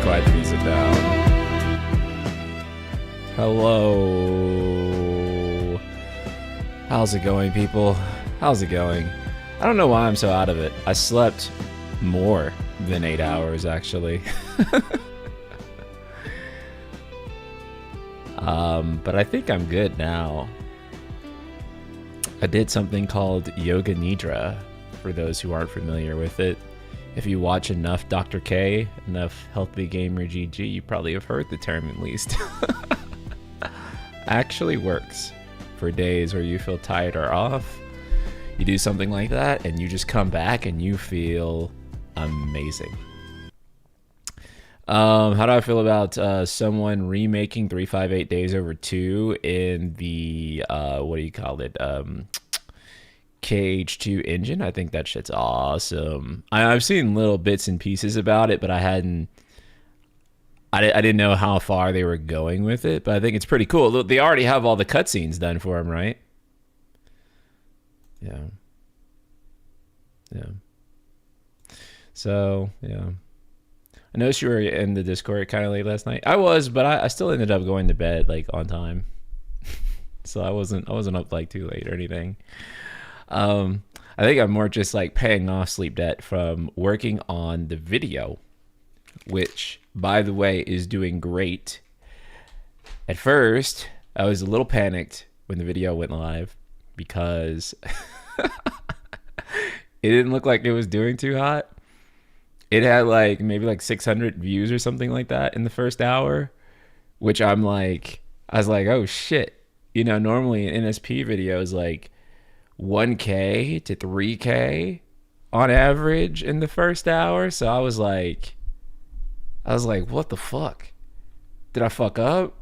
quiet the music down. Hello. How's it going, people? How's it going? I don't know why I'm so out of it. I slept more than 8 hours, actually. But I think I'm good now. I did something called Yoga Nidra, for those who aren't familiar with it. If you watch enough Dr. K, enough Healthy Gamer GG, you probably have heard the term at least. Actually works for days where you feel tired or off. You do something like that and you just come back and you feel amazing. How do I feel about someone remaking 358 Days Over 2 in the what do you call it, KH2 engine? I think that shit's awesome. I've seen little bits and pieces about it, but I didn't know how far they were going with it, but I think it's pretty cool. They already have all the cutscenes done for them, right? Yeah. So yeah, I noticed you were in the Discord kind of late last night. I was, but I still ended up going to bed like on time. So I wasn't up like too late or anything. I think I'm more just like paying off sleep debt from working on the video, which, by the way, is doing great. At first, I was a little panicked when the video went live because it didn't look like it was doing too hot. It had like maybe like 600 views or something like that in the first hour, which I was like, oh shit. You know, normally an NSP video is like 1K to 3K on average in the first hour. So I was like, what the fuck? Did I fuck up?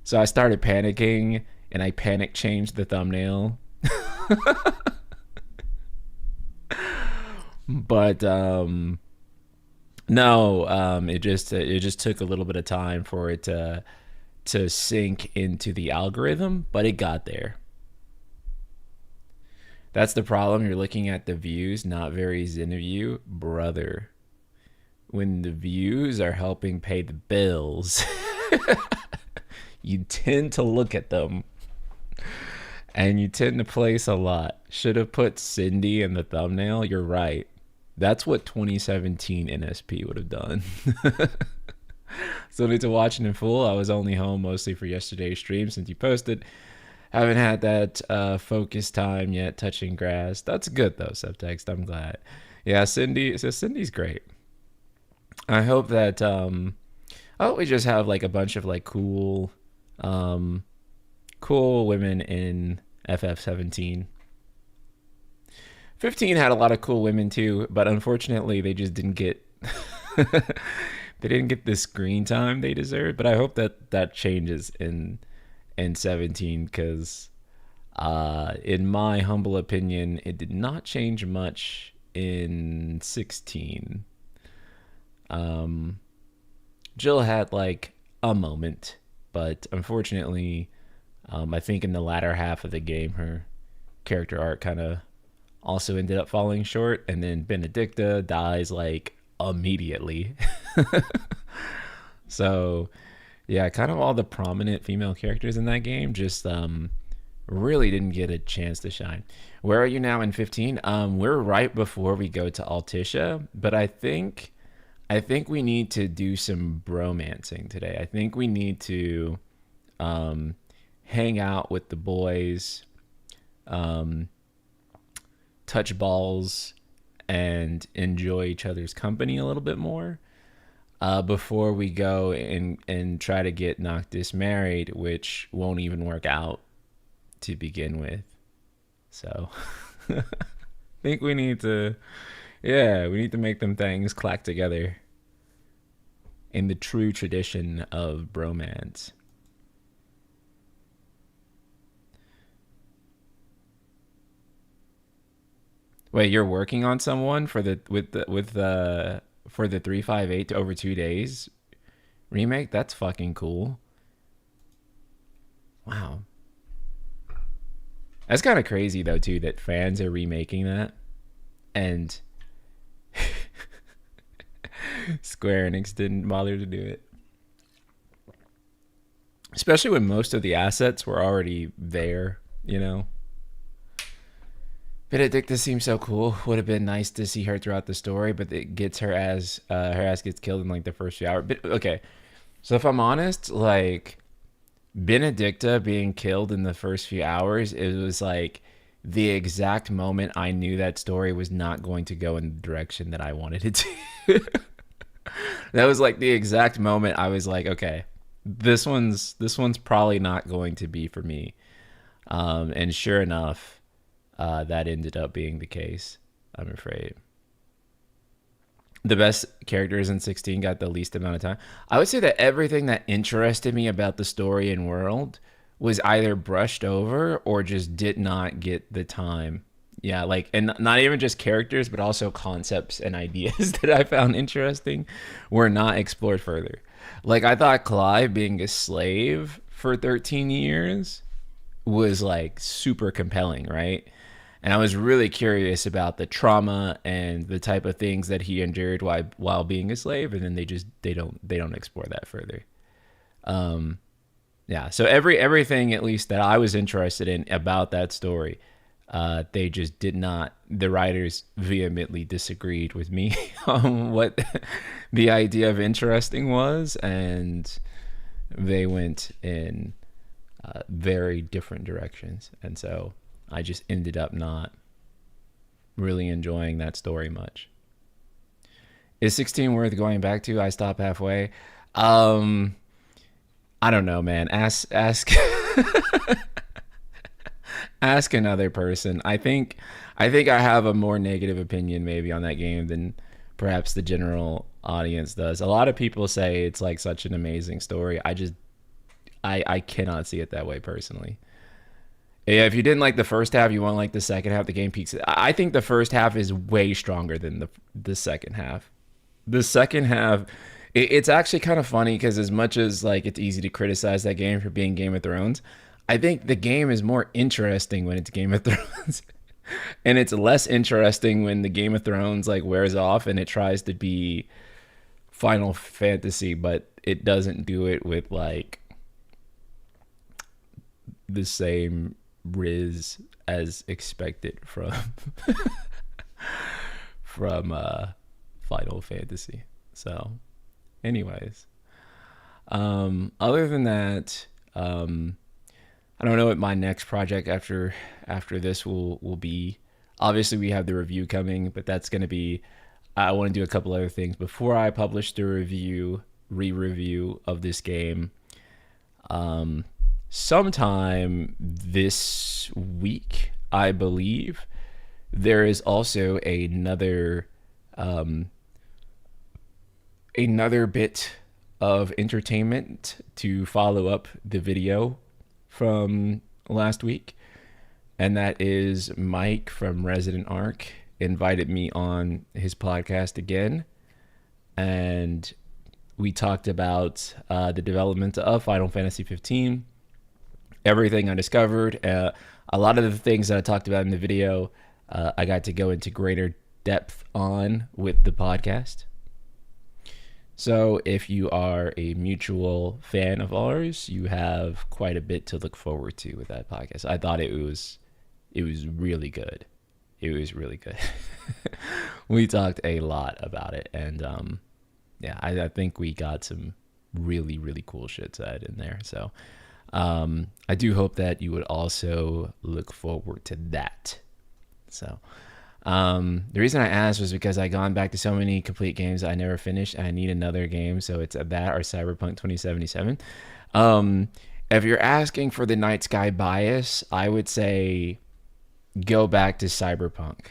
So I started panicking and I panic changed the thumbnail. But no, it just took a little bit of time for it to sink into the algorithm, but it got there. That's the problem. You're looking at the views, not very zen of you, brother. When the views are helping pay the bills, you tend to look at them and you tend to place a lot. Should have put Cindy in the thumbnail. You're right. That's what 2017 NSP would have done. Still need to watch it in full. I was only home mostly for yesterday's stream since you posted. Haven't had that focus time yet touching grass. That's good though, Subtext. I'm glad. Yeah, Cindy's great. I hope that we just have like a bunch of like cool women in FF17. 15 had a lot of cool women too, but unfortunately they just didn't get the screen time they deserved. But I hope that changes in 17, because in my humble opinion, it did not change much in 16. Jill had like a moment, but unfortunately, I think in the latter half of the game, her character arc kind of also ended up falling short, and then Benedicta dies like immediately. So yeah, kind of all the prominent female characters in that game just really didn't get a chance to shine. Where are you now in 15? We're right before we go to Altissia, but I think we need to do some bromancing today. I think we need to hang out with the boys, touch balls, and enjoy each other's company a little bit more before we go and try to get Noctis married, which won't even work out to begin with. So I think we need to make them things clack together in the true tradition of bromance. Wait, you're working on someone for the 358 to over 2 days remake? That's fucking cool. Wow. That's kind of crazy though too, that fans are remaking that. And Square Enix didn't bother to do it. Especially when most of the assets were already there, you know? Benedicta seems so cool. Would have been nice to see her throughout the story, but it gets her ass gets killed in like the first few hours. But okay, so if I'm honest, like Benedicta being killed in the first few hours, it was like the exact moment I knew that story was not going to go in the direction that I wanted it to. That was like the exact moment I was like, okay, this one's probably not going to be for me. And sure enough, that ended up being the case, I'm afraid. The best characters in 16 got the least amount of time. I would say that everything that interested me about the story and world was either brushed over or just did not get the time. Yeah, like, and not even just characters, but also concepts and ideas that I found interesting were not explored further. Like, I thought Clive being a slave for 13 years was like super compelling, right? And I was really curious about the trauma and the type of things that he endured while being a slave, and then they don't explore that further. Um, yeah, so everything at least that I was interested in about that story, they just did not. The writers vehemently disagreed with me on what the idea of interesting was, and they went in very different directions, and so I just ended up not really enjoying that story much. Is 16 worth going back to? I stopped halfway. Um, I don't know, man. Ask ask another person. I think I have a more negative opinion maybe on that game than perhaps the general audience does. A lot of people say it's like such an amazing story. I cannot see it that way personally. Yeah, if you didn't like the first half, you won't like the second half. The game peaks. I think the first half is way stronger than the second half. The second half, it's actually kind of funny because as much as like it's easy to criticize that game for being Game of Thrones, I think the game is more interesting when it's Game of Thrones, and it's less interesting when the Game of Thrones like wears off and it tries to be Final Fantasy, but it doesn't do it with like the same riz as expected from from Final Fantasy. So, anyways, other than that, I don't know what my next project after this will be. Obviously, we have the review coming, but that's going to be. I want to do a couple other things before I publish the re-review of this game. Sometime this week, I believe, there is also another bit of entertainment to follow up the video from last week, and that is Mike from Resident Arc invited me on his podcast again, and we talked about the development of Final Fantasy 15, everything I discovered, a lot of the things that I talked about in the video, I got to go into greater depth on with the podcast. So if you are a mutual fan of ours, you have quite a bit to look forward to with that podcast. I thought it was really good. It was really good. We talked a lot about it, and yeah, I think we got some really, really cool shit said in there. So I do hope that you would also look forward to that. So the reason I asked was because I gone back to so many complete games I never finished, and I need another game. So it's that or Cyberpunk 2077. If you're asking for the night sky bias, I would say go back to Cyberpunk.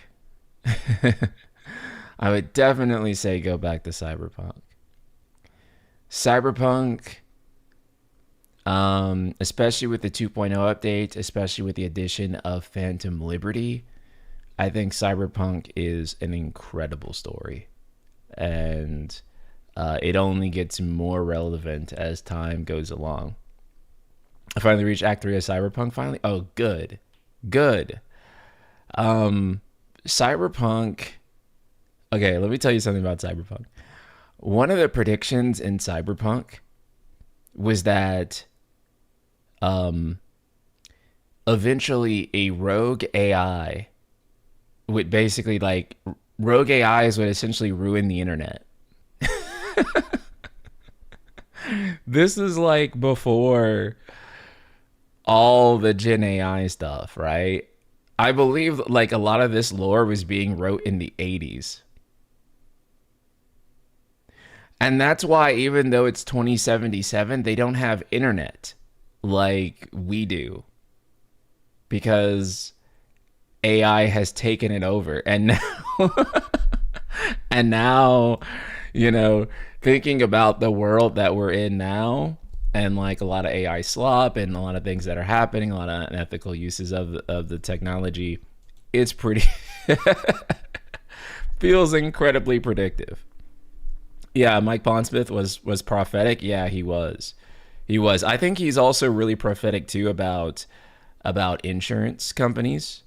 I would definitely say go back to Cyberpunk. Cyberpunk, especially with the 2.0 update, especially with the addition of Phantom Liberty, I think Cyberpunk is an incredible story, and it only gets more relevant as time goes along. I finally reached Act 3 of Cyberpunk, finally. Oh, good. Cyberpunk, okay, let me tell you something about Cyberpunk. One of the predictions in Cyberpunk was that um, eventually a rogue AI would basically like rogue AIs would essentially ruin the internet. This is like before all the Gen AI stuff, right? I believe like a lot of this lore was being wrote in the 80s. And that's why even though it's 2077, they don't have internet like we do because AI has taken it over. And now and now, you know, thinking about the world that we're in now and like a lot of AI slop and a lot of things that are happening, a lot of unethical uses of the technology, it's pretty feels incredibly predictive. Yeah, Mike Pondsmith was prophetic. Yeah, he was. He was. I think he's also really prophetic too about insurance companies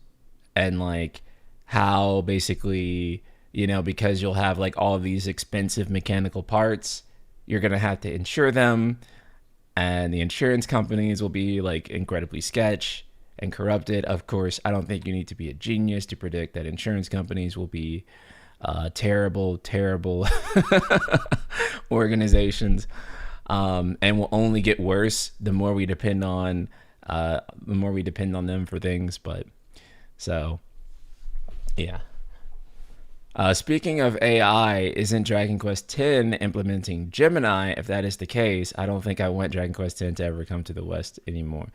and like how basically, you know, because you'll have like all of these expensive mechanical parts, you're going to have to insure them and the insurance companies will be like incredibly sketch and corrupted. Of course, I don't think you need to be a genius to predict that insurance companies will be terrible, terrible organizations, and will only get worse the more we depend on them for things. But so, yeah. Speaking of AI, isn't Dragon Quest X implementing Gemini? If that is the case, I don't think I want Dragon Quest X to ever come to the West anymore.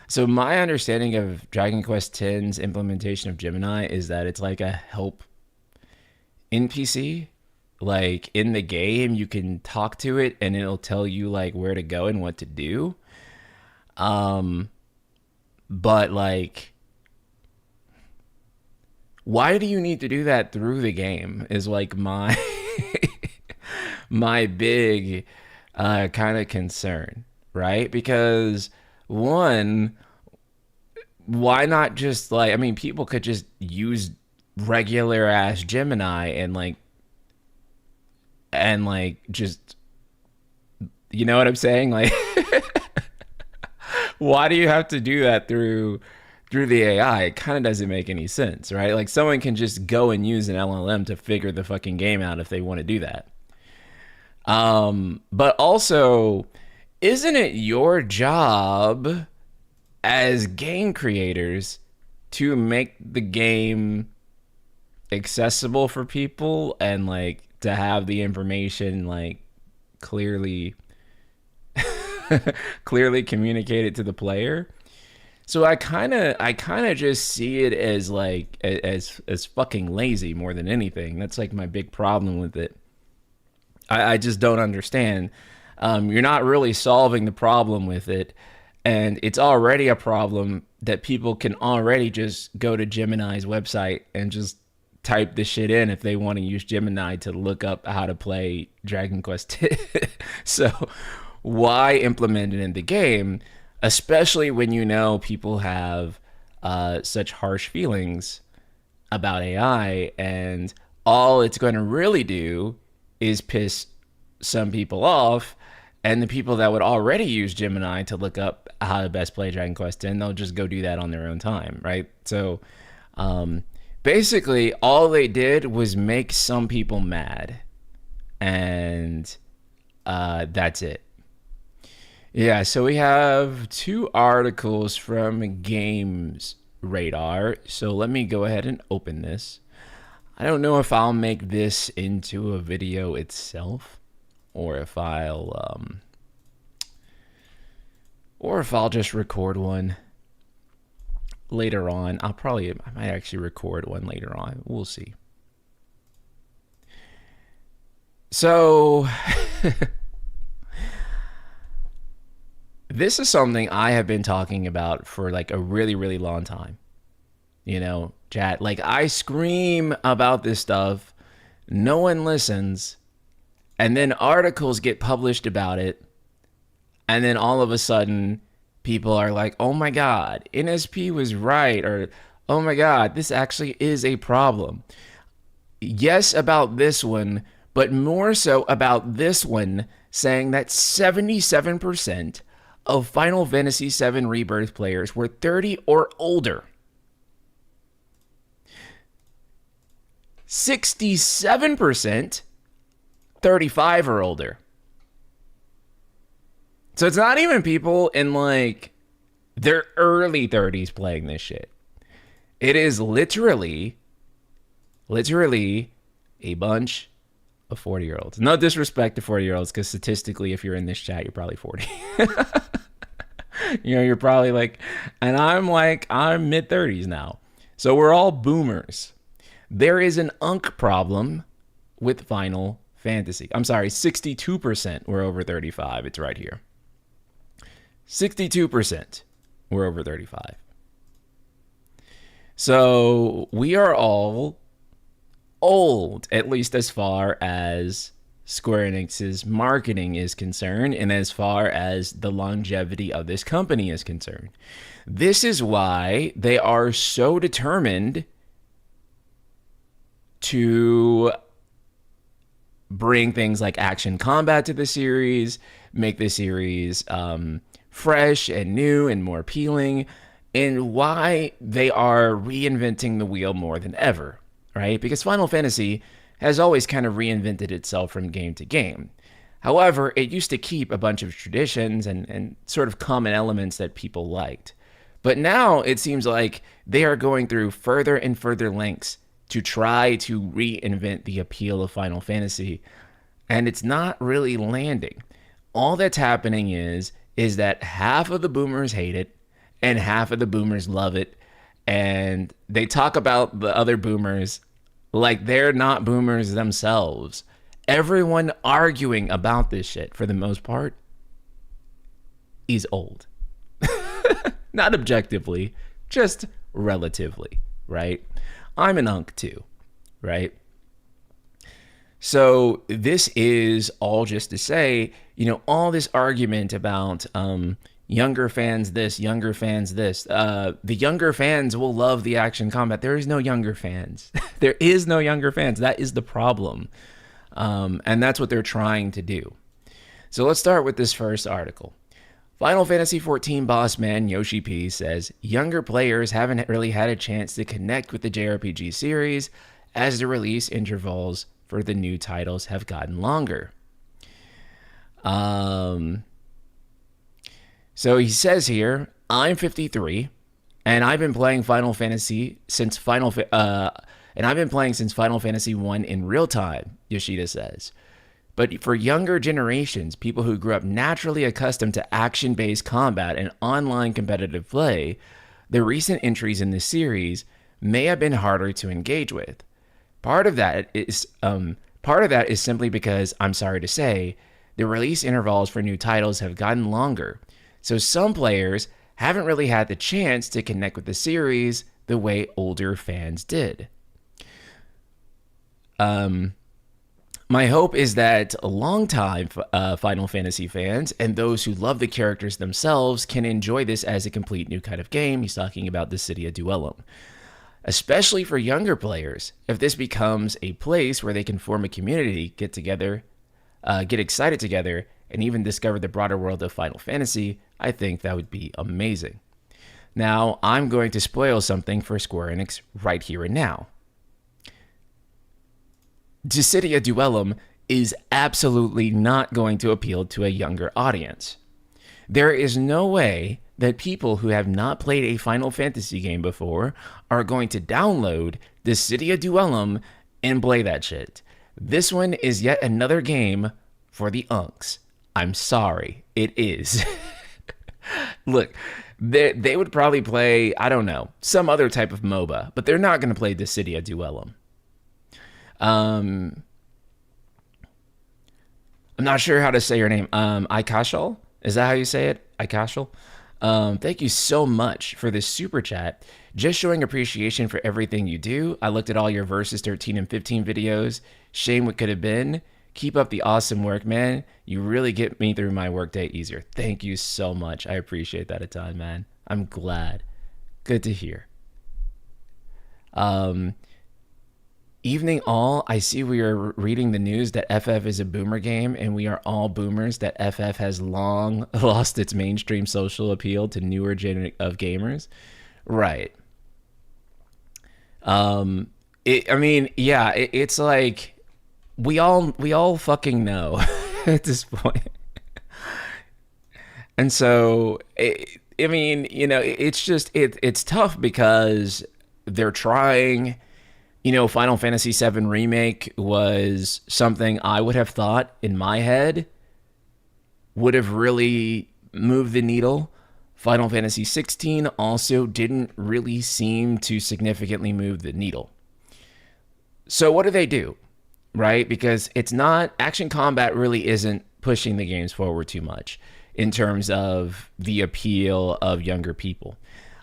So my understanding of Dragon Quest X's implementation of Gemini is that it's like a help NPC. Like in the game, you can talk to it and it'll tell you like where to go and what to do. Um, but like, why do you need to do that through the game? Is like my my big kind of concern, right? Because one, why not just like I mean, people could just use regular ass Gemini and like just you know what I'm saying? Like why do you have to do that through the AI? It kind of doesn't make any sense, right? Like someone can just go and use an LLM to figure the fucking game out if they want to do that. But also, isn't it your job as game creators to make the game accessible for people and like to have the information like clearly clearly communicated to the player? So I kind of just see it as like as fucking lazy more than anything. That's like my big problem with it. I just don't understand. You're not really solving the problem with it, and it's already a problem that people can already just go to Gemini's website and just type the shit in if they want to use Gemini to look up how to play Dragon Quest. So why implement it in the game, especially when you know people have such harsh feelings about AI, and all it's going to really do is piss some people off, and the people that would already use Gemini to look up how to best play Dragon Quest X, they'll just go do that on their own time, right? So basically, all they did was make some people mad, and that's it. Yeah, so we have two articles from Games Radar. So let me go ahead and open this. I don't know if I'll make this into a video itself, or if I'll just record one later on. I might actually record one later on. We'll see. So this is something I have been talking about for like a really, really long time. You know, chat, like I scream about this stuff, no one listens, and then articles get published about it, and then all of a sudden people are like, oh my God, NSP was right, or oh my God, this actually is a problem. Yes, about this one, but more so about this one saying that 77% of Final Fantasy VII Rebirth players were 30 or older. 67% 35 or older. So it's not even people in like their early 30s playing this shit. It is literally a bunch of 40-year-olds. No disrespect to 40-year-olds, because statistically, if you're in this chat, you're probably 40. You know, you're probably like, and I'm mid 30s now. So we're all boomers. There is an unk problem with Final Fantasy. I'm sorry, 62% were over 35. It's right here. 62% were over 35. So we are all old, at least as far as Square Enix's marketing is concerned and as far as the longevity of this company is concerned. This is why they are so determined to bring things like action combat to the series, make the series fresh and new and more appealing, and why they are reinventing the wheel more than ever, right? Because Final Fantasy has always kind of reinvented itself from game to game. However, it used to keep a bunch of traditions and sort of common elements that people liked. But now it seems like they are going through further and further lengths to try to reinvent the appeal of Final Fantasy, and it's not really landing. All that's happening is that half of the boomers hate it and half of the boomers love it, and they talk about the other boomers like they're not boomers themselves. Everyone arguing about this shit, for the most part, is old. Not objectively, just relatively, right? I'm an unk too, right? So this is all just to say, you know, all this argument about younger fans this, younger fans this. The younger fans will love the action combat. There is no younger fans. There is no younger fans. That is the problem. And that's what they're trying to do. So let's start with this first article. Final Fantasy XIV boss man YoshiP says younger players haven't really had a chance to connect with the JRPG series as the release intervals for the new titles have gotten longer. So he says here, I'm 53 and I've been playing Final Fantasy since Final Fantasy 1 in real time, Yoshida says. But for younger generations, people who grew up naturally accustomed to action-based combat and online competitive play, the recent entries in this series may have been harder to engage with. Part of that is simply because, I'm sorry to say, the release intervals for new titles have gotten longer. So some players haven't really had the chance to connect with the series the way older fans did. My hope is that longtime Final Fantasy fans and those who love the characters themselves can enjoy this as a complete new kind of game. He's talking about the Dissidia Duellum. Especially for younger players, if this becomes a place where they can form a community, get together, get excited together, and even discover the broader world of Final Fantasy, I think that would be amazing. Now, I'm going to spoil something for Square Enix right here and now. Dissidia Duellum is absolutely not going to appeal to a younger audience. There is no way that people who have not played a Final Fantasy game before are going to download Dissidia Duellum and play that shit. This one is yet another game for the unks. I'm sorry, it is. Look, they would probably play, I don't know, some other type of MOBA, but they're not going to play Dissidia Duellum. I'm not sure how to say your name. Ikashal? Is that how you say it? Ikashal? Thank you so much for this super chat. Just showing appreciation for everything you do. I looked at all your Versus 13 and 15 videos. Shame what could have been. Keep up the awesome work, man. You really get me through my workday easier. Thank you so much. I appreciate that a ton, man. I'm glad. Good to hear. Evening all, I see we are reading the news that FF is a boomer game, and we are all boomers, that FF has long lost its mainstream social appeal to newer gen of gamers. Right. I mean, yeah, it's like we all fucking know at this point. And so, I mean, it's just it's tough because they're trying. Final Fantasy VII Remake was something I would have thought in my head would have really moved the needle. Final Fantasy 16 also didn't really seem to significantly move the needle. So what do? Right? Because it's not, action combat really isn't pushing the games forward too much in terms of the appeal of younger people.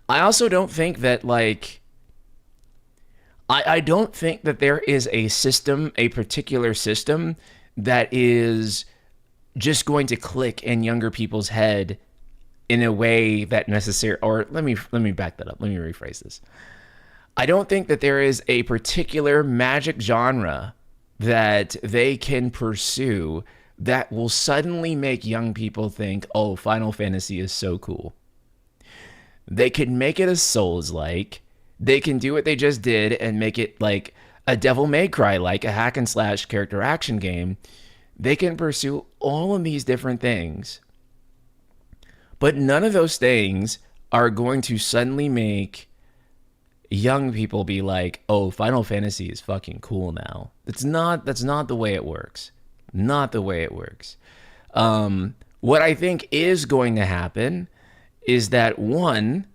I also don't think that I don't think that there is a system, a particular system that is just going to click in younger people's head in a way that necessary. Or let me back that up. Let me rephrase this. I don't think that there is a particular magic genre that they can pursue that will suddenly make young people think, oh, Final Fantasy is so cool. They can make it a Souls-like. They can do what they just did and make it like a Devil May Cry, like a hack and slash character action game. They can pursue all of these different things. But none of those things are going to suddenly make young people be like, oh, Final Fantasy is fucking cool now. That's not the way it works. Not the way it works. What I think is going to happen is that, one,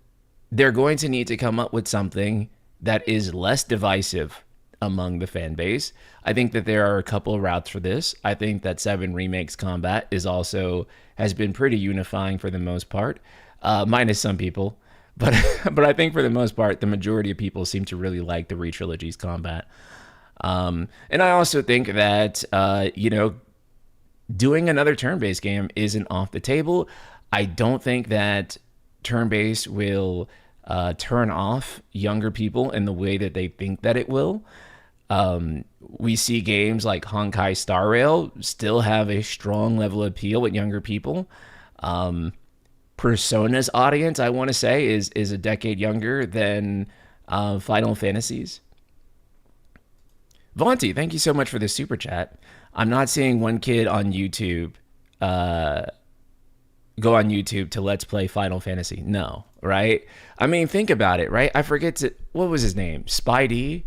they're going to need to come up with something that is less divisive among the fan base. I think that there are a couple of routes for this. I think that 7 Remake's combat has been pretty unifying for the most part, minus some people. But but I think for the most part, the majority of people seem to really like the Re-Trilogy's combat. And I also think that, doing another turn-based game isn't off the table. I don't think that turn-based will turn off younger people in the way that they think that it will. We see games like Honkai Star Rail still have a strong level of appeal with younger people. Persona's audience, I want to say, is a decade younger than Final Fantasies. Vonti, thank you so much for the super chat. I'm not seeing one kid on YouTube go on YouTube to Let's Play Final Fantasy. No, right? I mean, think about it, right? I forget what was his name? Spidey?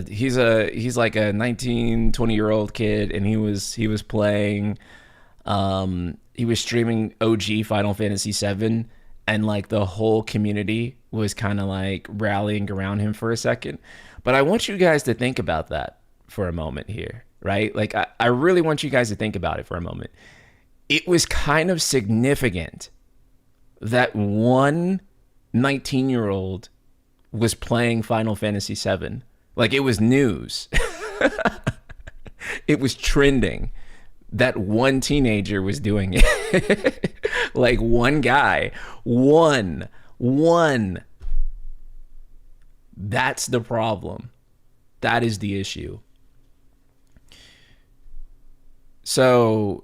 He's like a 19, 20-year-old kid, and he was playing, he was streaming OG Final Fantasy 7, and like the whole community was kind of like rallying around him for a second. But I want you guys to think about that for a moment here, right? Like, I really want you guys to think about it for a moment. It was kind of significant that one 19-year-old was playing Final Fantasy 7. Like, it was news. It was trending that one teenager was doing it. Like, one guy. One. That's the problem. That is the issue. So,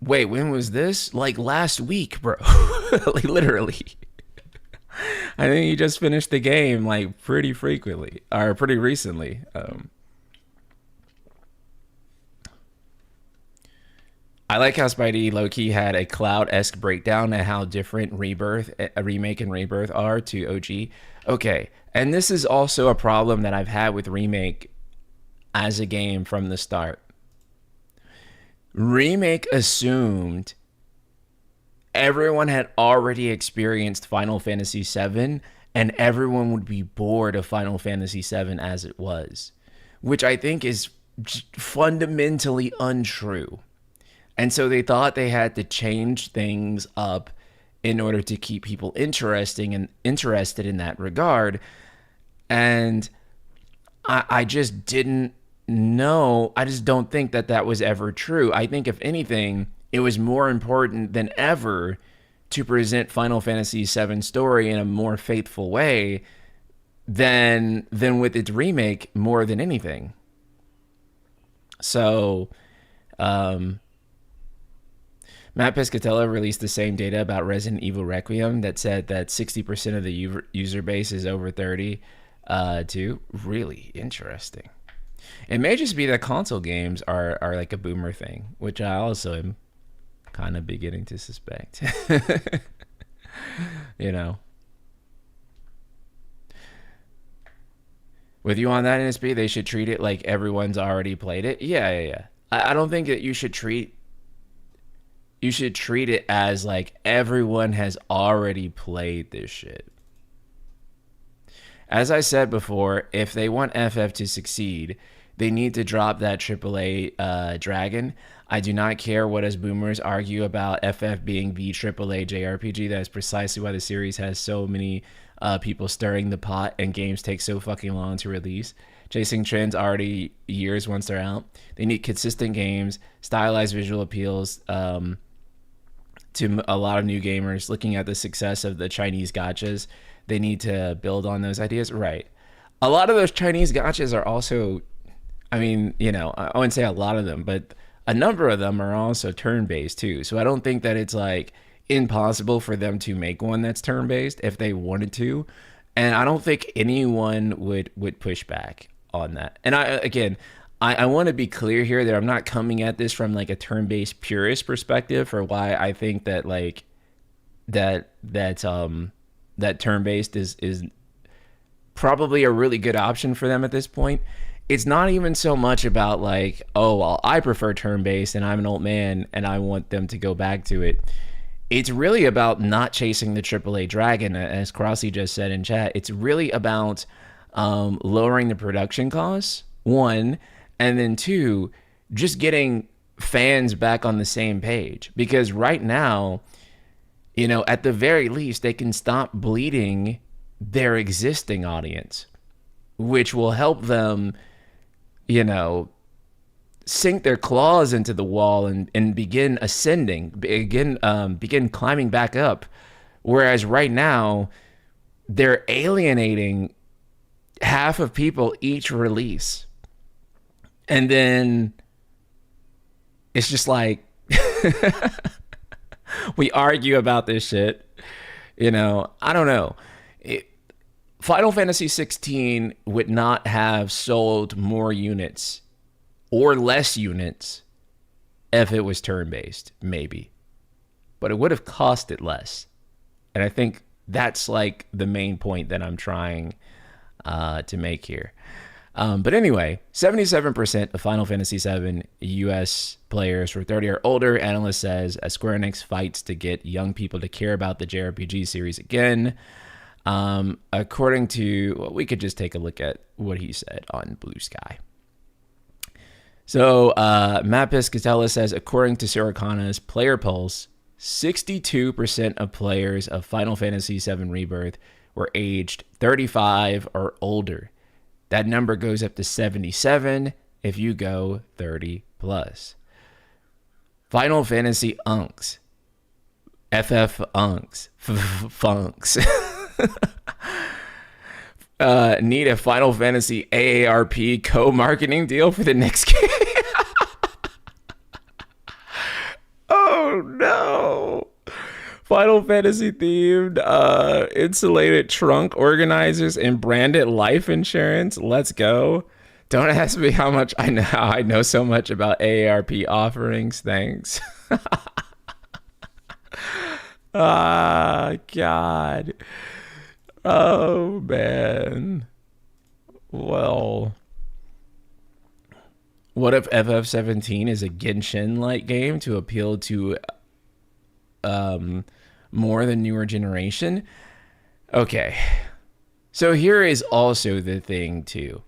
wait, when was this? Like last week, bro. Like, literally. I think you just finished the game like pretty frequently or pretty recently. I like how Spidey low-key had a Cloud-esque breakdown at how different a Remake and Rebirth are to OG. Okay, and this is also a problem that I've had with Remake as a game from the start. Remake assumed everyone had already experienced Final Fantasy VII, and everyone would be bored of Final Fantasy VII as it was, which I think is fundamentally untrue. And so they thought they had to change things up in order to keep people interested in that regard. And I just didn't know. I just don't think that was ever true. I think, if anything, it was more important than ever to present Final Fantasy VII story in a more faithful way, than with its remake more than anything. So, um, Matt Piscatella released the same data about Resident Evil Requiem that said that 60% of the user base is over 30, too. Really interesting. It may just be that console games are like a boomer thing, which I also am kind of beginning to suspect. You know. With you on that, NSB, they should treat it like everyone's already played it. Yeah. I don't think that you should treat it as like everyone has already played this shit. As I said before, if they want FF to succeed, they need to drop that AAA dragon. I do not care what us boomers argue about FF being the AAA JRPG. That is precisely why the series has so many people stirring the pot and games take so fucking long to release. Chasing trends already years once they're out. They need consistent games, stylized visual appeals to a lot of new gamers. Looking at the success of the Chinese gachas, they need to build on those ideas. Right. A lot of those Chinese gachas are also, I mean, you know, I wouldn't say a lot of them, but a number of them are also turn-based too. So I don't think that it's like impossible for them to make one that's turn-based if they wanted to. And I don't think anyone would push back on that. And I want to be clear here that I'm not coming at this from like a turn-based purist perspective for why I think that like that turn-based is probably a really good option for them at this point. It's not even so much about like, oh, well, I prefer turn-based and I'm an old man and I want them to go back to it. It's really about not chasing the AAA dragon, as Crossy just said in chat. It's really about lowering the production costs, one, and then two, just getting fans back on the same page. Because right now, you know, at the very least, they can stop bleeding their existing audience, which will help them, you know, sink their claws into the wall and begin ascending, begin climbing back up. Whereas right now, they're alienating half of people each release. And then it's just like, we argue about this shit. You know, I don't know. Final Fantasy 16 would not have sold more units or less units if it was turn-based, maybe. But it would have cost it less. And I think that's like the main point that I'm trying to make here. But anyway, 77% of Final Fantasy VII US players were 30 or older. Analyst says as Square Enix fights to get young people to care about the JRPG series again. According to, well, we could just take a look at what he said on Blue Sky. So Matt Piscatella says, according to Surikana's Player Pulse, 62% of players of Final Fantasy VII Rebirth were aged 35 or older. That number goes up to 77 if you go 30 plus. Final Fantasy Unks. FF Unks. Funks. Need a Final Fantasy AARP co-marketing deal for the next game. Oh no. Final Fantasy themed insulated trunk organizers and branded life insurance. Let's go. Don't ask me how much I know. I know so much about AARP offerings. Thanks. Ah, God. Oh, man. Well, what if FF17 is a Genshin-like game to appeal to more the newer generation? Okay. So here is also the thing, too.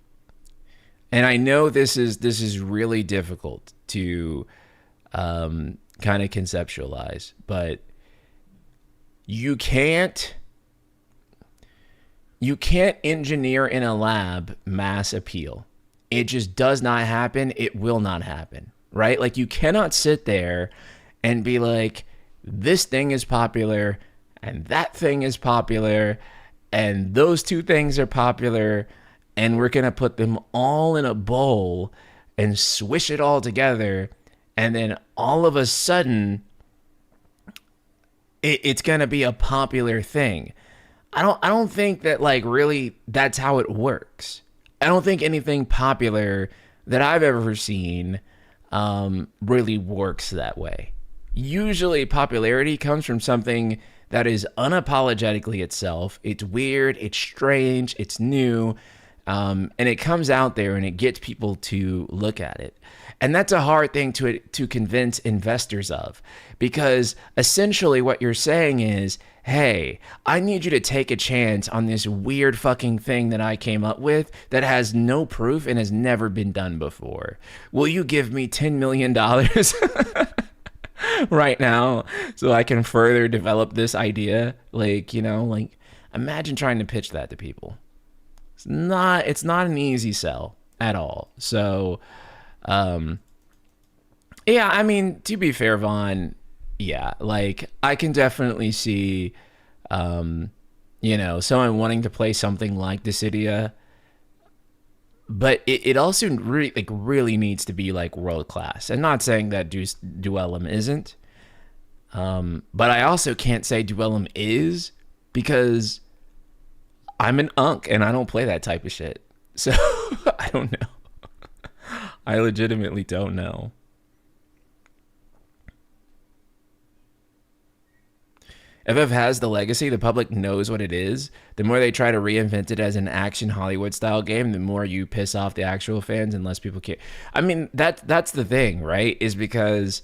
And I know this is really difficult to kind of conceptualize, but you can't engineer in a lab mass appeal. It just does not happen. It will not happen, right? Like you cannot sit there and be like, this thing is popular and that thing is popular and those two things are popular, and we're gonna put them all in a bowl and swish it all together, and then all of a sudden it's gonna be a popular thing. I don't think that, like, really that's how it works. I don't think anything popular that I've ever seen really works that way. Usually popularity comes from something that is unapologetically itself. It's weird, it's strange, it's new, and it comes out there and it gets people to look at it. And that's a hard thing to convince investors of, because essentially what you're saying is, hey, I need you to take a chance on this weird fucking thing that I came up with that has no proof and has never been done before. Will you give me $10 million right now so I can further develop this idea? Like, you know, like, imagine trying to pitch that to people. It's not an easy sell at all. So, yeah, I mean, to be fair, Vaughn, yeah, like, I can definitely see, you know, someone wanting to play something like Dissidia, but it also really needs to be, like, world class. I'm not saying that Duellum isn't, but I also can't say Duellum is, because I'm an unk and I don't play that type of shit. So I don't know. I legitimately don't know. FF has the legacy. The public knows what it is. The more they try to reinvent it as an action Hollywood style game, the more you piss off the actual fans and less people care. I mean, that's the thing, right? Is because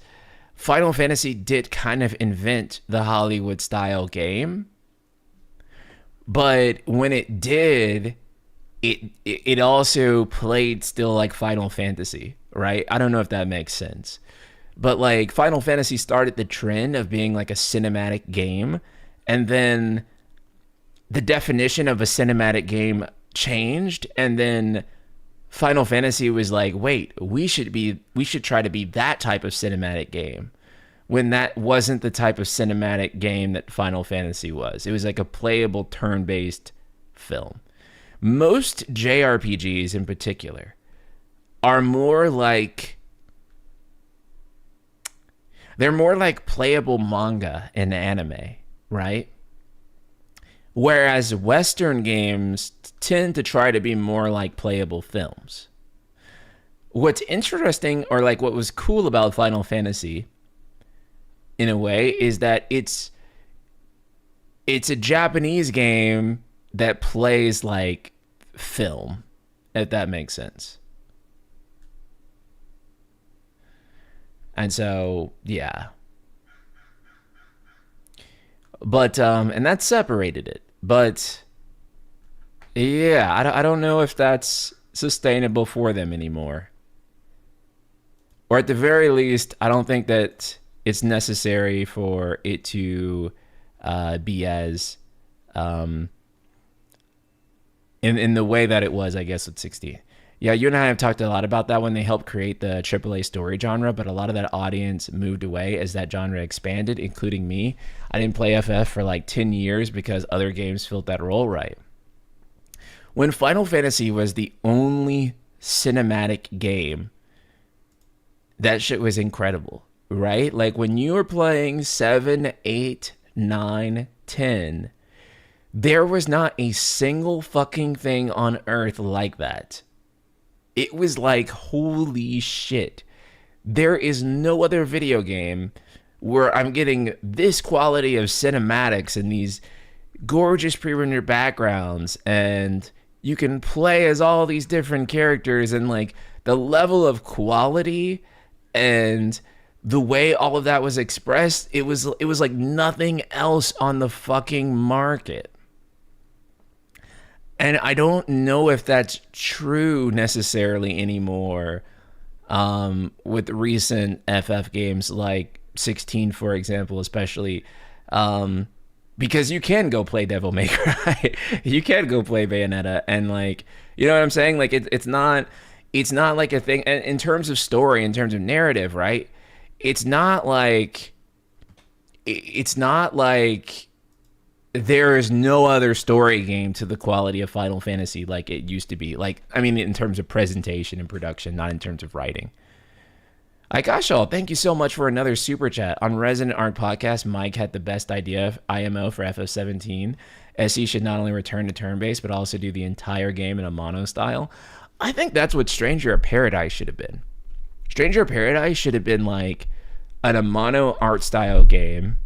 Final Fantasy did kind of invent the Hollywood style game. But when it did, it also played still like Final Fantasy, right? I don't know if that makes sense. But, like, Final Fantasy started the trend of being like a cinematic game, and then the definition of a cinematic game changed, and then Final Fantasy was like, wait, we should try to be that type of cinematic game, when that wasn't the type of cinematic game that Final Fantasy was. It was like a playable turn-based film. Most JRPGs in particular are more like, they're more like playable manga and anime, right? Whereas Western games tend to try to be more like playable films. What's interesting, or like what was cool about Final Fantasy, in a way, is that it's a Japanese game that plays like film, if that makes sense. And so, yeah. But, and that separated it. But, yeah, I don't know if that's sustainable for them anymore. Or at the very least, I don't think that it's necessary for it to be as, in the way that it was, I guess, with 16. Yeah, you and I have talked a lot about that when they helped create the AAA story genre, but a lot of that audience moved away as that genre expanded, including me. I didn't play FF for like 10 years because other games filled that role right. When Final Fantasy was the only cinematic game, that shit was incredible, right? Like when you were playing 7, 8, 9, 10, there was not a single fucking thing on earth like that. It was like, holy shit. There is no other video game where I'm getting this quality of cinematics and these gorgeous pre-rendered backgrounds, and you can play as all these different characters, and like the level of quality and the way all of that was expressed, it was like nothing else on the fucking market. And I don't know if that's true necessarily anymore with recent FF games like 16, for example, especially because you can go play Devil May Cry. You can go play Bayonetta, and like, you know what I'm saying? Like it's not like a thing in terms of story, in terms of narrative, right? It's not like there is no other story game to the quality of Final Fantasy like it used to be. Like, I mean, in terms of presentation and production, not in terms of writing. Aikashal, thank you so much for another super chat. On Resident Art Podcast, Mike had the best idea of IMO for FF17. SE should not only return to turn-based, but also do the entire game in a mono style. I think that's what Stranger of Paradise should have been. Stranger of Paradise should have been like a mono art style game.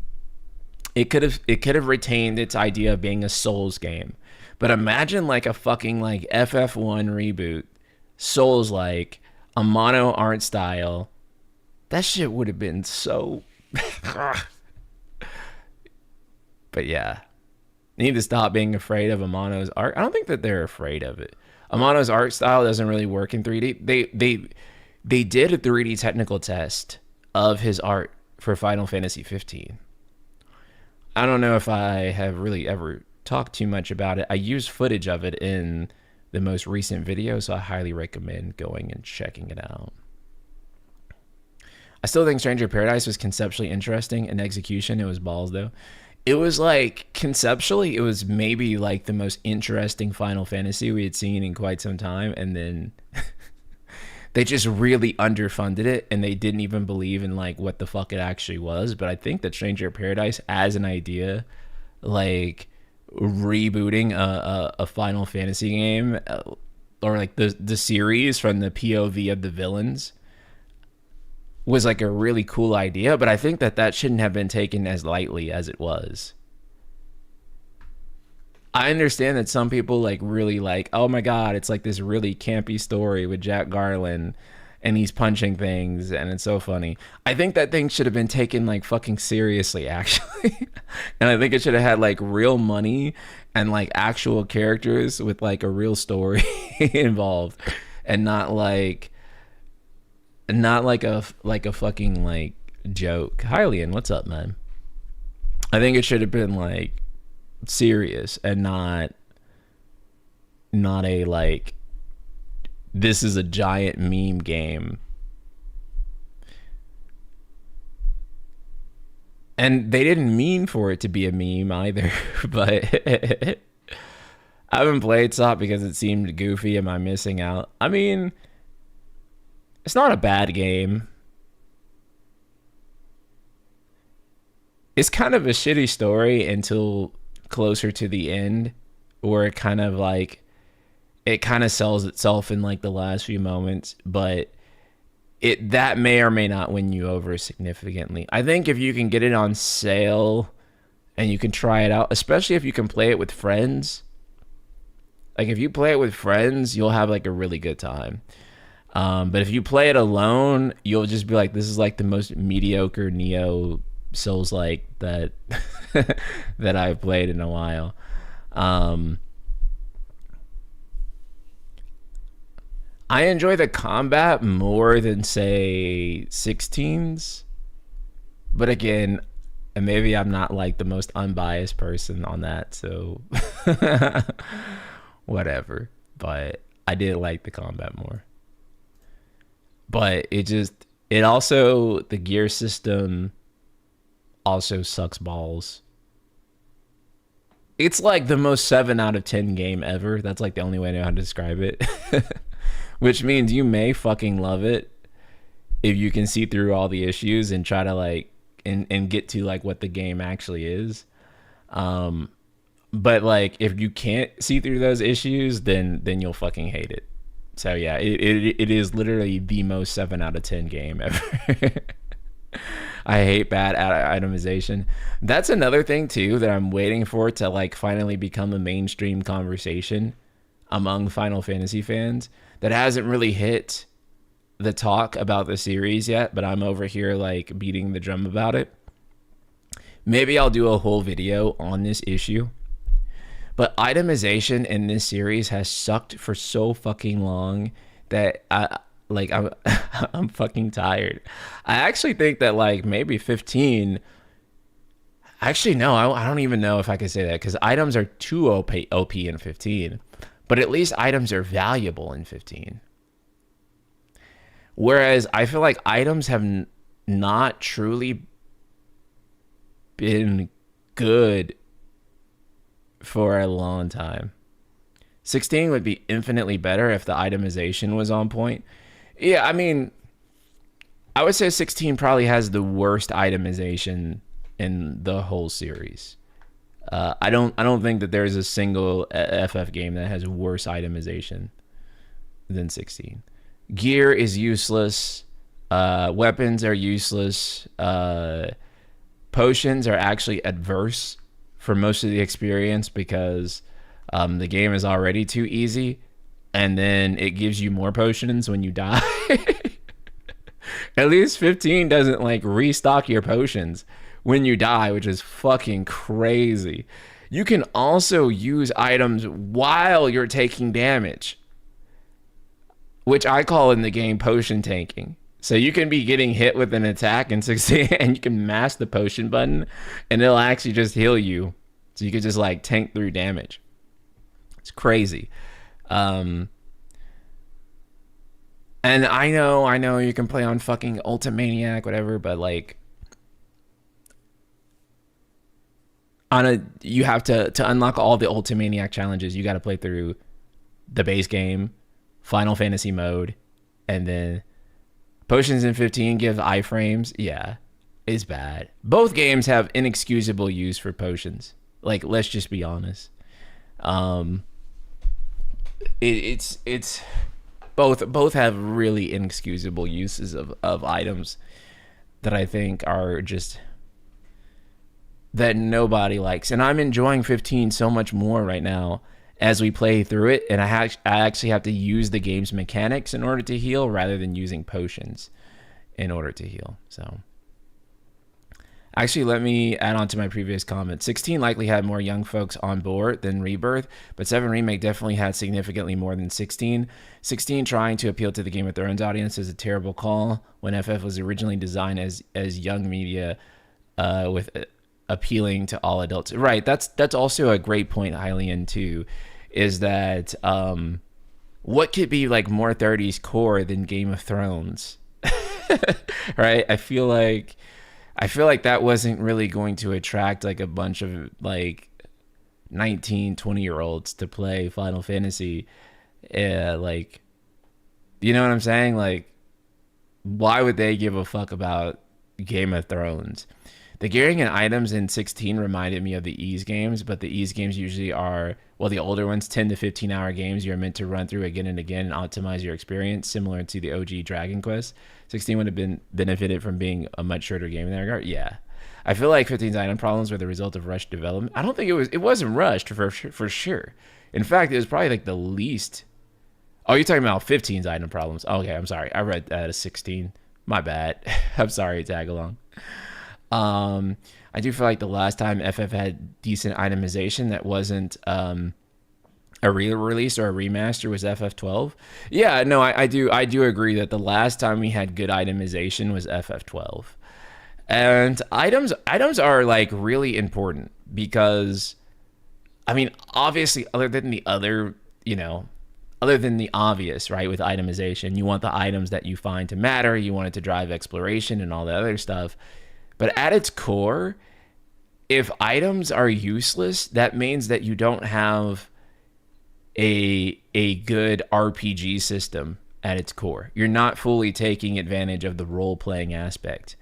It could have retained its idea of being a Souls game. But imagine like a fucking like FF1 reboot, Souls like, a mono art style. That shit would have been so... But yeah. They need to stop being afraid of Amano's art. I don't think that they're afraid of it. Amano's art style doesn't really work in 3D. They did a 3D technical test of his art for Final Fantasy 15. I don't know if I have really ever talked too much about it. I used footage of it in the most recent video, so I highly recommend going and checking it out. I still think Stranger of Paradise was conceptually interesting. In execution, it was balls, though. It was like, conceptually, it was maybe like the most interesting Final Fantasy we had seen in quite some time. And then they just really underfunded it, and they didn't even believe in like what the fuck it actually was. But I think that Stranger of Paradise, as an idea, like rebooting a Final Fantasy game, or like the series from the POV of the villains, was like a really cool idea, but I think that shouldn't have been taken as lightly as it was. I understand that some people like really like, oh my god, it's like this really campy story with Jack Garland and he's punching things and it's so funny. I think that thing should have been taken like fucking seriously, actually. And I think it should have had like real money and like actual characters with like a real story involved, and not like a fucking like joke. Hylian, what's up, man? I think it should have been like serious and not a like, this is a giant meme game. And they didn't mean for it to be a meme either, but I haven't played SOP because it seemed goofy. Am I missing out? I mean, it's not a bad game. It's kind of a shitty story until closer to the end, where it kind of sells itself in like the last few moments, but that may or may not win you over significantly. I think if you can get it on sale and you can try it out, especially if you can play it with friends, like if you play it with friends, you'll have like a really good time. But if you play it alone, you'll just be like, this is like the most mediocre Neo Souls-like that that I've played in a while. I enjoy the combat more than, say, 16's. But again, maybe I'm not like the most unbiased person on that, so whatever. But I did like the combat more. But it also, the gear system also sucks balls. It's like the most 7 out of 10 game ever. That's like the only way I know how to describe it. Which means you may fucking love it if you can see through all the issues and try to like, and get to like what the game actually is. But like, if you can't see through those issues, then you'll fucking hate it. So yeah, it is literally the most 7 out of 10 game ever. I hate bad itemization. That's another thing too that I'm waiting for to like finally become a mainstream conversation among Final Fantasy fans that hasn't really hit the talk about the series yet, but I'm over here like beating the drum about it. Maybe I'll do a whole video on this issue. But itemization in this series has sucked for so fucking long that I'm fucking tired. I actually think that like maybe 15. Actually, no, I don't even know if I could say that, because items are too OP in 15. But at least items are valuable in 15. Whereas I feel like items have not truly been good for a long time. 16 would be infinitely better if the itemization was on point. Yeah, I mean, I would say 16 probably has the worst itemization in the whole series. I don't think that there's a single FF game that has worse itemization than 16. Gear is useless. Weapons are useless. Potions are actually adverse for most of the experience because the game is already too easy, and then it gives you more potions when you die. At least 15 doesn't like restock your potions when you die, which is fucking crazy. You can also use items while you're taking damage, which I call in the game potion tanking. So you can be getting hit with an attack and 16 and you can mash the potion button and it'll actually just heal you. So you can just like tank through damage. It's crazy. And I know you can play on fucking Ultimaniac, whatever, but like you have to unlock all the Ultimaniac challenges, you got to play through the base game, Final Fantasy mode, and then Potions in 15 give iframes. Yeah, it's bad. Both games have inexcusable use for potions. Like, let's just be honest. It's both have really inexcusable uses of items that I think are just that nobody likes. And I'm enjoying 15 so much more right now as we play through it, and I actually have to use the game's mechanics in order to heal rather than using potions in order to heal. So actually, let me add on to my previous comment. 16 likely had more young folks on board than Rebirth, but 7 Remake definitely had significantly more than 16. 16 trying to appeal to the Game of Thrones audience is a terrible call when FF was originally designed as young media with appealing to all adults. Right, that's also a great point, Hylian, too, is that what could be like more 30s core than Game of Thrones? Right? I feel like that wasn't really going to attract like a bunch of like 19, 20-year-olds to play Final Fantasy. Like, you know what I'm saying? Like, why would they give a fuck about Game of Thrones? The gearing and items in 16 reminded me of the Ease games, but the Ease games usually are, well, the older ones, 10 to 15-hour games you're meant to run through again and again and optimize your experience, similar to the OG Dragon Quest. 16 would have been benefited from being a much shorter game in that regard. Yeah. I feel like 15's item problems were the result of rushed development. I don't think it wasn't rushed for sure. In fact, it was probably like the least. Oh, you're talking about 15's item problems. Okay, I'm sorry. I read that as 16. My bad. I'm sorry, tag along. I do feel like the last time FF had decent itemization that wasn't a re-release or a remaster was FF12. Yeah, no, I do agree that the last time we had good itemization was FF12. And items are like really important because, I mean, obviously other than the obvious, right, with itemization, you want the items that you find to matter, you want it to drive exploration and all that other stuff. But at its core, if items are useless, that means that you don't have a good RPG system at its core. You're not fully taking advantage of the role-playing aspect.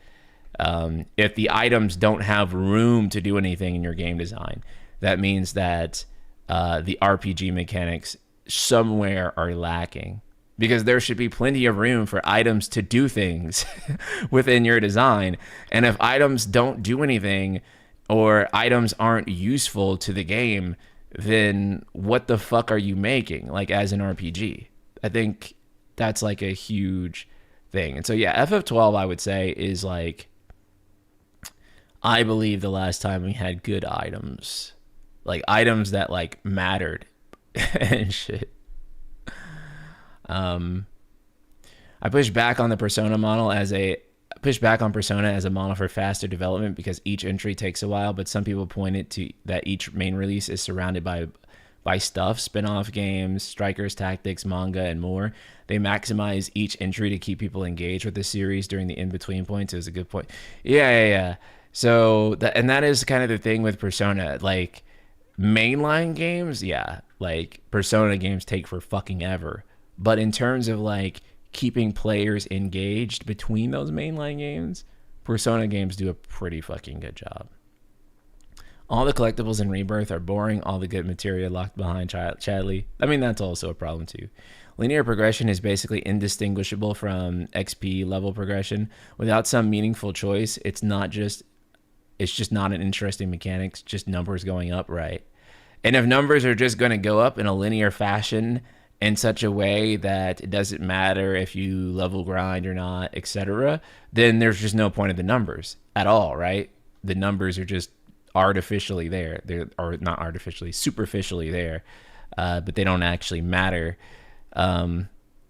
If the items don't have room to do anything in your game design, that means that the RPG mechanics somewhere are lacking. Because there should be plenty of room for items to do things within your design. And if items don't do anything or items aren't useful to the game, then what the fuck are you making, like, as an RPG? I think that's like a huge thing. And so, yeah, FF12, I would say, is like, I believe the last time we had good items. Like, items that, like, mattered and shit. I push back on Persona as a model for faster development because each entry takes a while, but some people pointed to that each main release is surrounded by stuff, spin-off games, Strikers, Tactics, manga, and more. They maximize each entry to keep people engaged with the series during the in-between points. It was a good point. Yeah. So that is kind of the thing with Persona. Like, mainline games, yeah, like Persona games take for fucking ever. But in terms of like keeping players engaged between those mainline games, Persona games do a pretty fucking good job. All the collectibles in Rebirth are boring. All the good material locked behind Chadley. I mean, that's also a problem too. Linear progression is basically indistinguishable from XP level progression. Without some meaningful choice, it's just not an interesting mechanic. It's just numbers going up, right? And if numbers are just going to go up in a linear fashion in such a way that it doesn't matter if you level grind or not, etc., then there's just no point of the numbers at all, right? The numbers are just artificially there. Or not artificially, superficially there, but they don't actually matter. The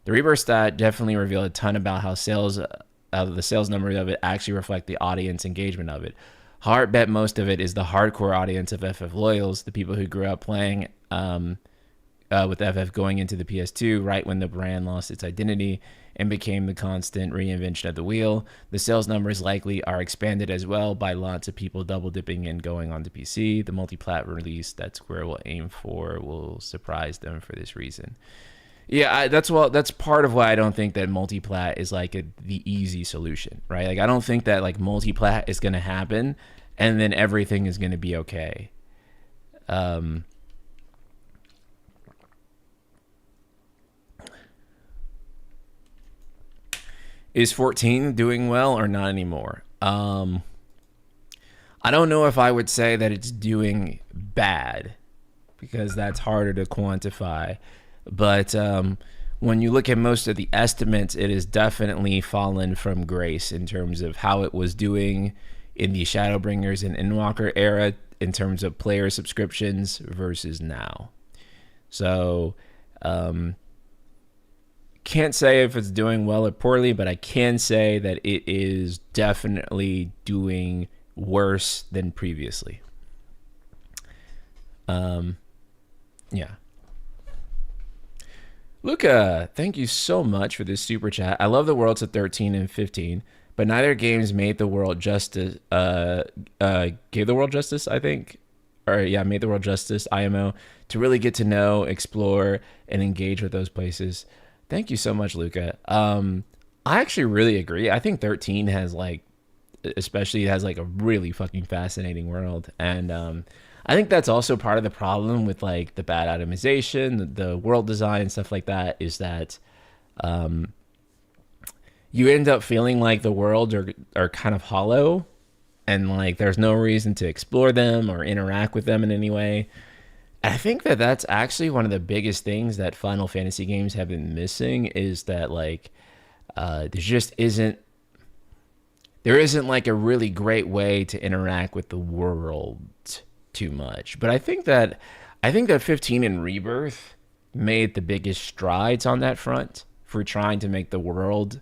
Rebirth stat definitely revealed a ton about how the sales numbers of it actually reflect the audience engagement of it. Hard bet most of it is the hardcore audience of FF loyals, the people who grew up playing with FF going into the PS2 right when the brand lost its identity and became the constant reinvention of the wheel. The sales numbers likely are expanded as well by lots of people double dipping and going onto PC. The multi-plat release that Square will aim for will surprise them for this reason. Yeah, that's part of why I don't think that multi-plat is like the easy solution, right? Like I don't think that like multi-plat is going to happen and then everything is going to be okay. Is 14 doing well or not anymore? I don't know if I would say that it's doing bad because that's harder to quantify. But when you look at most of the estimates, it has definitely fallen from grace in terms of how it was doing in the Shadowbringers and Endwalker era in terms of player subscriptions versus now. So can't say if it's doing well or poorly, but I can say that it is definitely doing worse than previously. Yeah. Luca, thank you so much for this super chat. I love the worlds of 13 and 15, but neither games made the world justice. Gave the world justice, I think. Or yeah, made the world justice, IMO, to really get to know, explore, and engage with those places. Thank you so much, Luca. I actually really agree. I think 13 has like a really fucking fascinating world. And I think that's also part of the problem with like the bad itemization, the world design and stuff like that, is that you end up feeling like the worlds are kind of hollow and like there's no reason to explore them or interact with them in any way. I think that that's actually one of the biggest things that Final Fantasy games have been missing, is that like there isn't like a really great way to interact with the world too much. But I think that 15 and Rebirth made the biggest strides on that front for trying to make the world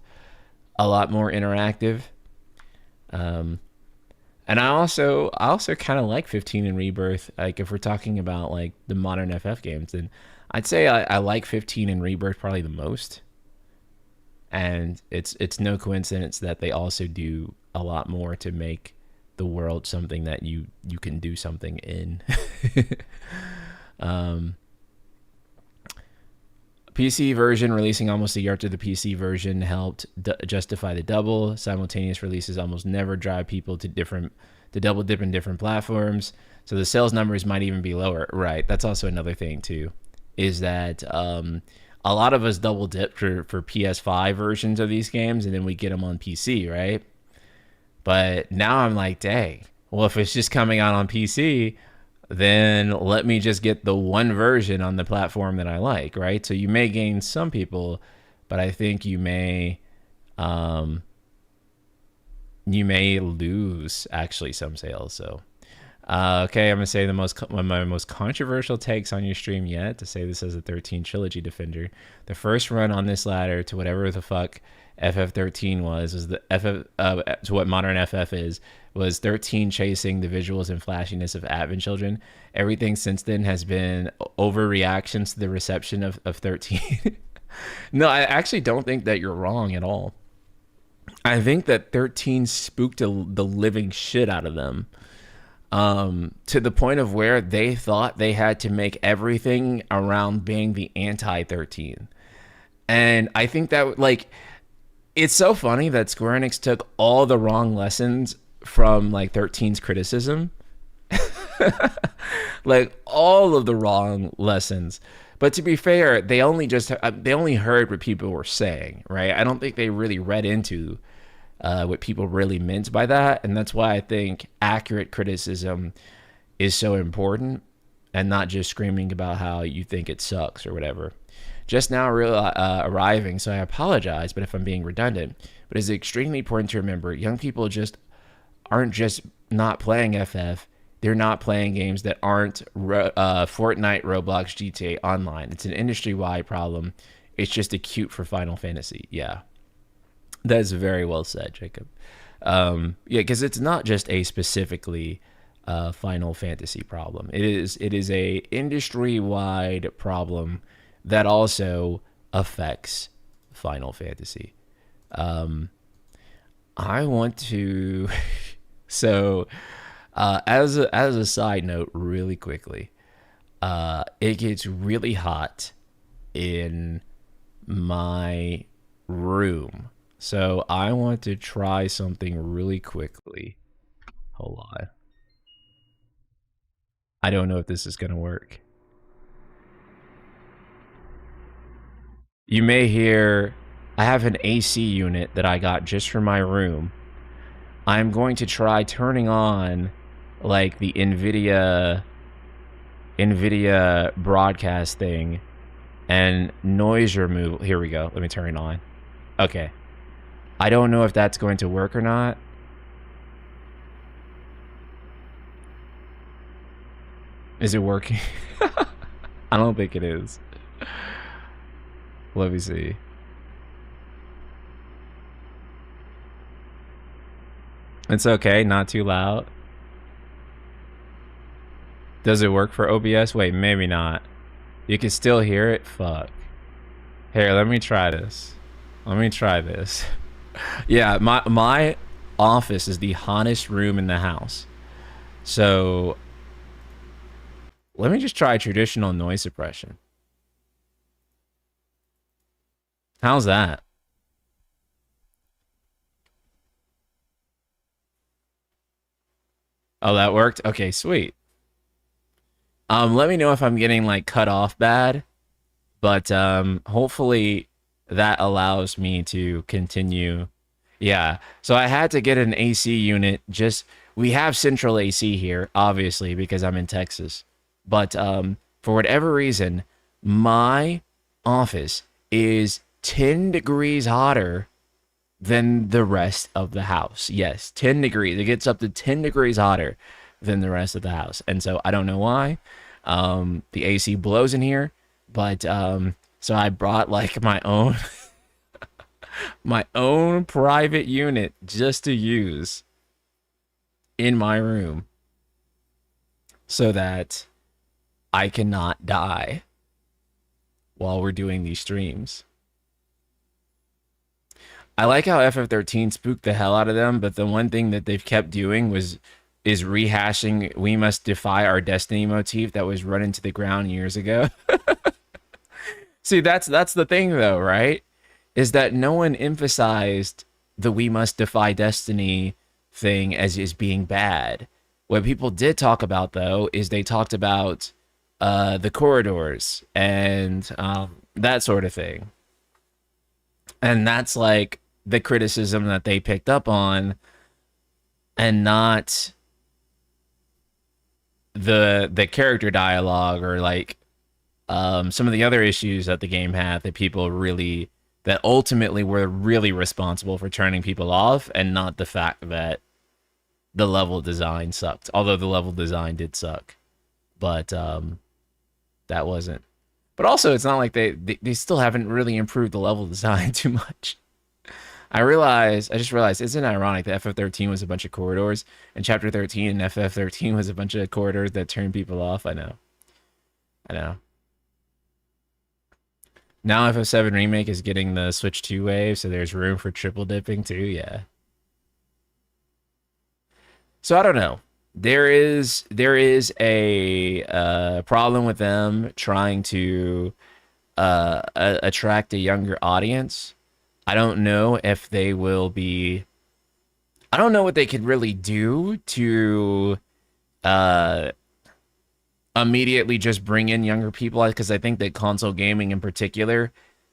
a lot more interactive. And I also kind of like 15 and Rebirth. Like if we're talking about like the modern FF games, then I'd say I like 15 and Rebirth probably the most. And it's no coincidence that they also do a lot more to make the world something that you can do something in. PC version releasing almost a year after the PC version helped justify the double. Simultaneous releases almost never drive people to double dip in different platforms. So the sales numbers might even be lower. Right. That's also another thing too, is that a lot of us double dip for PS5 versions of these games and then we get them on PC, right? But now I'm like, dang, well, if it's just coming out on PC, then let me just get the one version on the platform that I like, right? So you may gain some people, but I think you may lose actually some sales. So, okay, I'm gonna say one of my most controversial takes on your stream yet, to say this as a 13 trilogy defender. The first run on this ladder to whatever the fuck FF13 was the FF to what modern FF is, was 13 chasing the visuals and flashiness of Advent Children. Everything since then has been overreactions to the reception of 13. No, I actually don't think that you're wrong at all. I think that 13 spooked the living shit out of them. To the point of where they thought they had to make everything around being the anti 13. And I think that, like, it's so funny that Square Enix took all the wrong lessons from like 13's criticism, like all of the wrong lessons. But to be fair, they only heard what people were saying, right? I don't think they really read into what people really meant by that, and that's why I think accurate criticism is so important, and not just screaming about how you think it sucks or whatever. Just now arriving, so I apologize, but if I'm being redundant, but it's extremely important to remember young people just aren't just not playing FF, they're not playing games that aren't Fortnite, Roblox, GTA Online. It's an industry-wide problem. It's just acute for Final Fantasy. Yeah, that is very well said, Jacob. Yeah, because it's not just a specifically Final Fantasy problem. It is a industry-wide problem that also affects Final Fantasy. I want to so as a side note, really quickly, it gets really hot in my room. So I want to try something really quickly. Hold on. I don't know if this is gonna work. You may hear I have an AC unit that I got just for my room. I'm going to try turning on like the NVIDIA broadcast thing and noise removal. Here we go. Let me turn it on. Okay. I don't know if that's going to work or not. Is it working? I don't think it is. Let me see. It's okay, not too loud. Does it work for OBS? Wait, maybe not. You can still hear it? Fuck. Here, let me try this. Let me try this. Yeah, my office is the hottest room in the house. So let me just try traditional noise suppression. How's that? Oh, that worked? Okay, sweet. Let me know if I'm getting like cut off bad, but hopefully that allows me to continue. Yeah, so I had to get an AC unit. Just we have central AC here, obviously, because I'm in Texas. But for whatever reason, my office is 10 degrees hotter than the rest of the house. Yes, 10 degrees. It gets up to 10 degrees hotter than the rest of the house. And so I don't know why. The AC blows in here, but so I brought like my own my own private unit just to use in my room so that I cannot die while we're doing these streams. I like how FF13 spooked the hell out of them, but the one thing that they've kept doing is rehashing "We must defy our destiny" motif that was run into the ground years ago. See, that's the thing though, right? Is that no one emphasized the "we must defy destiny" thing as is being bad. What people did talk about though is they talked about the corridors and that sort of thing. And that's like the criticism that they picked up on, and not the character dialogue or like some of the other issues that the game had that people really that ultimately were really responsible for turning people off, and not the fact that the level design sucked. Although the level design did suck, but that wasn't. But also, it's not like they still haven't really improved the level design too much. I just realized, isn't it ironic that FF13 was a bunch of corridors, and Chapter 13 and FF13 was a bunch of corridors that turned people off? I know. Now FF7 Remake is getting the Switch 2 wave, so there's room for triple dipping too, yeah. So I don't know. there is a problem with them trying to attract a younger audience. I don't know if they will be. I don't know what they could really do to uh, immediately just bring in younger people, because I think that console gaming in particular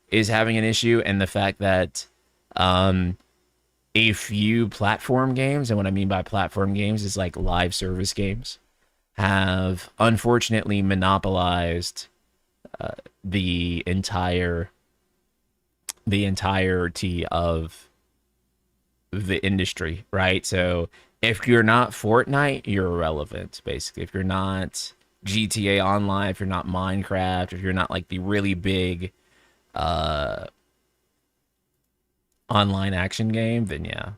is having an issue, and the fact that um, a few platform games, and what I mean by platform games is like live service games, have unfortunately monopolized the entirety of the industry, right? So if you're not Fortnite, you're irrelevant, basically. If you're not GTA Online, if you're not Minecraft, if you're not like the really big uh online action game, then yeah.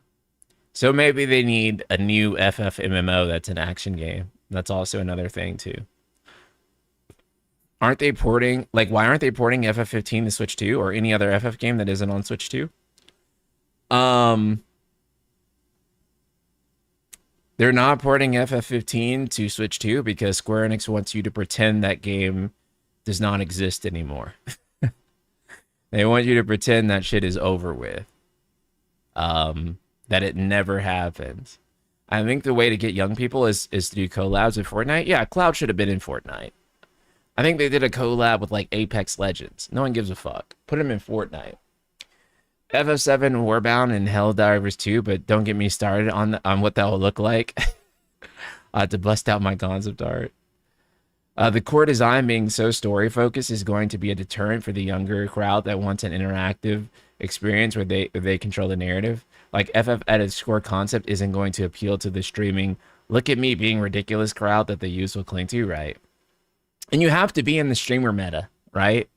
So maybe they need a new FF MMO that's an action game. That's also another thing too. Aren't they porting, like, why aren't they porting FF15 to Switch 2 or any other FF game that isn't on Switch 2? Um, they're not porting FF15 to Switch 2 because Square Enix wants you to pretend that game does not exist anymore. They want you to pretend that shit is over with. That it never happened. I think the way to get young people is to do collabs with Fortnite. Yeah, Cloud should have been in Fortnite. I think they did a collab with like Apex Legends. No one gives a fuck. Put him in Fortnite. FF7 Warbound and Helldivers 2, but don't get me started on what that will look like. I have to bust out my concept art. The core design being so story focused is going to be a deterrent for the younger crowd that wants an interactive experience where they control the narrative. Like FF at its core concept isn't going to appeal to the streaming look at me being ridiculous crowd that the youth will cling to, right? And you have to be in the streamer meta, right?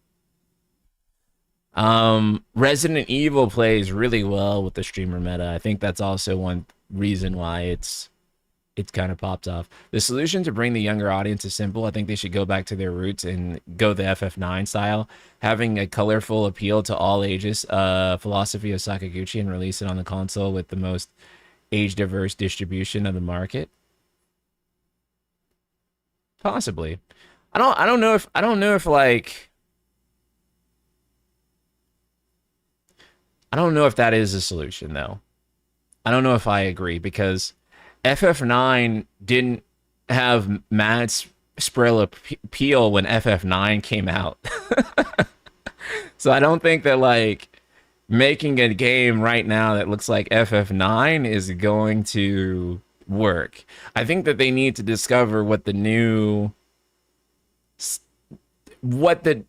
Resident Evil plays really well with the streamer meta. I think that's also one reason why it's kind of popped off. The solution to bring the younger audience is simple. I think they should go back to their roots and go the FF9 style, having a colorful appeal to all ages, philosophy of Sakaguchi, and release it on the console with the most age diverse distribution of the market. Possibly. I don't know if like I don't know if that is a solution though. I don't know if I agree because FF9 didn't have Matt's Sprill appeal when FF9 came out. So I don't think that like making a game right now that looks like FF9 is going to work. I think that they need to discover what the new what the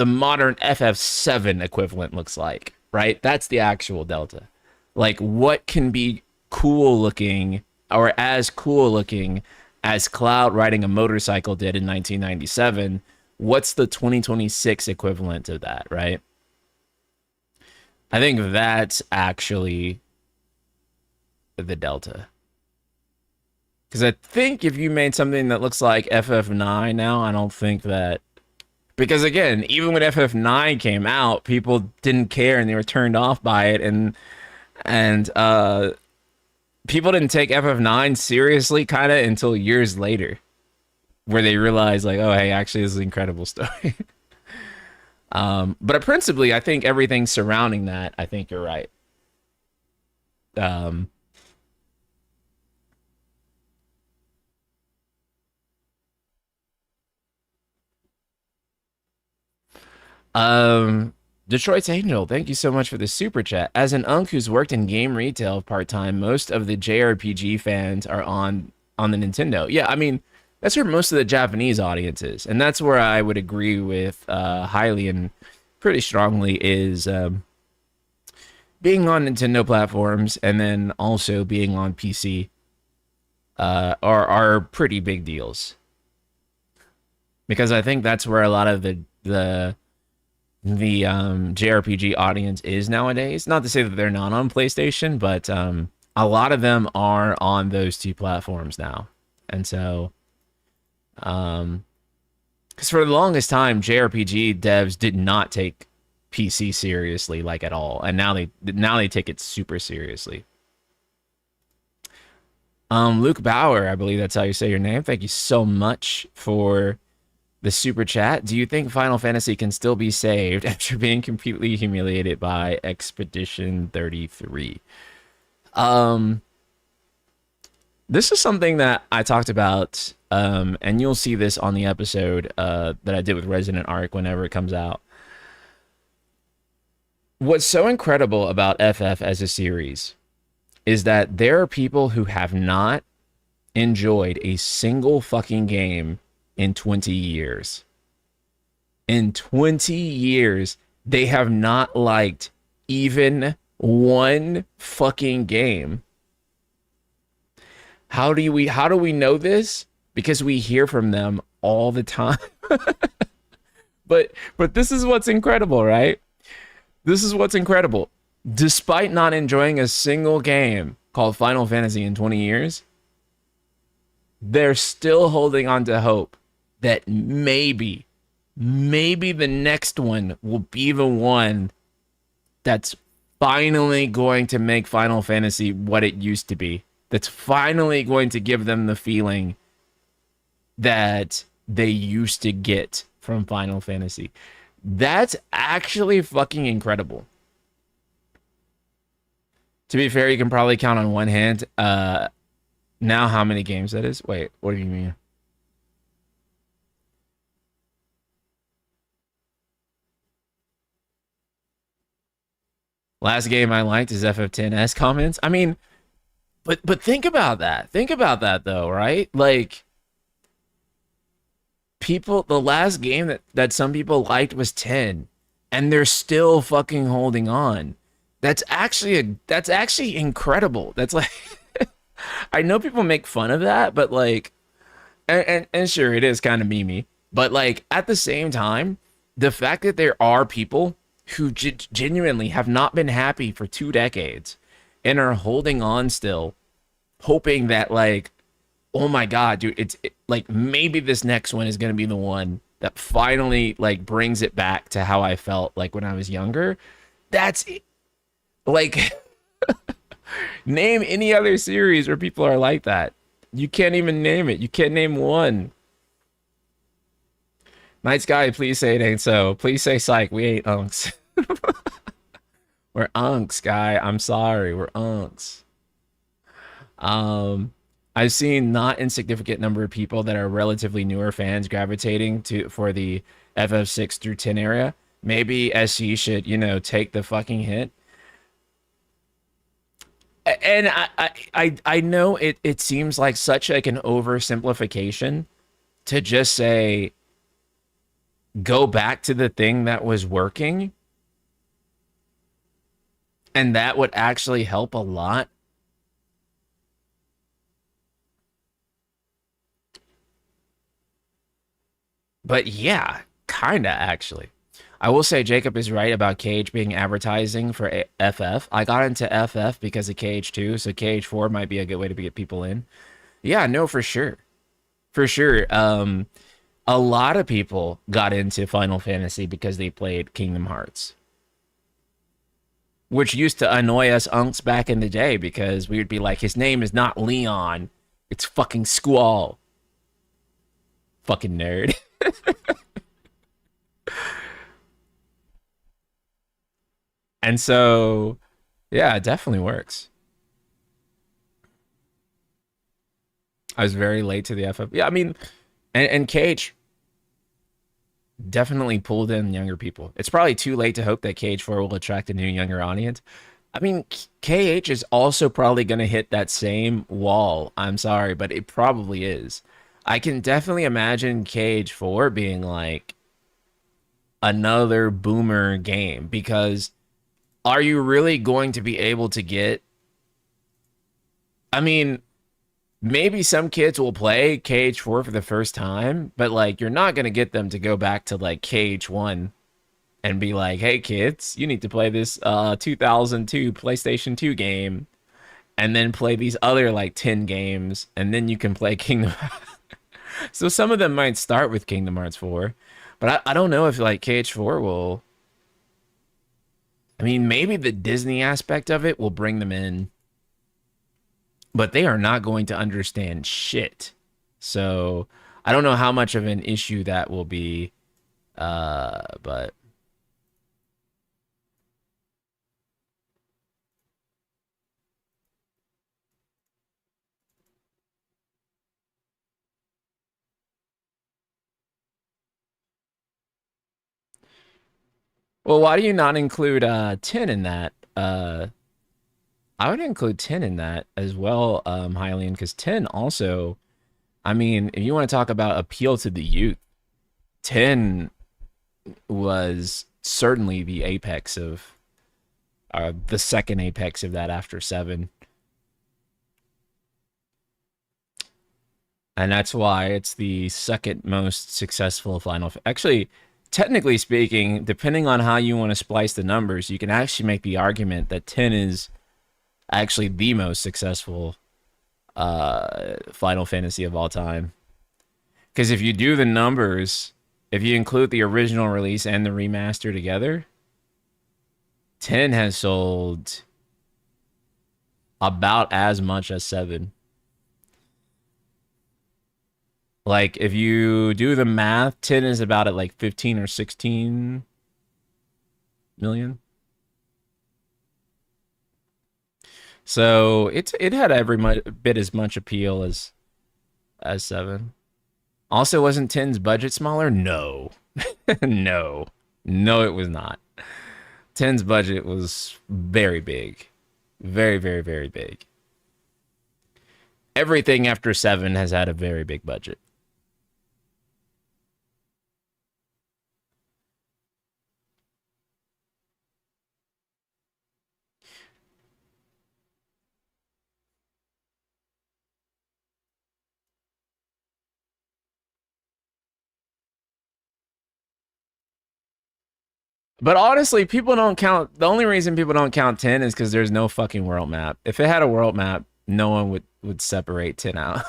modern FF7 equivalent looks like, right? That's the actual delta. Like what can be cool looking or as cool looking as Cloud riding a motorcycle did in 1997? What's the 2026 equivalent of that, right? I think that's actually the delta. Because I think if you made something that looks like FF9 now, I don't think that... Because again, even when FF9 came out, people didn't care and they were turned off by it, and people didn't take FF9 seriously kind of until years later, where they realized like, oh hey, actually this is an incredible story. But principally, I think everything surrounding that, I think you're right. Detroit's Angel, thank you so much for the super chat. As an unk who's worked in game retail part-time, most of the JRPG fans are on the Nintendo. Yeah, I mean, that's where most of the Japanese audience is. And that's where I would agree with highly and pretty strongly is being on Nintendo platforms and then also being on PC are pretty big deals. Because I think that's where a lot of the JRPG audience is nowadays. Not to say that they're not on PlayStation, but a lot of them are on those two platforms now. And so, because for the longest time, JRPG devs did not take PC seriously, like at all, and now they take it super seriously. Luke Bauer, I believe that's how you say your name. Thank you so much for the super chat. Do you think Final Fantasy can still be saved after being completely humiliated by Expedition 33? Um, this is something that I talked about, and you'll see this on the episode that I did with Resident Arc whenever it comes out. What's so incredible about FF as a series is that there are people who have not enjoyed a single fucking game in 20 years. In 20 years, they have not liked even one fucking game. How do we know this? Because we hear from them all the time. But this is what's incredible, right? This is what's incredible. Despite not enjoying a single game called Final Fantasy in 20 years, they're still holding on to hope that maybe the next one will be the one that's finally going to make Final Fantasy what it used to be. That's finally going to give them the feeling that they used to get from Final Fantasy. That's actually fucking incredible. To be fair, you can probably count on one hand now how many games that is. Wait, what do you mean? Last game I liked is FF10S comments. I mean, but think about that. Think about that though, right? Like people, the last game that some people liked was 10, and they're still fucking holding on. That's actually incredible. That's like I know people make fun of that, but like and sure it is kind of memey, but like at the same time, the fact that there are people who genuinely have not been happy for 2 decades and are holding on still, hoping that like, oh my god, dude, like maybe this next one is gonna be the one that finally like brings it back to how I felt like when I was younger. That's like name any other series where people are like that. You can't even name it. You can't name one. Night Sky, please say it ain't so. Please say psych. We ain't unks. We're unks, guy. I'm sorry. We're unks. I've seen not insignificant number of people that are relatively newer fans gravitating to for the FF6 through 10 area. Maybe SC should, take the fucking hit. And I know it seems like such like an oversimplification to just say go back to the thing that was working, and that would actually help a lot. But yeah, kinda actually. I will say Jacob is right about Cage being advertising for FF. I got into FF because of Cage 2, so Cage 4 might be a good way to get people in. Yeah, no, for sure. For sure. A lot of people got into Final Fantasy because they played Kingdom Hearts, which used to annoy us unks back in the day because we would be like, his name is not Leon, it's fucking Squall. Fucking nerd. And so, yeah, it definitely works. I was very late to the FF. Yeah, I mean, and Cage definitely pulled in younger people. It's probably too late to hope that Cage 4 will attract a new younger audience. I mean, KH is also probably going to hit that same wall. I'm sorry, but it probably is. I can definitely imagine Cage 4 being like another boomer game because are you really going to be able to get? I mean, maybe some kids will play KH4 for the first time, but like you're not going to get them to go back to like KH1 and be like, "Hey kids, you need to play this 2002 PlayStation 2 game and then play these other like 10 games and then you can play Kingdom." So some of them might start with Kingdom Hearts 4, but I don't know if like KH4 will. I mean, maybe the Disney aspect of it will bring them in. but they are not going to understand shit. So I don't know how much of an issue that will be, but well, why do you not include 10 in that? I would include 10 in that as well, Hylian, because 10 also, I mean, if you want to talk about appeal to the youth, 10 was certainly the apex of the second apex of that after 7. And that's why it's the second most successful Final. Actually, technically speaking, depending on how you want to splice the numbers, you can actually make the argument that 10 is actually the most successful Final Fantasy of all time. Because if you do the numbers, if you include the original release and the remaster together, 10 has sold about as much as 7. Like, if you do the math, 10 is about at like 15 or 16 million. So it had every bit as much appeal as 7. Also, wasn't 10's budget smaller? No. No. No, it was not. 10's budget was very big. Very, very, very big. Everything after 7 has had a very big budget. But honestly, people don't count. The only reason people don't count 10 is because there's no fucking world map. If it had a world map, no one would separate 10 out.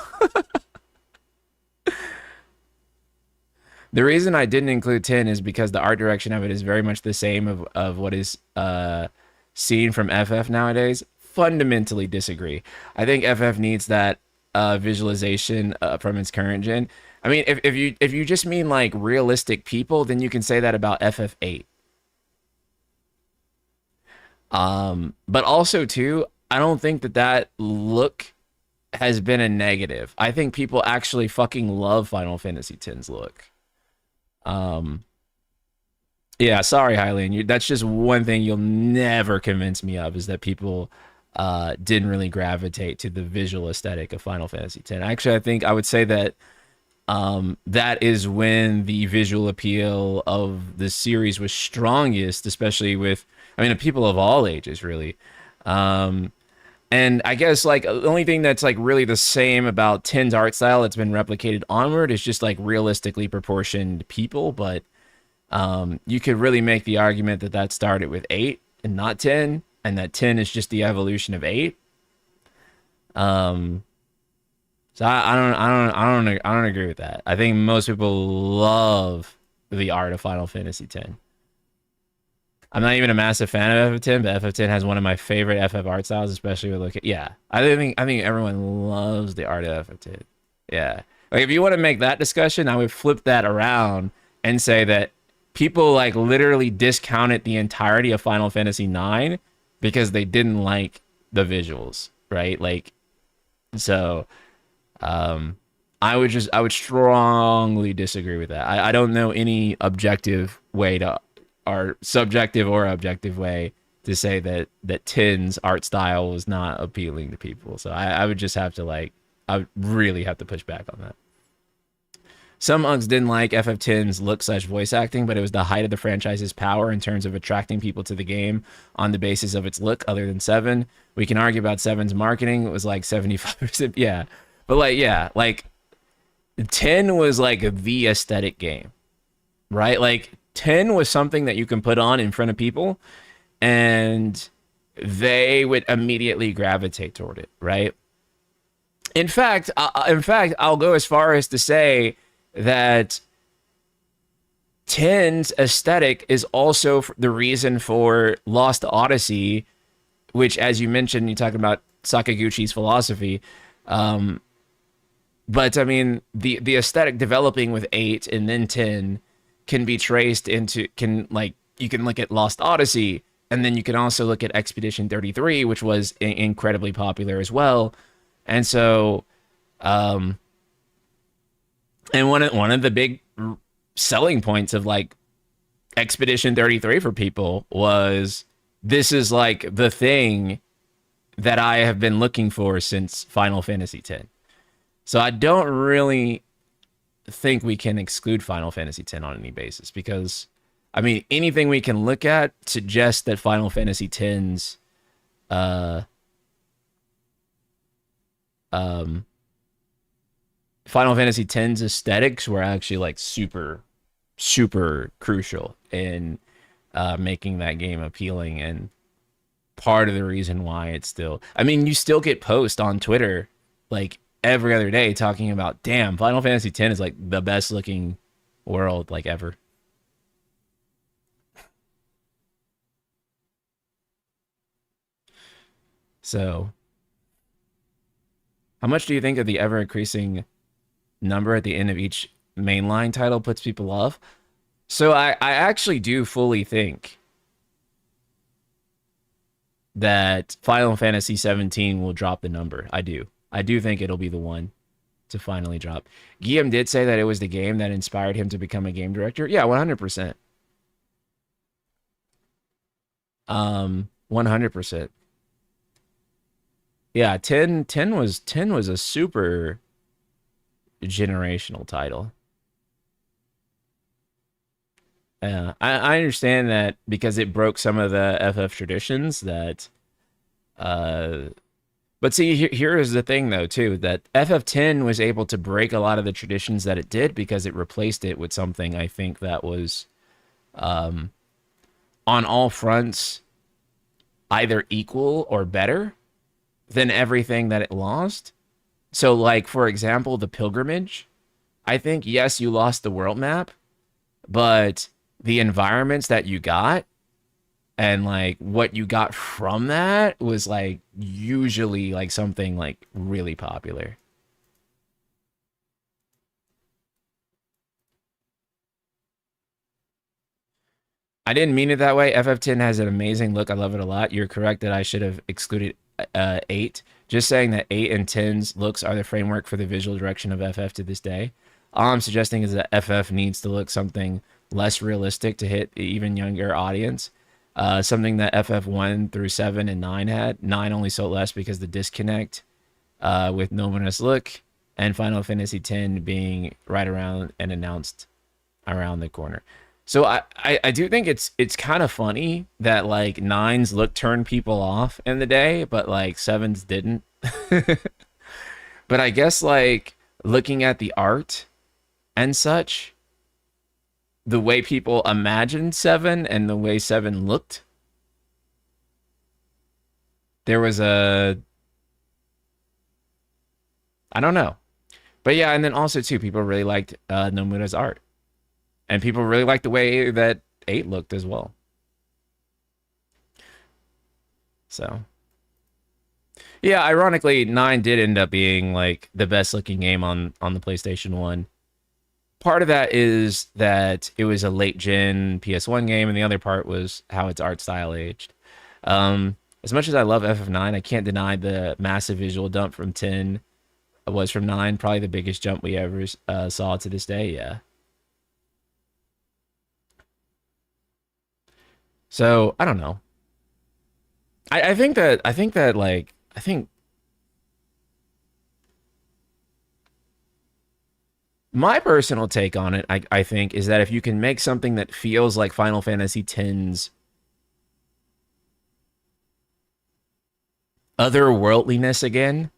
The reason I didn't include 10 is because the art direction of it is very much the same of what is seen from FF nowadays. Fundamentally disagree. I think FF needs that visualization from its current gen. I mean, if you just mean like realistic people, then you can say that about FF8. But also too, I don't think that look has been a negative. I think people actually fucking love Final Fantasy X's look. Um, yeah, sorry, Hylian. That's just one thing you'll never convince me of is that people didn't really gravitate to the visual aesthetic of Final Fantasy X. Actually, I think I would say that that is when the visual appeal of the series was strongest, especially with, I mean, people of all ages, really. And I guess like the only thing that's like really the same about 10's art style that's been replicated onward is just like realistically proportioned people. But you could really make the argument that that started with 8 and not 10, and that 10 is just the evolution of 8. So I don't agree with that. I think most people love the art of Final Fantasy X. I'm not even a massive fan of FF10, but FF10 has one of my favorite FF art styles, especially with look at, yeah. I think everyone loves the art of FF10. Yeah. Like if you want to make that discussion, I would flip that around and say that people like literally discounted the entirety of Final Fantasy IX because they didn't like the visuals, right? Like so I would strongly disagree with that. I don't know any objective way to, or subjective or objective way to say that 10's art style was not appealing to people. So I would just have to like, I would really have to push back on that. Some unks didn't like FF10's look/voice acting, but it was the height of the franchise's power in terms of attracting people to the game on the basis of its look other than 7. We can argue about 7's marketing. It was like 75%. Yeah. But like, yeah, like 10 was like the aesthetic game, right? Like 10 was something that you can put on in front of people and they would immediately gravitate toward it, right? In fact, I'll go as far as to say that 10's aesthetic is also the reason for Lost Odyssey which, as you mentioned, you're talking about Sakaguchi's philosophy. Um, but I mean, the aesthetic developing with 8 and then 10 can be traced into, can, like, you can look at Lost Odyssey, and then you can also look at Expedition 33, which was incredibly popular as well. And so, um, and one of the big selling points of like Expedition 33 for people was, this is like the thing that I have been looking for since Final Fantasy X. So I don't really think we can exclude Final Fantasy X on any basis, because I mean, anything we can look at suggests that Final Fantasy X's uh Final Fantasy X's aesthetics were actually like super crucial in making that game appealing, and part of the reason why it's still, I mean, you still get posts on Twitter like every other day talking about, damn, Final Fantasy X is like the best looking world like ever. So, how much do you think of the ever increasing number at the end of each mainline title puts people off? So I actually do fully think that Final Fantasy 17 will drop the number. I do. I do think it'll be the one to finally drop. Guillaume did say that it was the game that inspired him to become a game director. Yeah, 100%. 100%. Yeah, 10 was a super generational title. I understand that because it broke some of the FF traditions that uh but see, here is the thing though too, that FF10 was able to break a lot of the traditions that it did because it replaced it with something I think that was um on all fronts either equal or better than everything that it lost. So like for example, the pilgrimage, I think yes, you lost the world map, but the environments that you got and like what you got from that was like usually like something like really popular. I didn't mean it that way. FF10 has an amazing look. I love it a lot. You're correct that I should have excluded 8. Just saying that 8 and 10's looks are the framework for the visual direction of FF to this day. All I'm suggesting is that FF needs to look something less realistic to hit even younger audience. Something that FF1 through 7 and 9 had. 9 only sold less because the disconnect with Nomina's look, and Final Fantasy X being right around and announced around the corner. So I do think it's kind of funny that like 9's look turned people off in the day, but like 7's didn't. But I guess like looking at the art and such, the way people imagined 7 and the way 7 looked, there was a, I don't know. But yeah, and then also too, people really liked Nomura's art. And people really liked the way that 8 looked as well. So yeah, ironically, 9 did end up being like the best looking game on the PlayStation 1. Part of that is that it was a late gen PS1 game, and the other part was how its art style aged. As much as I love FF9, I can't deny the massive visual dump from 10 was from 9, probably the biggest jump we ever saw to this day. Yeah. So I don't know. I think my personal take on it, I think, is that if you can make something that feels like Final Fantasy X's otherworldliness again,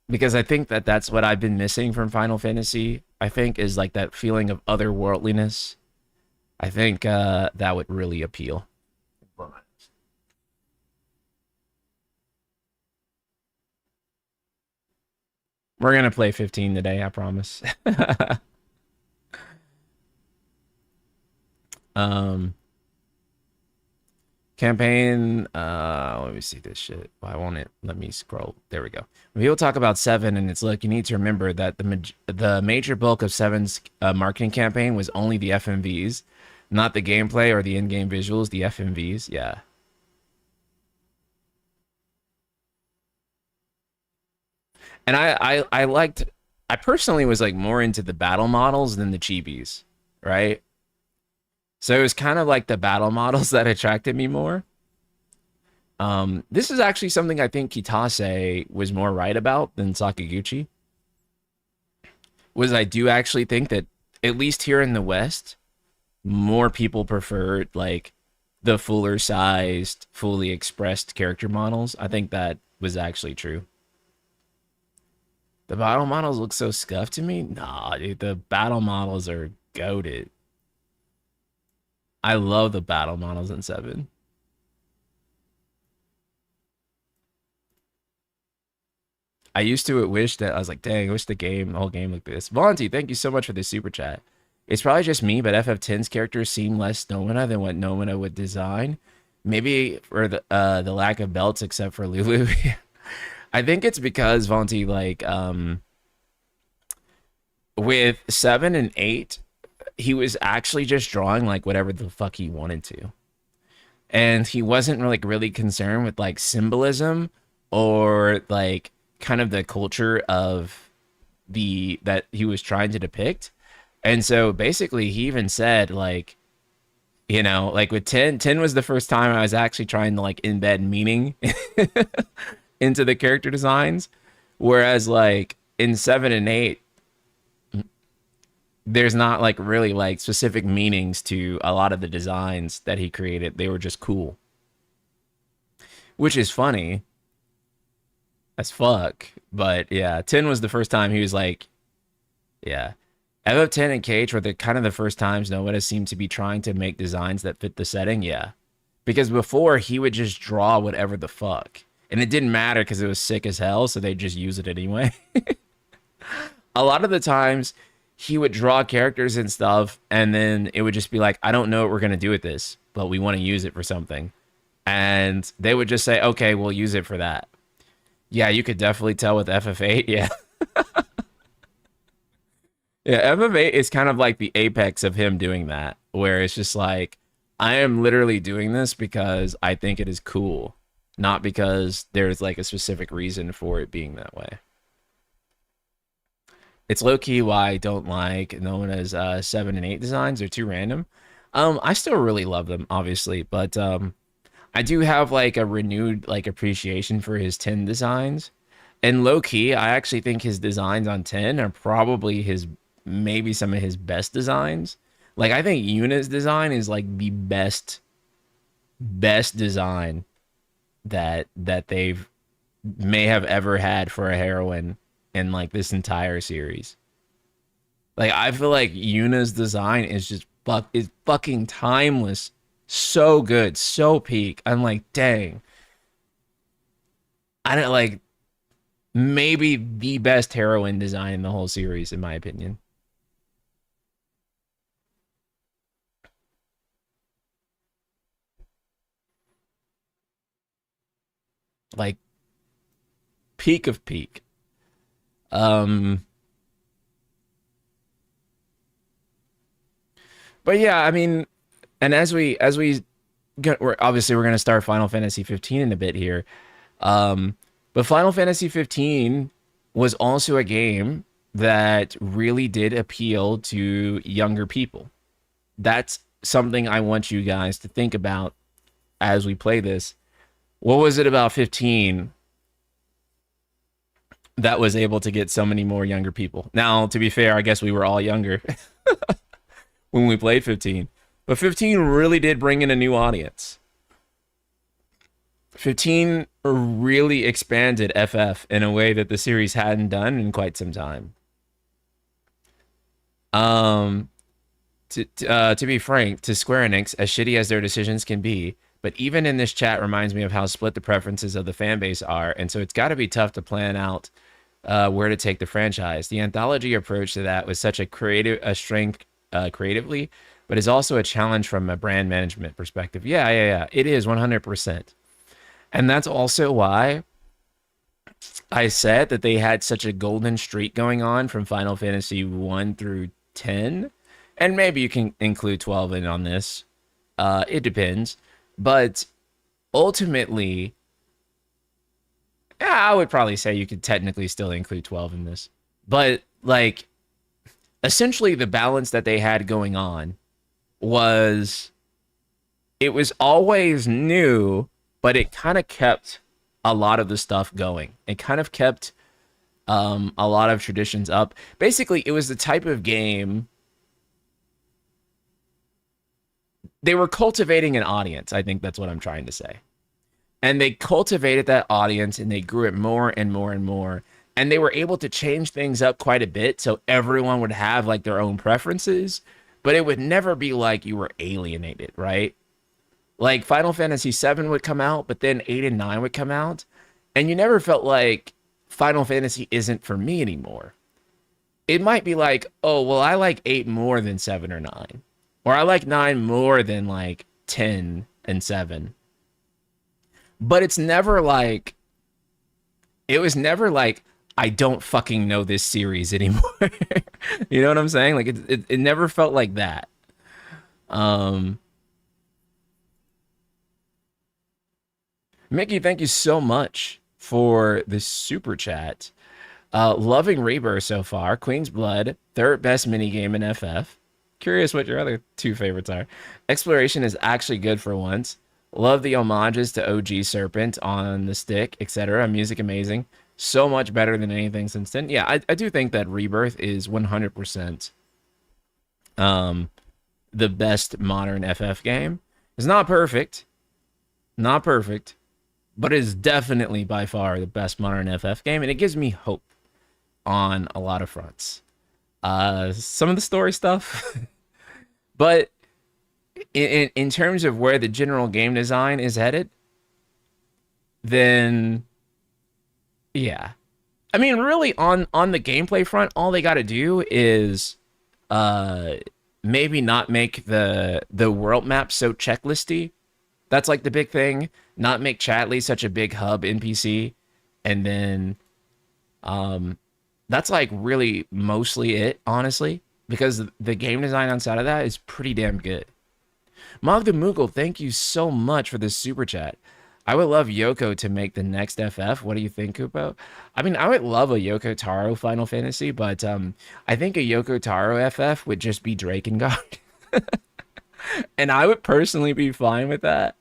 because I think that that's what I've been missing from Final Fantasy, I think, is like that feeling of otherworldliness. I think that would really appeal. We're gonna play 15 today, I promise. um, Campaign, let me see this shit. Why won't it let me scroll? There we go. When people talk about Seven and its look, you need to remember that the major bulk of Seven's marketing campaign was only the FMVs, not the gameplay or the in-game visuals. The FMVs, yeah. And I liked, I personally was like more into the battle models than the chibis, right? So it was kind of like the battle models that attracted me more. This is actually something I think Kitase was more right about than Sakaguchi. Was I do actually think that at least here in the West, more people preferred like the fuller sized, fully expressed character models. I think that was actually true. The battle models look so scuffed to me. Nah, dude, the battle models are goated. I love the battle models in Seven. I used to wish that I was like, dang, I wish the whole game looked this. Vonti, thank you so much for this super chat. It's probably just me, but FF10's characters seem less Nomina than what Nomina would design. Maybe for the lack of belts, except for Lulu. I think it's because Vonti, like, with 7 and 8, he was actually just drawing like whatever the fuck he wanted to, and he wasn't really concerned with like symbolism or like kind of the culture of the that he was trying to depict. And so basically he even said like, you know, like with 10 was the first time I was actually trying to like embed meaning into the character designs, whereas like in 7 and 8 there's not like really like specific meanings to a lot of the designs that he created. They were just cool, which is funny as fuck. But yeah, 10 was the first time he was like, yeah. FF10 and KH were the kind of the first times Noah seemed to be trying to make designs that fit the setting. Yeah. Because before he would just draw whatever the fuck. And it didn't matter because it was sick as hell, so they just use it anyway. A lot of the times he would draw characters and stuff, and then it would just be like, I don't know what we're gonna do with this, but we want to use it for something. And they would just say, okay, we'll use it for that. Yeah, you could definitely tell with FF8, yeah. Yeah, FF8 is kind of like the apex of him doing that, where it's just like, I am literally doing this because I think it is cool, not because there's like a specific reason for it being that way. It's low-key why I don't like known as 7 and 8 designs. They're too random. I still really love them, obviously, but I do have like a renewed like appreciation for his 10 designs. And low-key, I actually think his designs on 10 are probably his maybe some of his best designs. Like I think Yuna's design is like the best design that they've may have ever had for a heroine in like this entire series. Like I feel like Yuna's design is just is fucking timeless. So good, so peak. I'm like, dang. I don't like maybe the best heroine design in the whole series, in my opinion. Like peak of peak. Um but yeah, I mean, and we're obviously we're gonna start Final Fantasy 15 in a bit here. But Final Fantasy 15 was also a game that really did appeal to younger people. That's something I want you guys to think about as we play this. What was it about 15 that was able to get so many more younger people? Now, to be fair, I guess we were all younger when we played 15. But 15 really did bring in a new audience. 15 really expanded FF in a way that the series hadn't done in quite some time. To be frank, to Square Enix, as shitty as their decisions can be, but even in this chat reminds me of how split the preferences of the fan base are, and so it's got to be tough to plan out where to take the franchise. The anthology approach to that was such a strength creatively, but is also a challenge from a brand management perspective. Yeah, yeah, yeah. It is 100%. And that's also why I said that they had such a golden streak going on from Final Fantasy 1 through 10. And maybe you can include 12 in on this. It depends. But ultimately, yeah, I would probably say you could technically still include 12 in this. But like essentially the balance that they had going on was it was always new, but it kind of kept a lot of the stuff going. It kind of kept a lot of traditions up. Basically, it was the type of game they were cultivating an audience. I think that's what I'm trying to say. And they cultivated that audience and they grew it more and more and more. And they were able to change things up quite a bit so everyone would have like their own preferences, but it would never be like you were alienated, right? Like Final Fantasy 7 would come out, but then 8 and 9 would come out, and you never felt like Final Fantasy isn't for me anymore. It might be like, oh, well, I like 8 more than 7 or 9. Or I like 9 more than like 10 and 7. But it's never like, it was never like, I don't fucking know this series anymore. You know what I'm saying? Like it never felt like that. Um, Mickey, thank you so much for the super chat. Loving Rebirth so far. Queen's Blood, third best minigame in FF. Curious what your other two favorites are. Exploration is actually good for once. Love the homages to OG Serpent on the stick, etc. Music amazing. So much better than anything since then. Yeah, I do think that Rebirth is 100% the best modern FF game. It's not perfect. Not perfect. But it is definitely by far the best modern FF game. And it gives me hope on a lot of fronts. Some of the story stuff. But in terms of where the general game design is headed, then yeah. I mean, really on the gameplay front, all they got to do is maybe not make the world map so checklisty. That's like the big thing. Not make Chatley such a big hub NPC, and then that's like really mostly it, honestly, because the game design outside of that is pretty damn good. Magda Mughal, thank you so much for this super chat. I would love Yoko to make the next FF. What do you think, Kupo? I mean, I would love a Yoko Taro Final Fantasy, but I think a Yoko Taro FF would just be Drakengard. And I would personally be fine with that.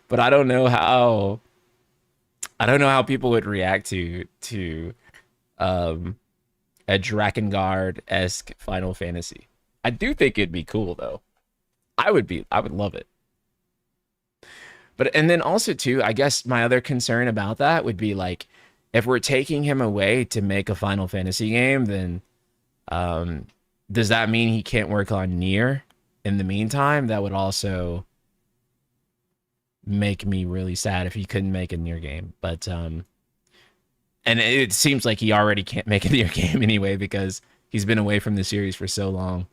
But I don't know how people would react to a Drakengard-esque Final Fantasy. I do think it'd be cool though. I would love it. But and then also too, I guess my other concern about that would be like if we're taking him away to make a Final Fantasy game, then does that mean he can't work on Nier in the meantime? That would also make me really sad if he couldn't make a Nier game. But and it seems like he already can't make a Nier game anyway because he's been away from the series for so long.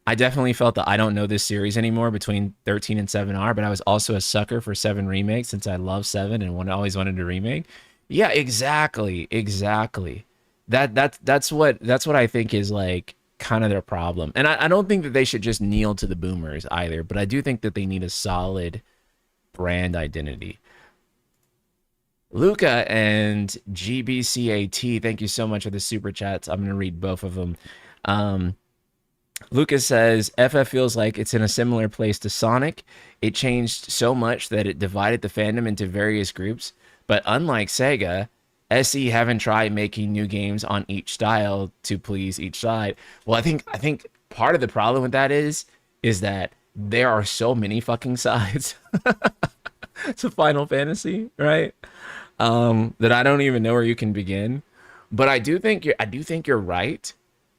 I definitely felt that I don't know this series anymore between 13 and 7R, but I was also a sucker for 7 Remake since I love 7 and always wanted to remake. Yeah, exactly. That's what I think is like kind of their problem. And I don't think that they should just kneel to the boomers either, but I do think that they need a solid brand identity. Luca and GBCAT, thank you so much for the super chats. I'm going to read both of them. Lucas says, FF feels like it's in a similar place to Sonic. It changed so much that it divided the fandom into various groups. But unlike Sega, SE haven't tried making new games on each style to please each side. Well, I think part of the problem with that is that there are so many fucking sides to Final Fantasy, right? That I don't even know where you can begin. But I do think you're right.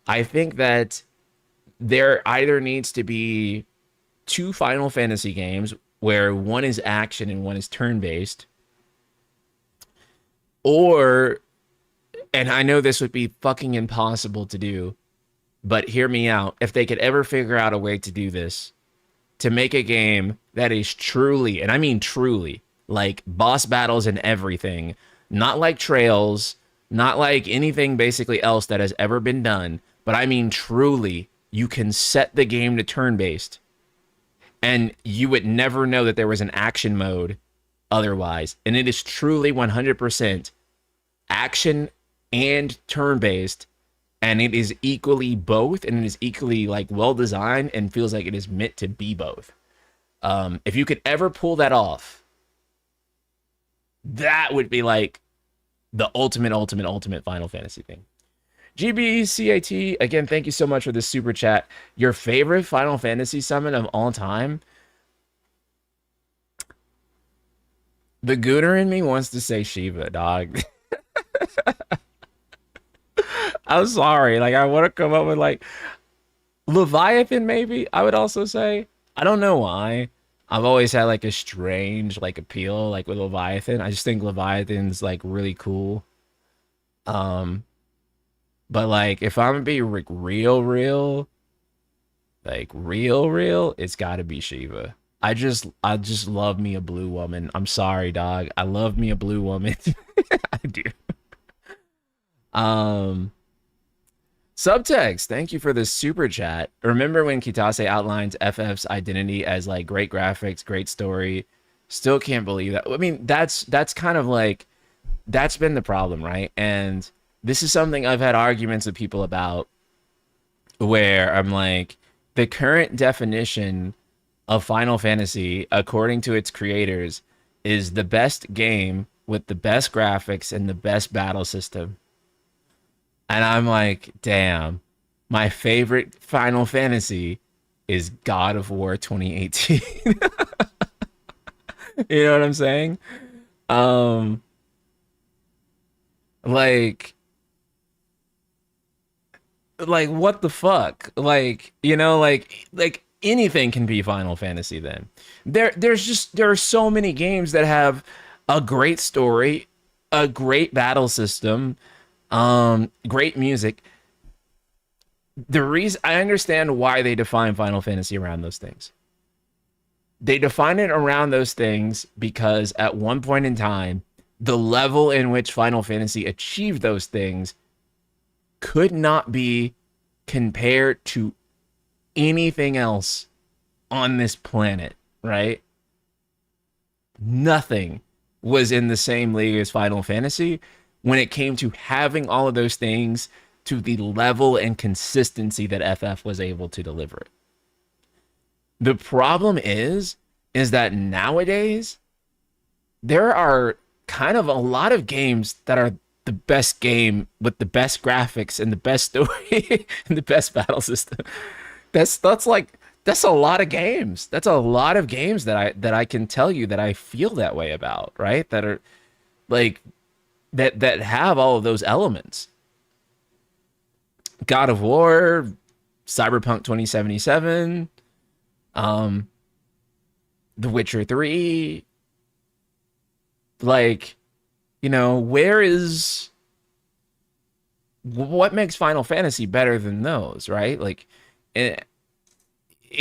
I think that there either needs to be 2 Final Fantasy games where one is action and one is turn-based. Or, and I know this would be fucking impossible to do, But hear me out. If they could ever figure out a way to do this, to make a game that is truly, and I mean truly, like boss battles and everything, not like Trails, not like anything basically else that has ever been done, but I mean truly, you can set the game to turn-based, and you would never know that there was an action mode otherwise. And it is truly 100% action and turn-based, and it is equally both, and it is equally like well designed and feels like it is meant to be both. If you could ever pull that off, that would be like the ultimate Final Fantasy thing. GBCAT, again, thank you so much for this super chat. Your favorite Final Fantasy summon of all time? The Gooner in me wants to say Shiva, dog. I'm sorry. Like, I want to come up with, like, Leviathan, maybe, I would also say. I don't know why. I've always had, like, a strange, like, appeal, like, with Leviathan. I just think Leviathan's, like, really cool. But, like, if I'm gonna be like, real, it's gotta be Shiva. I just love me a blue woman. I'm sorry, dog. I love me a blue woman. I do. Subtext, thank you for the super chat. Remember when Kitase outlines FF's identity as like great graphics, great story? Still can't believe that. I mean, that's kind of like, that's been the problem, right? And this is something I've had arguments with people about, where I'm like, the current definition of Final Fantasy, according to its creators, is the best game with the best graphics and the best battle system. And I'm like, damn, my favorite Final Fantasy is God of War 2018. You know what I'm saying? Like what the fuck? Like, you know, like anything can be Final Fantasy then. There are so many games that have a great story, a great battle system, great music. The reason I understand why they define Final Fantasy around those things. They define it around those things because at one point in time, the level in which Final Fantasy achieved those things could not be compared to anything else on this planet, right? Nothing was in the same league as Final Fantasy when it came to having all of those things to the level and consistency that FF was able to deliver it. The problem is that nowadays there are kind of a lot of games that are the best game with the best graphics and the best story and the best battle system. That's a lot of games. That's a lot of games that I can tell you that I feel that way about, right? That are like that have all of those elements. God of War, Cyberpunk 2077, The Witcher 3, like, you know, what makes Final Fantasy better than those, right? Like, it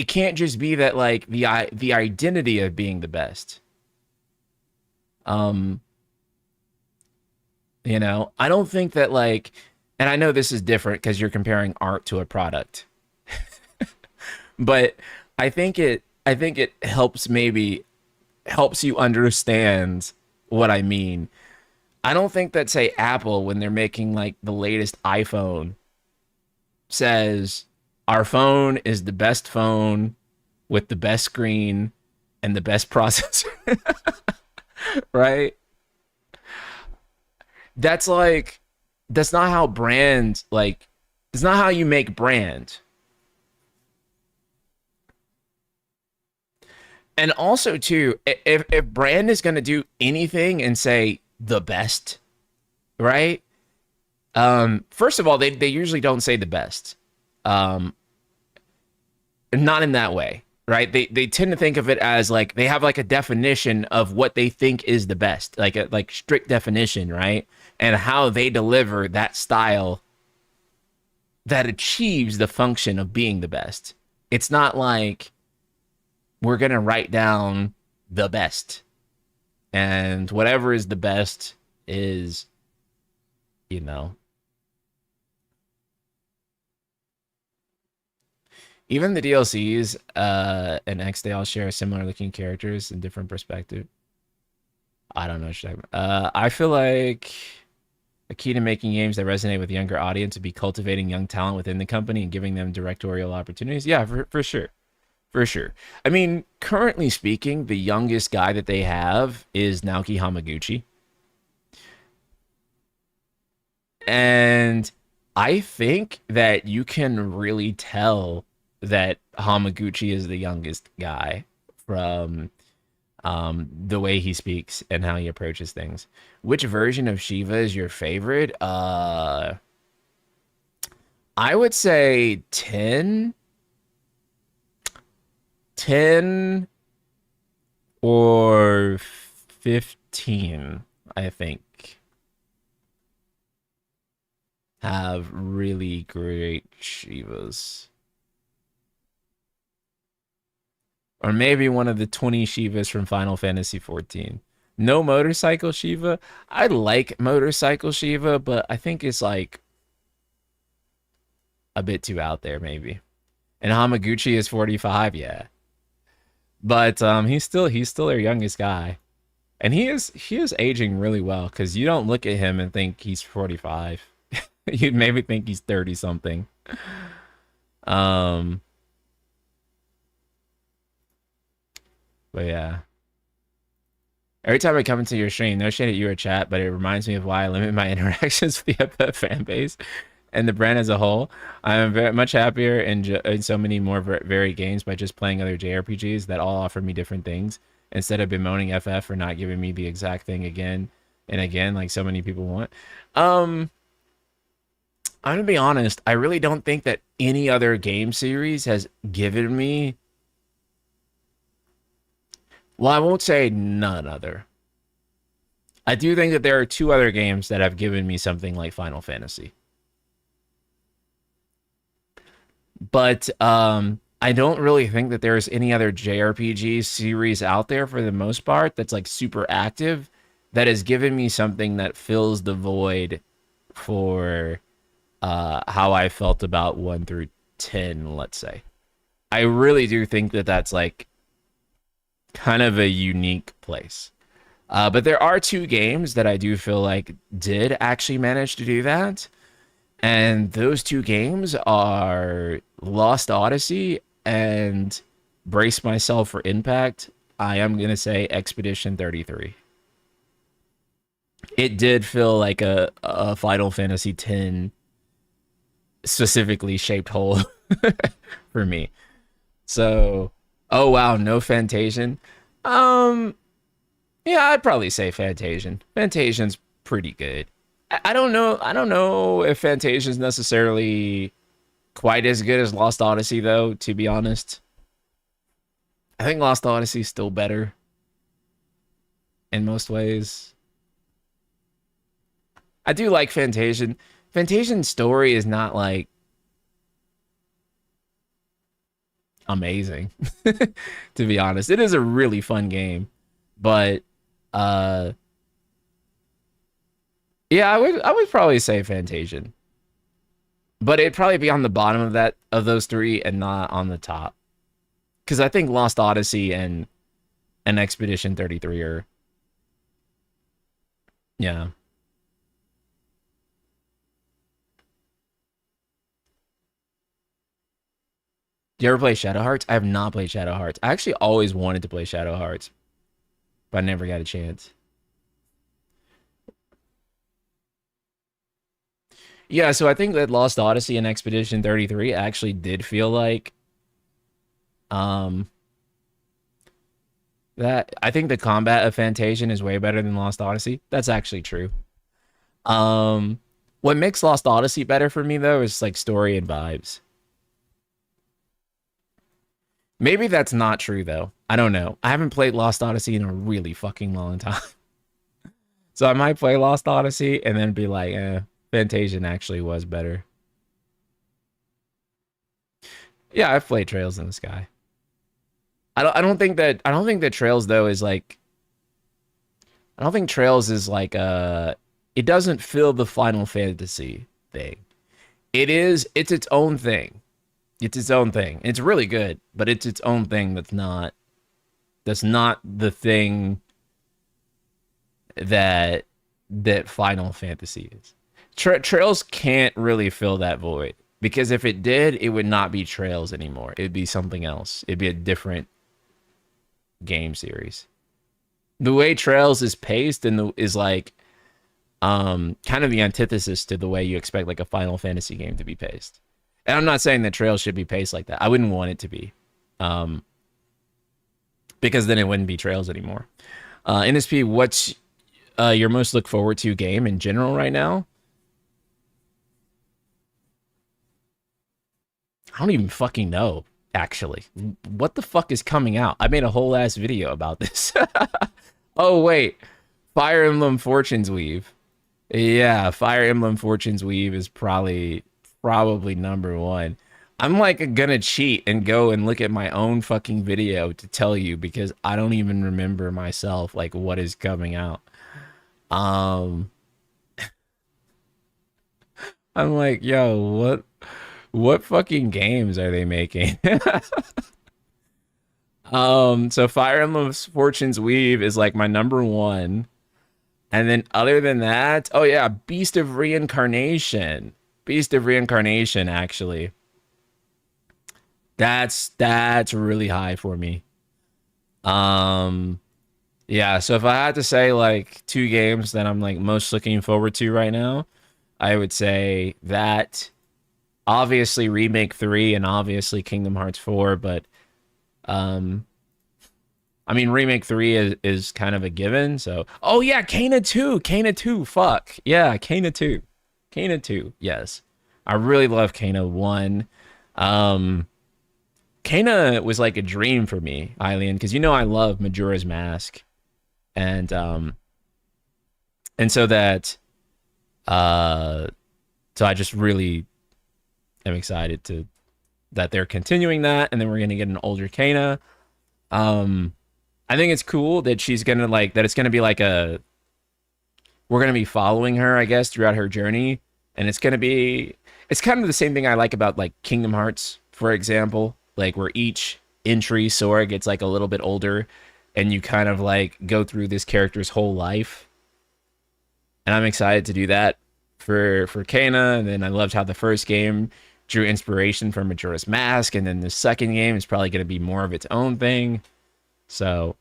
can't just be that, like, the identity of being the best. You know, I don't think that, like, and I know this is different because you're comparing art to a product, but I think it helps you understand what I mean. I don't think that, say, Apple, when they're making like the latest iPhone, says our phone is the best phone with the best screen and the best processor. Right? That's not how brand, like, it's not how you make brand. And also, too, if brand is going to do anything and say the best, right? First of all, they usually don't say the best. Not in that way, right? They tend to think of it as like they have like a definition of what they think is the best, like a strict definition, right? And how they deliver that style that achieves the function of being the best. It's not like we're going to write down the best, and whatever is the best is, you know, even the DLCs and X, they all share similar looking characters and different perspective. I don't know what you're talking about. I feel like a key to making games that resonate with a younger audience would be cultivating young talent within the company and giving them directorial opportunities. Yeah, for sure. For sure. I mean, currently speaking, the youngest guy that they have is Naoki Hamaguchi. And I think that you can really tell that Hamaguchi is the youngest guy from the way he speaks and how he approaches things. Which version of Shiva is your favorite? I would say 10, 10 or 15, I think, have really great Shivas. Or maybe one of the 20 Shivas from Final Fantasy 14. No motorcycle Shiva. I like motorcycle Shiva, but I think it's like a bit too out there, maybe. And Hamaguchi is 45, yeah. But he's still their youngest guy. And he is aging really well, because you don't look at him and think he's 45. You'd maybe think he's 30 something. Um, but yeah. Every time I come into your stream, no shade at you or chat, but it reminds me of why I limit my interactions with the FF fan base and the brand as a whole. I am very much happier in so many more varied games by just playing other JRPGs that all offer me different things instead of bemoaning FF for not giving me the exact thing again and again like so many people want. Um, I'm gonna be honest. I really don't think that any other game series has given me. Well, I won't say none other. I do think that there are two other games that have given me something like Final Fantasy. But I don't really think that there's any other JRPG series out there for the most part that's like super active that has given me something that fills the void for how I felt about 1 through 10, let's say. I really do think that that's like kind of a unique place. But there are two games that I do feel like did actually manage to do that. And those two games are Lost Odyssey and, brace myself for impact, I am going to say Expedition 33. It did feel like a Final Fantasy X specifically shaped hole for me. So, oh wow, no Fantasian. Um, yeah, I'd probably say Fantasian. Fantasian's pretty good. I don't know. I don't know if Fantasia's necessarily quite as good as Lost Odyssey, though. To be honest, I think Lost Odyssey is still better in most ways. I do like Fantasian. Fantasian's story is not like amazing, to be honest. It is a really fun game, but uh, yeah, I would probably say Fantasian, but it'd probably be on the bottom of that of those three and not on the top, because I think Lost Odyssey and Expedition 33 are, yeah. Do you ever play Shadow Hearts? I have not played Shadow Hearts. I actually always wanted to play Shadow Hearts, but I never got a chance. Yeah, so I think that Lost Odyssey and Expedition 33 actually did feel like um that. I think the combat of Fantasian is way better than Lost Odyssey. That's actually true. Um what makes Lost Odyssey better for me though is like story and vibes. Maybe that's not true though. I don't know. I haven't played Lost Odyssey in a really fucking long time. So I might play Lost Odyssey and then be like, Fantasian actually was better. Yeah, I've played Trails in the Sky. I don't think that Trails though is like I don't think Trails is like it doesn't feel the Final Fantasy thing. It's its own thing. It's its own thing. It's really good, but it's its own thing that's not the thing that Final Fantasy is. Trails can't really fill that void because if it did, it would not be Trails anymore. It'd be something else. It'd be a different game series. The way Trails is paced is like kind of the antithesis to the way you expect like a Final Fantasy game to be paced. And I'm not saying that Trails should be paced like that. I wouldn't want it to be. Because then it wouldn't be Trails anymore. NSP, what's your most look forward to game in general right now? I don't even fucking know, actually. What the fuck is coming out? I made a whole ass video about this. Oh, wait. Fire Emblem Fortune's Weave. Yeah, Fire Emblem Fortune's Weave is probably number one. I'm like gonna cheat and go and look at my own fucking video to tell you because I don't even remember myself like what is coming out. Um I'm like, yo, what fucking games are they making? So Fire Emblem Fortune's Weave is like my number one. And then other than that, oh yeah, Beast of Reincarnation. Beast of Reincarnation, actually. That's really high for me. Um yeah, so if I had to say like two games that I'm like most looking forward to right now, I would say that obviously Remake 3 and obviously Kingdom Hearts 4, but um I mean Remake 3 is kind of a given, so oh yeah, Kena 2, fuck. Yeah, Kena 2. Kena 2, yes. I really love Kena 1. Um Kena was like a dream for me, Eileen, because you know I love Majora's Mask. And and so that uh so I just really am excited to that they're continuing that and then we're gonna get an older Kena. Um I think it's cool that she's gonna like that it's gonna be like a we're gonna be following her, I guess, throughout her journey. And it's kind of the same thing I like about like Kingdom Hearts, for example, like where each entry Sora gets like a little bit older and you kind of like go through this character's whole life. And I'm excited to do that for Kena. And then I loved how the first game drew inspiration from Majora's Mask, and then the second game is probably going to be more of its own thing. So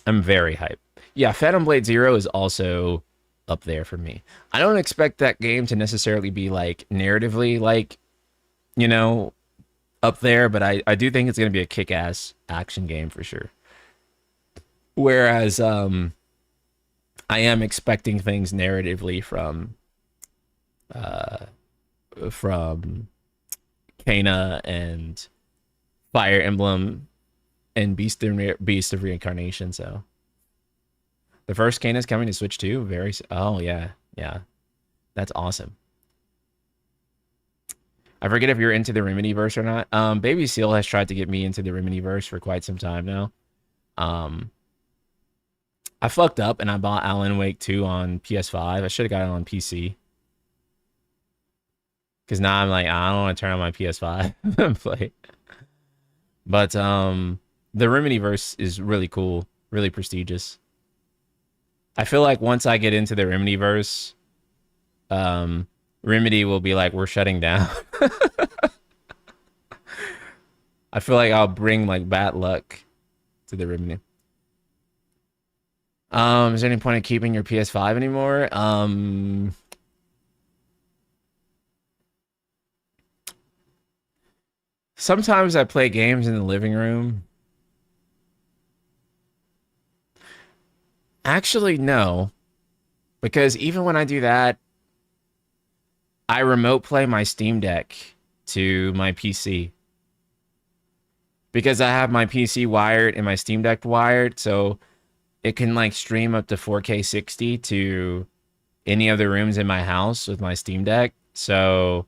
I'm very hyped. Yeah, Phantom Blade Zero is also up there for me. I don't expect that game to necessarily be like narratively like, you know, up there, but I do think it's going to be a kick-ass action game for sure. Whereas I am expecting things narratively uh from Kena and Fire Emblem and Beast of Reincarnation. So the first Kena is coming to Switch too. Oh yeah, yeah, that's awesome. I forget if you're into the Remedy-verse or not. Baby Seal has tried to get me into the Remedy-verse for quite some time now. Um, I fucked up and I bought Alan Wake 2 on PS5. I should have got it on PC. Because now I'm like, I don't want to turn on my PS5 and play. But the Remedy-verse is really cool, really prestigious. I feel like once I get into the Remedy-verse, Remedy will be like, we're shutting down. I feel like I'll bring like bad luck to the Remedy. Is there any point in keeping your PS5 anymore? Sometimes I play games in the living room. Actually, no. Because even when I do that, I remote play my Steam Deck to my PC. Because I have my PC wired and my Steam Deck wired, so it can like stream up to 4K 60 to any of the rooms in my house with my Steam Deck. So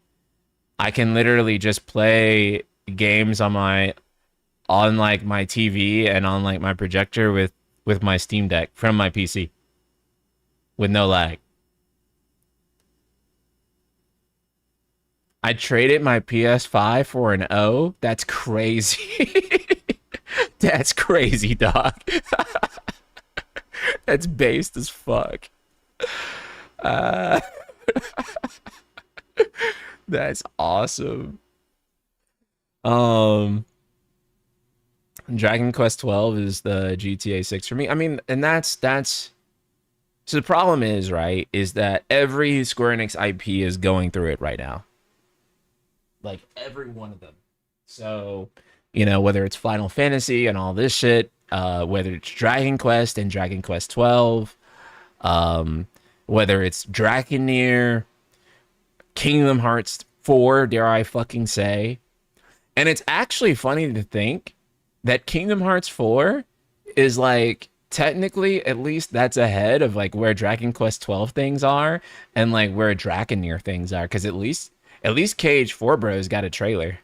I can literally just play games on my like my TV and on like my projector with my Steam Deck from my PC with no lag. I traded my PS5 for an O. That's crazy. That's crazy, dog. That's based as fuck. Uh, that's awesome. Um, Dragon Quest 12 is the GTA 6 for me. I mean, and that's so the problem is, right, is that every Square Enix IP is going through it right now. Like every one of them. So, whether it's Final Fantasy and all this shit, whether it's Dragon Quest and Dragon Quest 12, whether it's Dragoneer, Kingdom Hearts 4, dare I fucking say. And it's actually funny to think that Kingdom Hearts 4 is like technically at least that's ahead of like where Dragon Quest 12 things are and like where Dragoneer things are, because at least KH4 Bros got a trailer.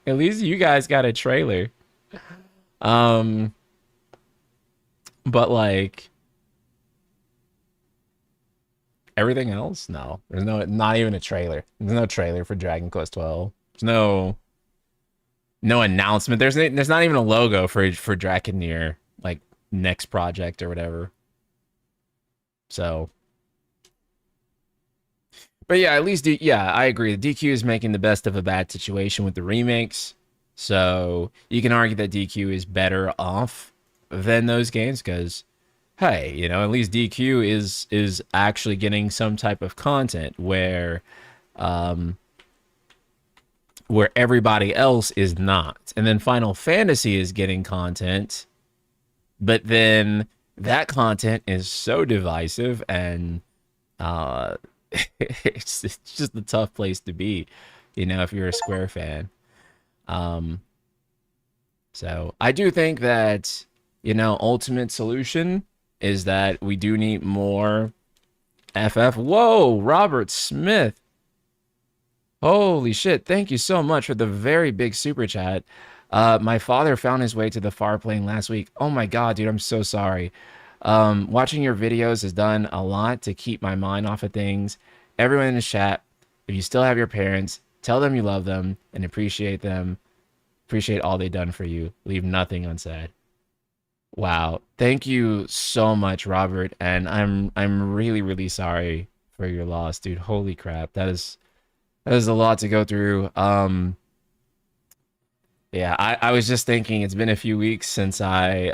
At least you guys got a trailer. But like everything else, no. There's not even a trailer. There's no trailer for Dragon Quest 12. There's no announcement. There's not even a logo for Dragoneer, like next project or whatever. So, but yeah, at least I agree. The DQ is making the best of a bad situation with the remakes. So you can argue that DQ is better off than those games because, hey, at least DQ is actually getting some type of content where everybody else is not. And then Final Fantasy is getting content, but then that content is so divisive and it's just a tough place to be, if you're a Square fan. So I do think that, ultimate solution is that we do need more FF. Whoa, Robert Smith. Holy shit. Thank you so much for the very big super chat. My father found his way to the far plane last week. Oh my God, dude, I'm so sorry. Watching your videos has done a lot to keep my mind off of things. Everyone in the chat, if you still have your parents, tell them you love them and appreciate them. Appreciate all they've done for you. Leave nothing unsaid. Wow. Thank you so much, Robert. And I'm really, really sorry for your loss, dude. Holy crap. That is a lot to go through. Yeah, I was just thinking it's been a few weeks since I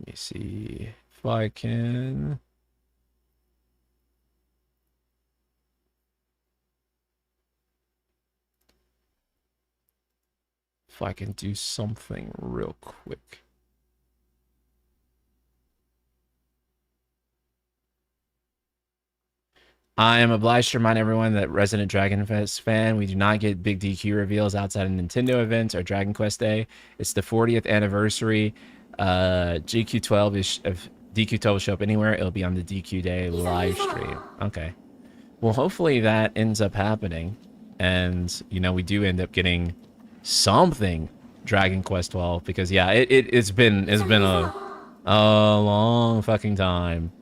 let me see if I can. If I can do something real quick. I am obliged to remind everyone that Resident Dragon Quest fan, we do not get big DQ reveals outside of Nintendo events or Dragon Quest Day. It's the 40th anniversary. GQ12 is if DQ12 will show up anywhere, it'll be on the DQ Day live stream. Okay. Well, hopefully that ends up happening, and we do end up getting something Dragon Quest 12 because yeah, it's been a long fucking time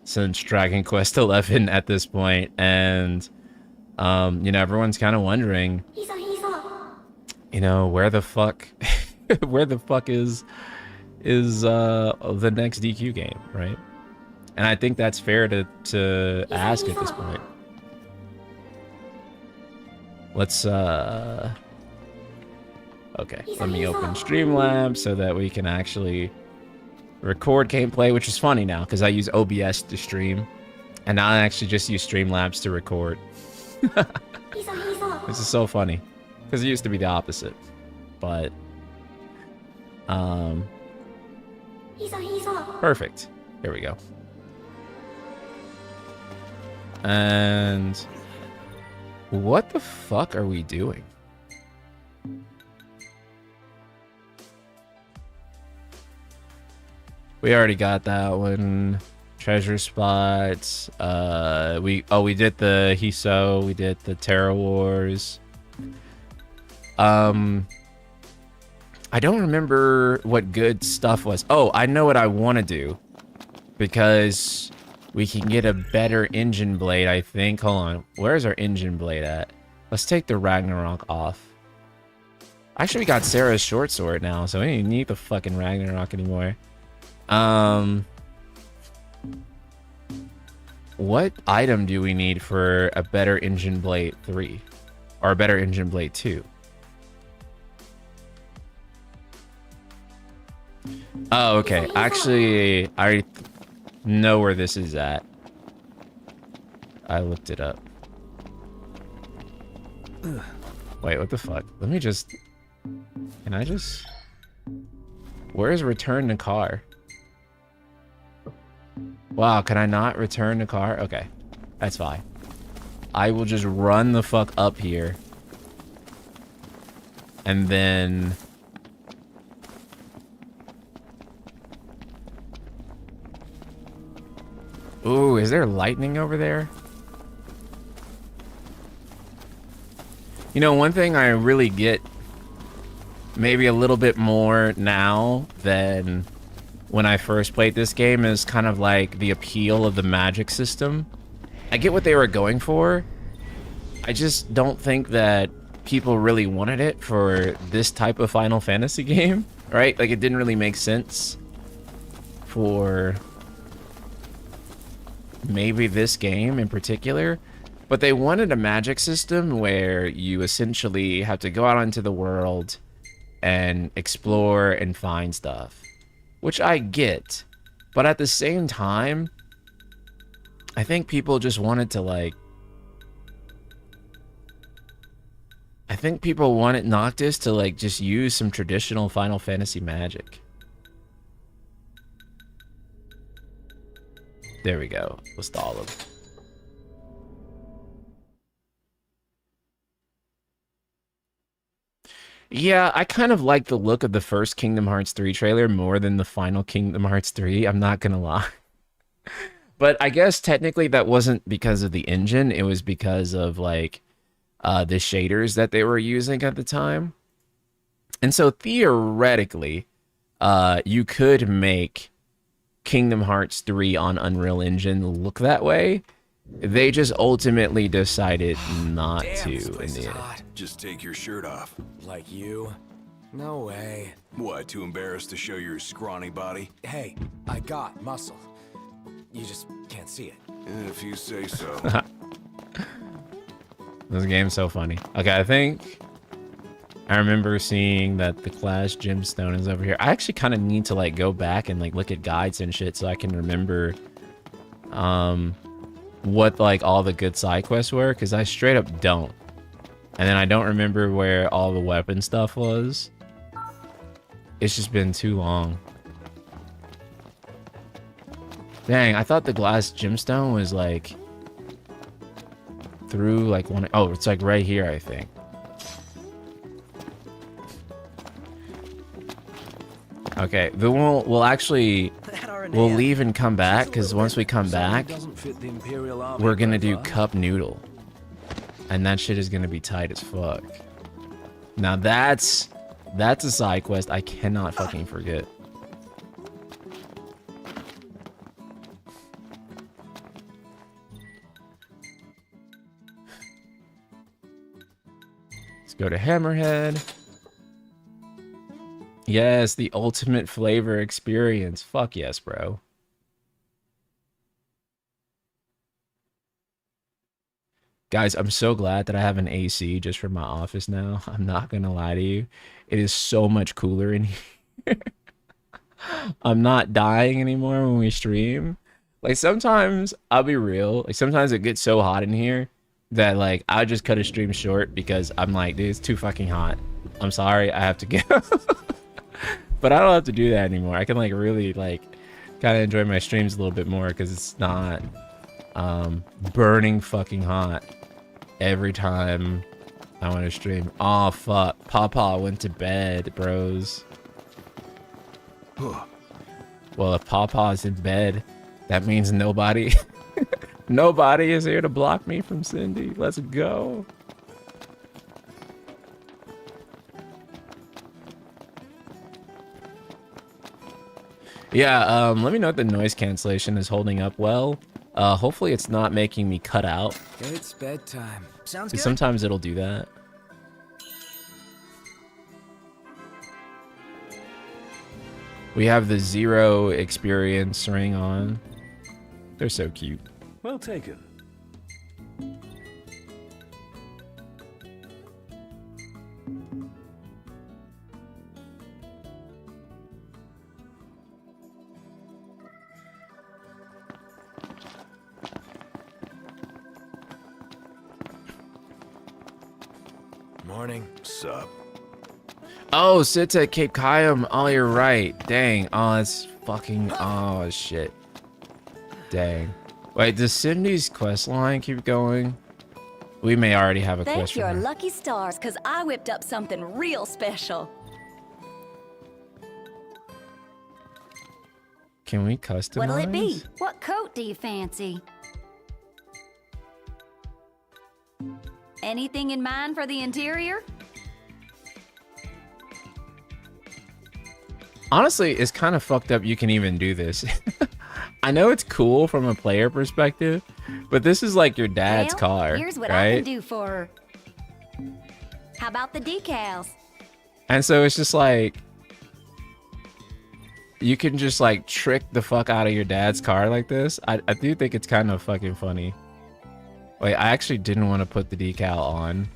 since Dragon Quest 11 at this point, and everyone's kind of wondering, where the fuck is the next DQ game, right? And I think that's fair to ask at this point. Let's okay, let me open Streamlabs so that we can actually record gameplay, which is funny now because I use OBS to stream, and now I actually just use Streamlabs to record. This is so funny because it used to be the opposite, but perfect. There we go. And what the fuck are we doing? We already got that one. Treasure spots. We did the Hiso. We did the Terra Wars. I don't remember what good stuff was. Oh, I know what I want to do, because we can get a better engine blade, I think. Hold on. Where's our engine blade at? Let's take the Ragnarok off. Actually, we got Sarah's short sword now, so we don't even need the fucking Ragnarok anymore. What item do we need for a better engine blade 3? Or a better engine blade 2? Oh, okay. Actually, I know where this is at. I looked it up. Wait, what the fuck? Let me just... Can I just... Where's return to car? Wow, can I not return the car? Okay, that's fine. I will just run the fuck up here. And then... Ooh, is there lightning over there? You know, one thing I really get maybe a little bit more now than when I first played this game is kind of like the appeal of the magic system. I get what they were going for. I just don't think that people really wanted it for this type of Final Fantasy game, right? Like, it didn't really make sense for maybe this game in particular. But they wanted a magic system where you essentially have to go out into the world and explore and find stuff, which I get. But at the same time, I think people just wanted to, like... I think people wanted Noctis to, like, just use some traditional Final Fantasy magic. There we go. List all of them. Yeah, I kind of like the look of the first Kingdom Hearts 3 trailer more than the final Kingdom Hearts 3. I'm not gonna lie. But I guess technically that wasn't because of the engine. It was because of, like, the shaders that they were using at the time. And so theoretically, you could make Kingdom Hearts 3 on Unreal Engine look that way. They just ultimately decided not to in the end. Just take your shirt off. Like you? No way. What, too embarrassed to show your scrawny body? Hey, I got muscle. You just can't see it. If you say so. This game's so funny. Okay, I think I remember seeing that the Clash Gemstone is over here. I actually kind of need to, like, go back and, like, look at guides and shit so I can remember what, like, all the good side quests were, because I straight up don't. And then I don't remember where all the weapon stuff was. It's just been too long. Dang, I thought the glass gemstone was, like, through, like, one... Oh, it's, like, right here, I think. Okay, then we'll actually... We'll leave and come back, because once we come back, we're gonna do Cup Noodle. And that shit is gonna be tight as fuck. Now that's a side quest I cannot fucking forget. Let's go to Hammerhead. Yes, the ultimate flavor experience. Fuck yes, bro. Guys, I'm so glad that I have an AC just for my office now. I'm not gonna lie to you. It is so much cooler in here. I'm not dying anymore when we stream. Like sometimes I'll be real. Like sometimes it gets so hot in here that like I just cut a stream short because I'm like, dude, it's too fucking hot. I'm sorry, I have to go. But I don't have to do that anymore. I can like really like kind of enjoy my streams a little bit more because it's not burning fucking hot every time I want to stream. Oh fuck, Papa went to bed, bros. Well, if Papa's in bed, that means nobody nobody is here to block me from Cindy. Let's go. Yeah, let me know if the noise cancellation is holding up well. Hopefully it's not making me cut out. It's bedtime. Sounds good. Sometimes it'll do that. We have the Zero experience ring on. They're so cute. Well taken. Morning. Sup? Oh, sit at Cape Cayam. Oh, you're right. Dang. Oh, that's fucking. Oh, shit. Dang. Wait, does Cindy's quest line keep going? We may already have a Thank quest. your lucky stars, because I whipped up something real special. Can we customize? What'll it be? What coat do you fancy? Anything in mind for the interior? Honestly, it's kind of fucked up you can even do this. I know it's cool from a player perspective, but this is like your dad's Well, car, here's what right? I can do for her. How about the decals? And so it's just like, you can just like trick the fuck out of your dad's car like this. I do think it's kind of fucking funny. Wait, I actually didn't want to put the decal on,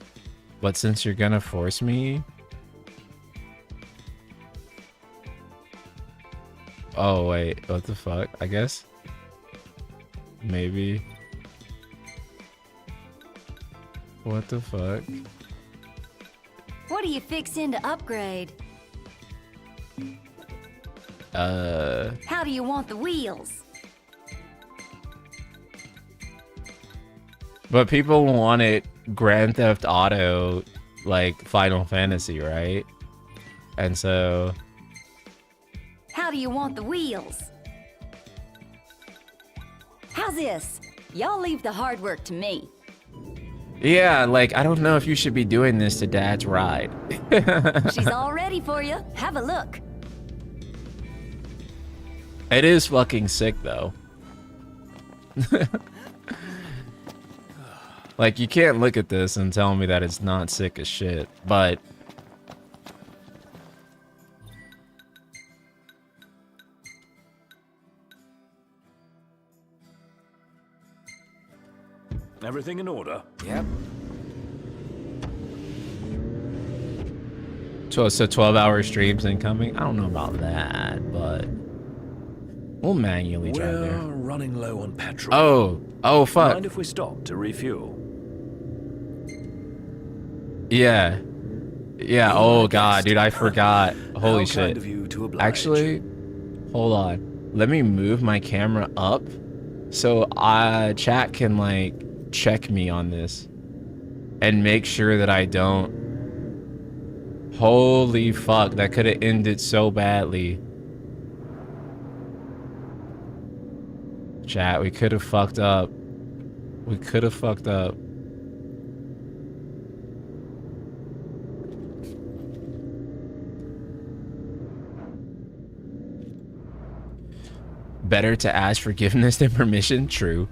but since you're gonna force me. Oh wait, what the fuck? I guess maybe. What the fuck? What are you fixing to upgrade? How do you want the wheels? But people want it Grand Theft Auto, like Final Fantasy, right? And so. How do you want the wheels? How's this? Y'all leave the hard work to me. Yeah, like, I don't know if you should be doing this to Dad's ride. She's all ready for you. Have a look. It is fucking sick, though. Like, you can't look at this and tell me that it's not sick as shit, but... Everything in order? Yep. So 12-hour streams incoming? I don't know about that, but... We'll manually drive We're there. running low on petrol. Oh, fuck. Mind if we stop to refuel? Yeah. Yeah, oh god, dude, I forgot. Holy How shit. kind of you to oblige. Actually, hold on. Let me move my camera up so chat can like check me on this and make sure that I don't. Holy fuck, that could have ended so badly. Chat, we could have fucked up. We could have fucked up. Better to ask forgiveness than permission? True.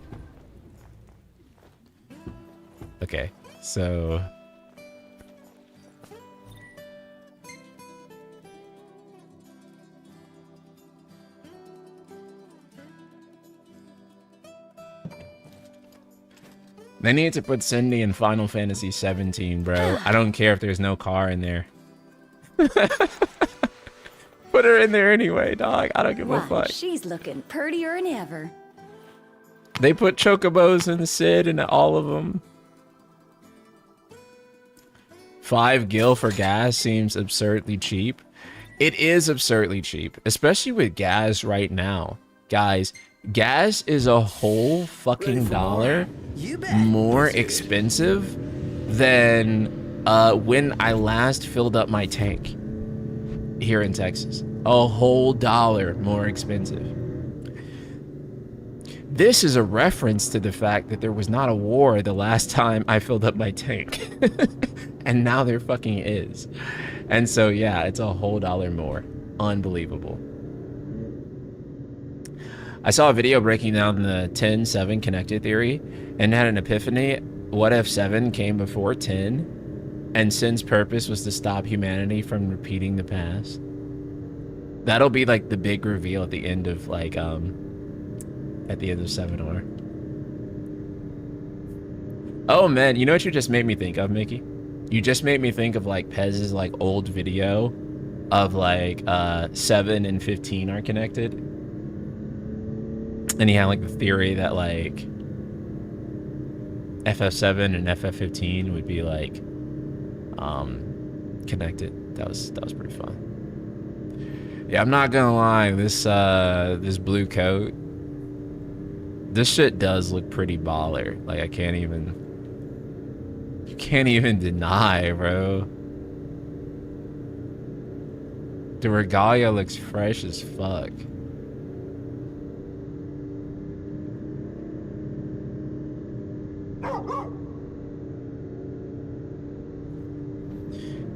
Okay, so... They need to put Cindy in Final Fantasy 17, bro. I don't care if there's no car in there. Put her in there anyway, dog. I don't give a Why, fuck. she's looking prettier than ever. They put chocobos in the Sid and all of them. 5 gil for gas seems absurdly cheap. It is absurdly cheap, especially with gas right now. Guys, gas is a whole fucking dollar more expensive than when I last filled up my tank here in Texas. A whole dollar more expensive. This is a reference to the fact that there was not a war the last time I filled up my tank. And now there fucking is. And so, yeah, it's a whole dollar more. Unbelievable. I saw a video breaking down the 10-7 connected theory and had an epiphany. What if 7 came before 10 and sin's purpose was to stop humanity from repeating the past? That'll be like the big reveal at the end of like at the end of 7R. Oh man, you know what you just made me think of, Mickey? You just made me think of like Pez's like old video of like 7 and 15 are connected. And he had like the theory that like FF7 and FF15 would be like connected. That was pretty fun. Yeah, I'm not gonna lie, this this blue coat, this shit does look pretty baller. Like I can't even deny, bro. The regalia looks fresh as fuck.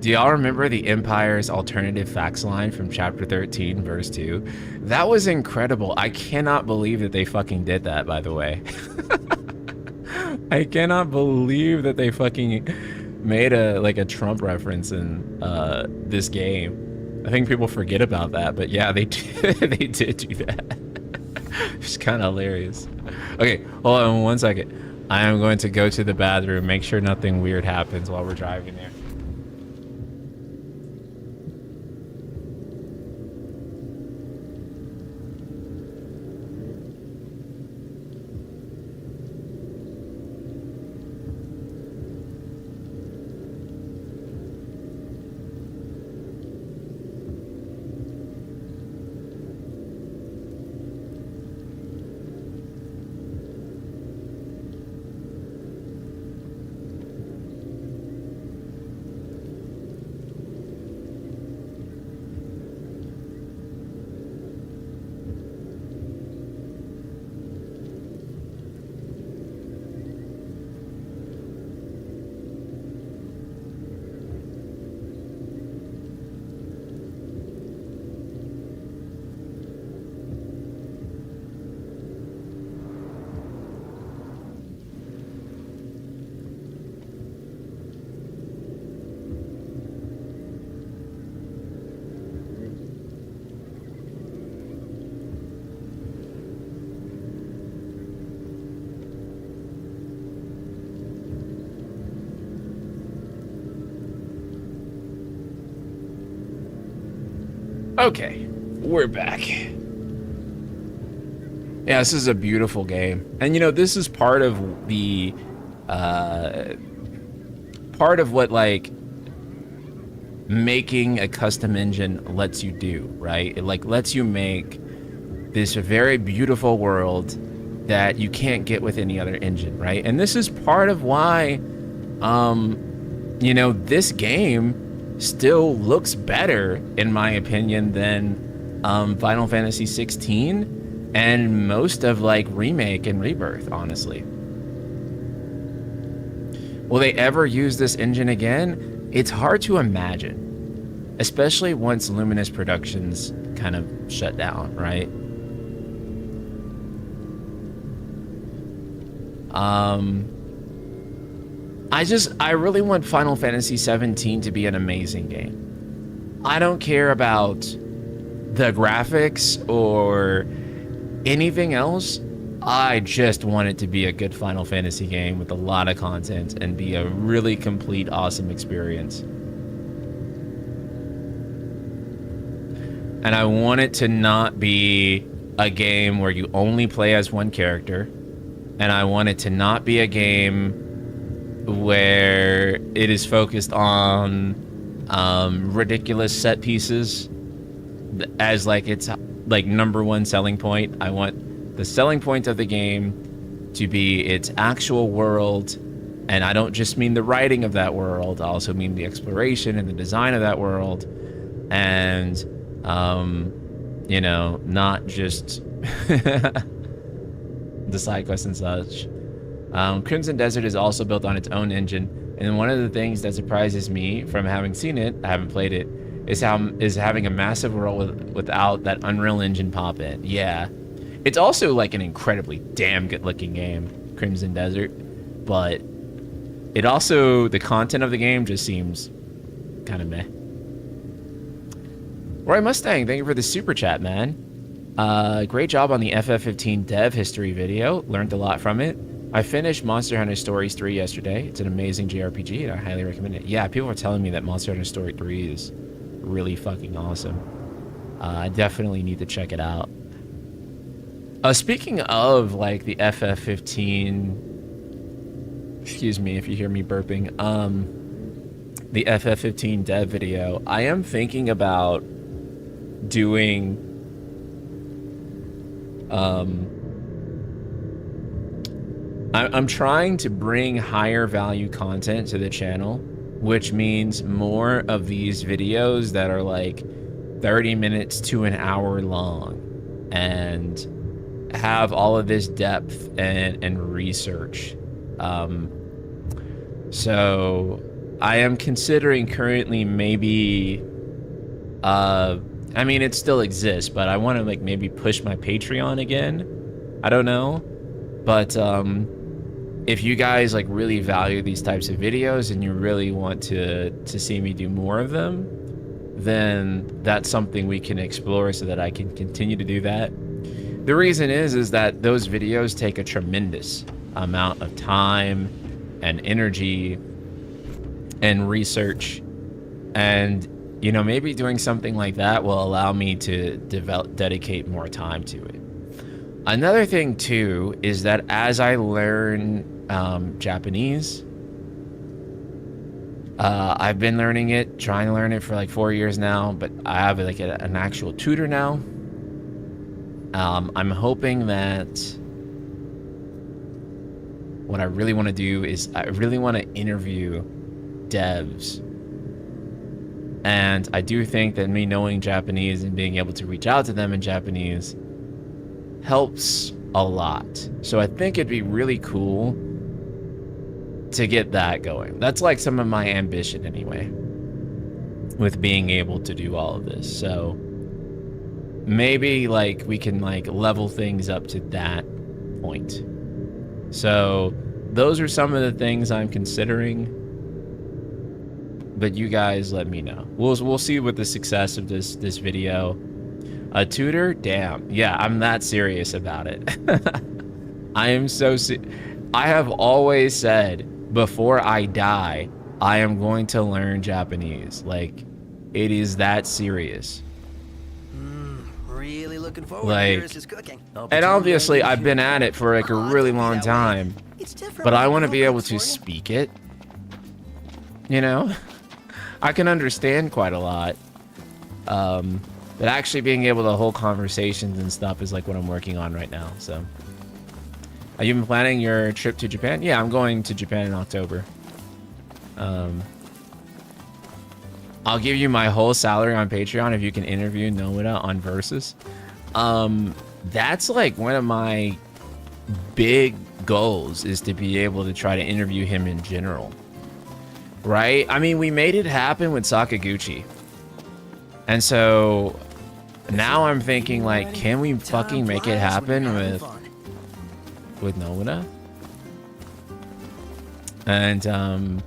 Do y'all remember the Empire's alternative fax line from chapter 13, verse 2? That was incredible. I cannot believe that they fucking did that, by the way. I cannot believe that they fucking made a Trump reference in this game. I think people forget about that, but yeah, they did, they did do that. It's kind of hilarious. Okay, hold on 1 second. I am going to go to the bathroom, make sure nothing weird happens while we're driving there. Okay, we're back. Yeah, this is a beautiful game. And you know, this is part of the part of what like making a custom engine lets you do, right? It like lets you make this very beautiful world that you can't get with any other engine, right? And this is part of why you know, this game still looks better, in my opinion, than Final Fantasy 16 and most of like Remake and Rebirth, honestly. Will they ever use this engine again? It's hard to imagine, especially once Luminous Productions kind of shut down, right? I really want Final Fantasy 17 to be an amazing game. I don't care about the graphics or anything else. I just want it to be a good Final Fantasy game with a lot of content and be a really complete, awesome experience. And I want it to not be a game where you only play as one character. And I want it to not be a game where it is focused on ridiculous set pieces as like its like #1 selling point. I want the selling point of the game to be its actual world. And I don't just mean the writing of that world. I also mean the exploration and the design of that world. And you know, not just the side quests and such. Crimson Desert is also built on its own engine, and one of the things that surprises me from having seen it, I haven't played it, is having a massive world without that Unreal Engine pop-in. Yeah, it's also like an incredibly damn good-looking game, Crimson Desert, but it also, the content of the game just seems kind of meh. Roy Mustang, thank you for the super chat, man. Great job on the FF15 dev history video. Learned a lot from it. I finished Monster Hunter Stories 3 yesterday. It's an amazing JRPG, and I highly recommend it. Yeah, people are telling me that Monster Hunter Story 3 is really fucking awesome. I definitely need to check it out. Speaking of, like, the FF15... Excuse me if you hear me burping. The FF15 dev video. I am thinking about doing... I'm trying to bring higher value content to the channel, which means more of these videos that are like 30 minutes to an hour long and have all of this depth and research. So I am considering currently maybe, I mean, it still exists, but I want to like maybe push my Patreon again. I don't know, but if you guys like really value these types of videos and you really want to see me do more of them, then that's something we can explore so that I can continue to do that. The reason is that those videos take a tremendous amount of time and energy and research, and you know, maybe doing something like that will allow me to dedicate more time to it. Another thing too is that as I learn Japanese, I've been learning it, trying to learn it for like 4 years now, but I have like an actual tutor now. I'm hoping that what I really want to do is I really want to interview devs. And I do think that me knowing Japanese and being able to reach out to them in Japanese helps a lot. So I think it'd be really cool to get that going. That's like some of my ambition anyway, with being able to do all of this. So maybe like we can like level things up to that point. So those are some of the things I'm considering, but you guys let me know. We'll see with the success of this video. A tutor? Damn. Yeah, I'm that serious about it. I am so I have always said before I die, I am going to learn Japanese. Like, it is that serious. Really looking forward like, to Iris' cooking. And obviously I've been at it for like a really long time, but I want to be able to speak it. You know, I can understand quite a lot. But actually being able to hold conversations and stuff is like what I'm working on right now. So, are you been planning your trip to Japan? Yeah, I'm going to Japan in October. I'll give you my whole salary on Patreon if you can interview Nomura on Versus. That's like one of my big goals, is to be able to try to interview him in general. Right? I mean, we made it happen with Sakaguchi. And so now I'm thinking like, can we fucking make it happen with Nomura? And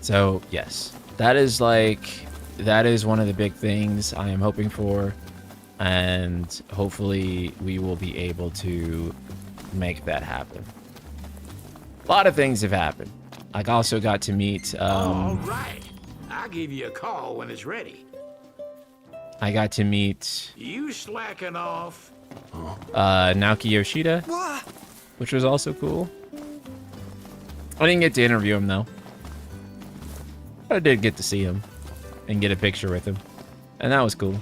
so yes, that is one of the big things I am hoping for, and hopefully we will be able to make that happen. A lot of things have happened. I also got to meet all right, I'll give you a call when it's ready. I got to meet You slacking off? Naoki Yoshida, which was also cool. I didn't get to interview him though. But I did get to see him and get a picture with him, and that was cool.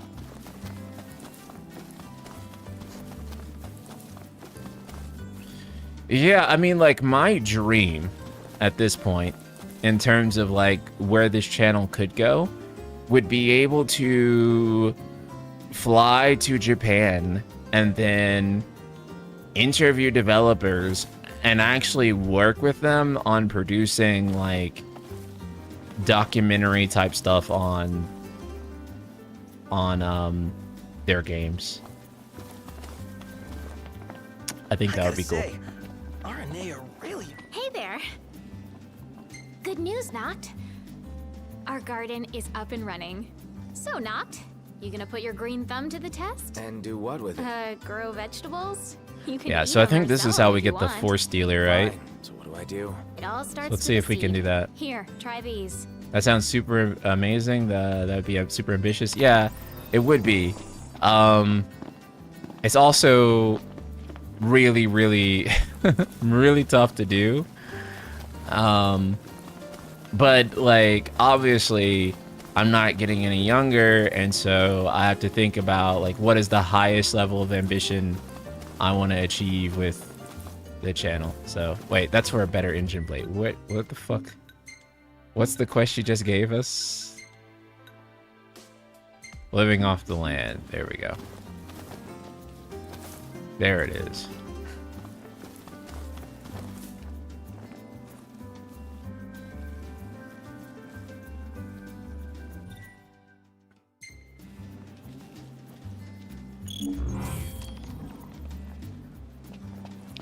Yeah, I mean, like, my dream at this point, in terms of, like, where this channel could go, would be able to fly to Japan and then interview developers and actually work with them on producing, like, documentary type stuff on their games. I think that would be cool. RNA are really... Hey there. Good news, Noct. Our garden is up and running. So, Noct, you gonna put your green thumb to the test? And do what with it? Grow vegetables? You can Yeah, eat so I them think or this is sell how them we if you get the want. Force Dealer, right? Fine. So what do I do? It all starts Let's see with if a we can do seed. that. Here, try these. That sounds super amazing. That'd be super ambitious. Yeah, it would be. It's also really, really, really tough to do. But like, obviously, I'm not getting any younger, and so I have to think about like what is the highest level of ambition I want to achieve with the channel. So wait, that's for a better engine blade. What the fuck? What's the quest you just gave us? Living off the land. There we go. There it is.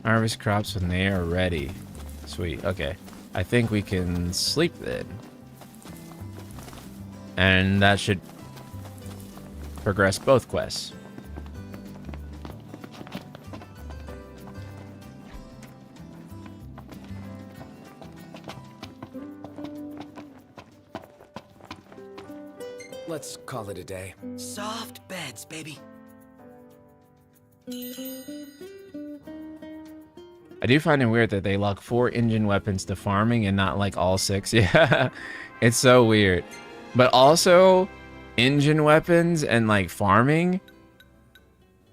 Harvest crops when they are ready. Sweet, okay. I think we can sleep then. And that should progress both quests. Let's call it a day. Soft beds, baby. I do find it weird that they lock 4 engine weapons to farming and not like all 6. Yeah, it's so weird. But also, engine weapons and like farming.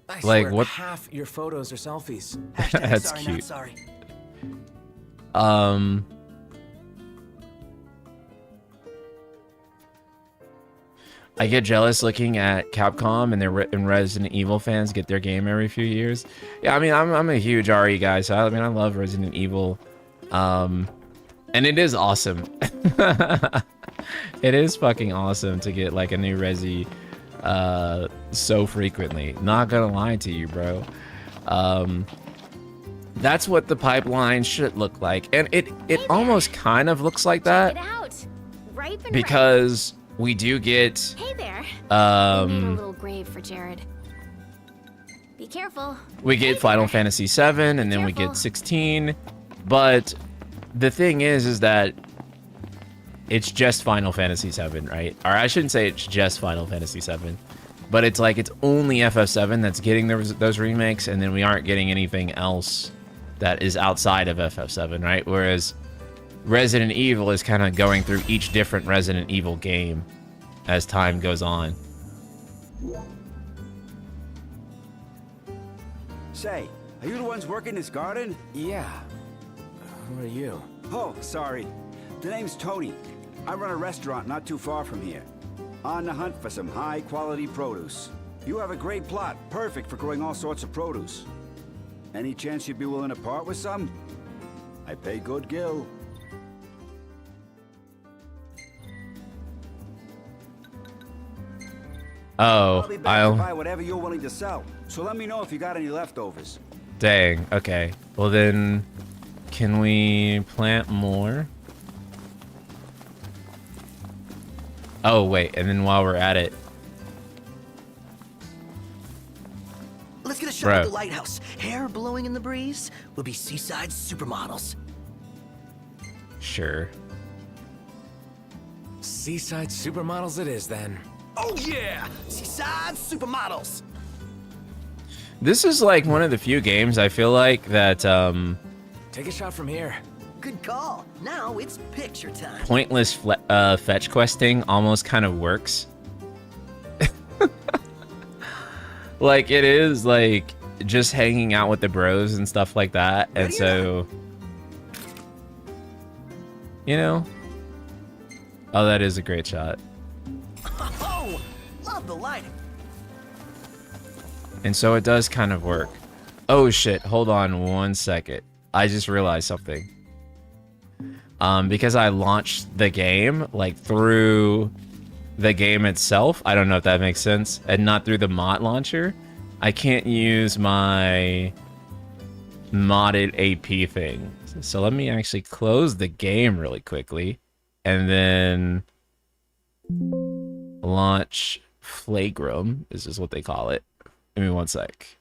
I Like, swear, what- half your photos are selfies. That's sorry, cute. Not sorry. I get jealous looking at Capcom and and Resident Evil fans get their game every few years. Yeah, I mean, I'm a huge RE guy, so I mean, I love Resident Evil, and it is awesome. It is fucking awesome to get like a new Resi so frequently. Not gonna lie to you, bro. That's what the pipeline should look like, and it almost kind of looks like Check that it out. Ripe and because we do get Hey there. Made a um little grave for Jared. Be careful. we get Final Fantasy 7 and then we Careful. get 16, but the thing is that it's just Final Fantasy 7, right? Or I shouldn't say it's just Final Fantasy 7, but it's like it's only FF7 that's getting those remakes, and then we aren't getting anything else that is outside of FF7, right? Whereas Resident Evil is kind of going through each different Resident Evil game as time goes on. Say, are you the ones working this garden? Yeah. Who are you? Oh, sorry. The name's Tony. I run a restaurant not too far from here. On the hunt for some high-quality produce. You have a great plot, perfect for growing all sorts of produce. Any chance you'd be willing to part with some? I pay good gill. Oh, I'll be back to buy whatever you're willing to sell. So let me know if you got any leftovers. Dang, okay. Well then, can we plant more? Oh wait, and then while we're at it, Let's get a shot Bro. of the lighthouse. Hair blowing in the breeze will be seaside supermodels. sure. Seaside supermodels it is then. Oh yeah! Seaside supermodels! This is like one of the few games I feel like that Take a shot from here. Good call. Now it's picture time. pointless fetch questing almost kind of works. Like it is like just hanging out with the bros and stuff like that, and so you know. Oh, that is a great shot. Oh, love the lighting. And so it does kind of work. Oh shit, hold on 1 second. I just realized something. Because I launched the game like through the game itself. I don't know if that makes sense. And not through the mod launcher. I can't use my modded AP thing. So let me actually close the game really quickly. And then launch Flagram. This is what they call it. Give me 1 sec.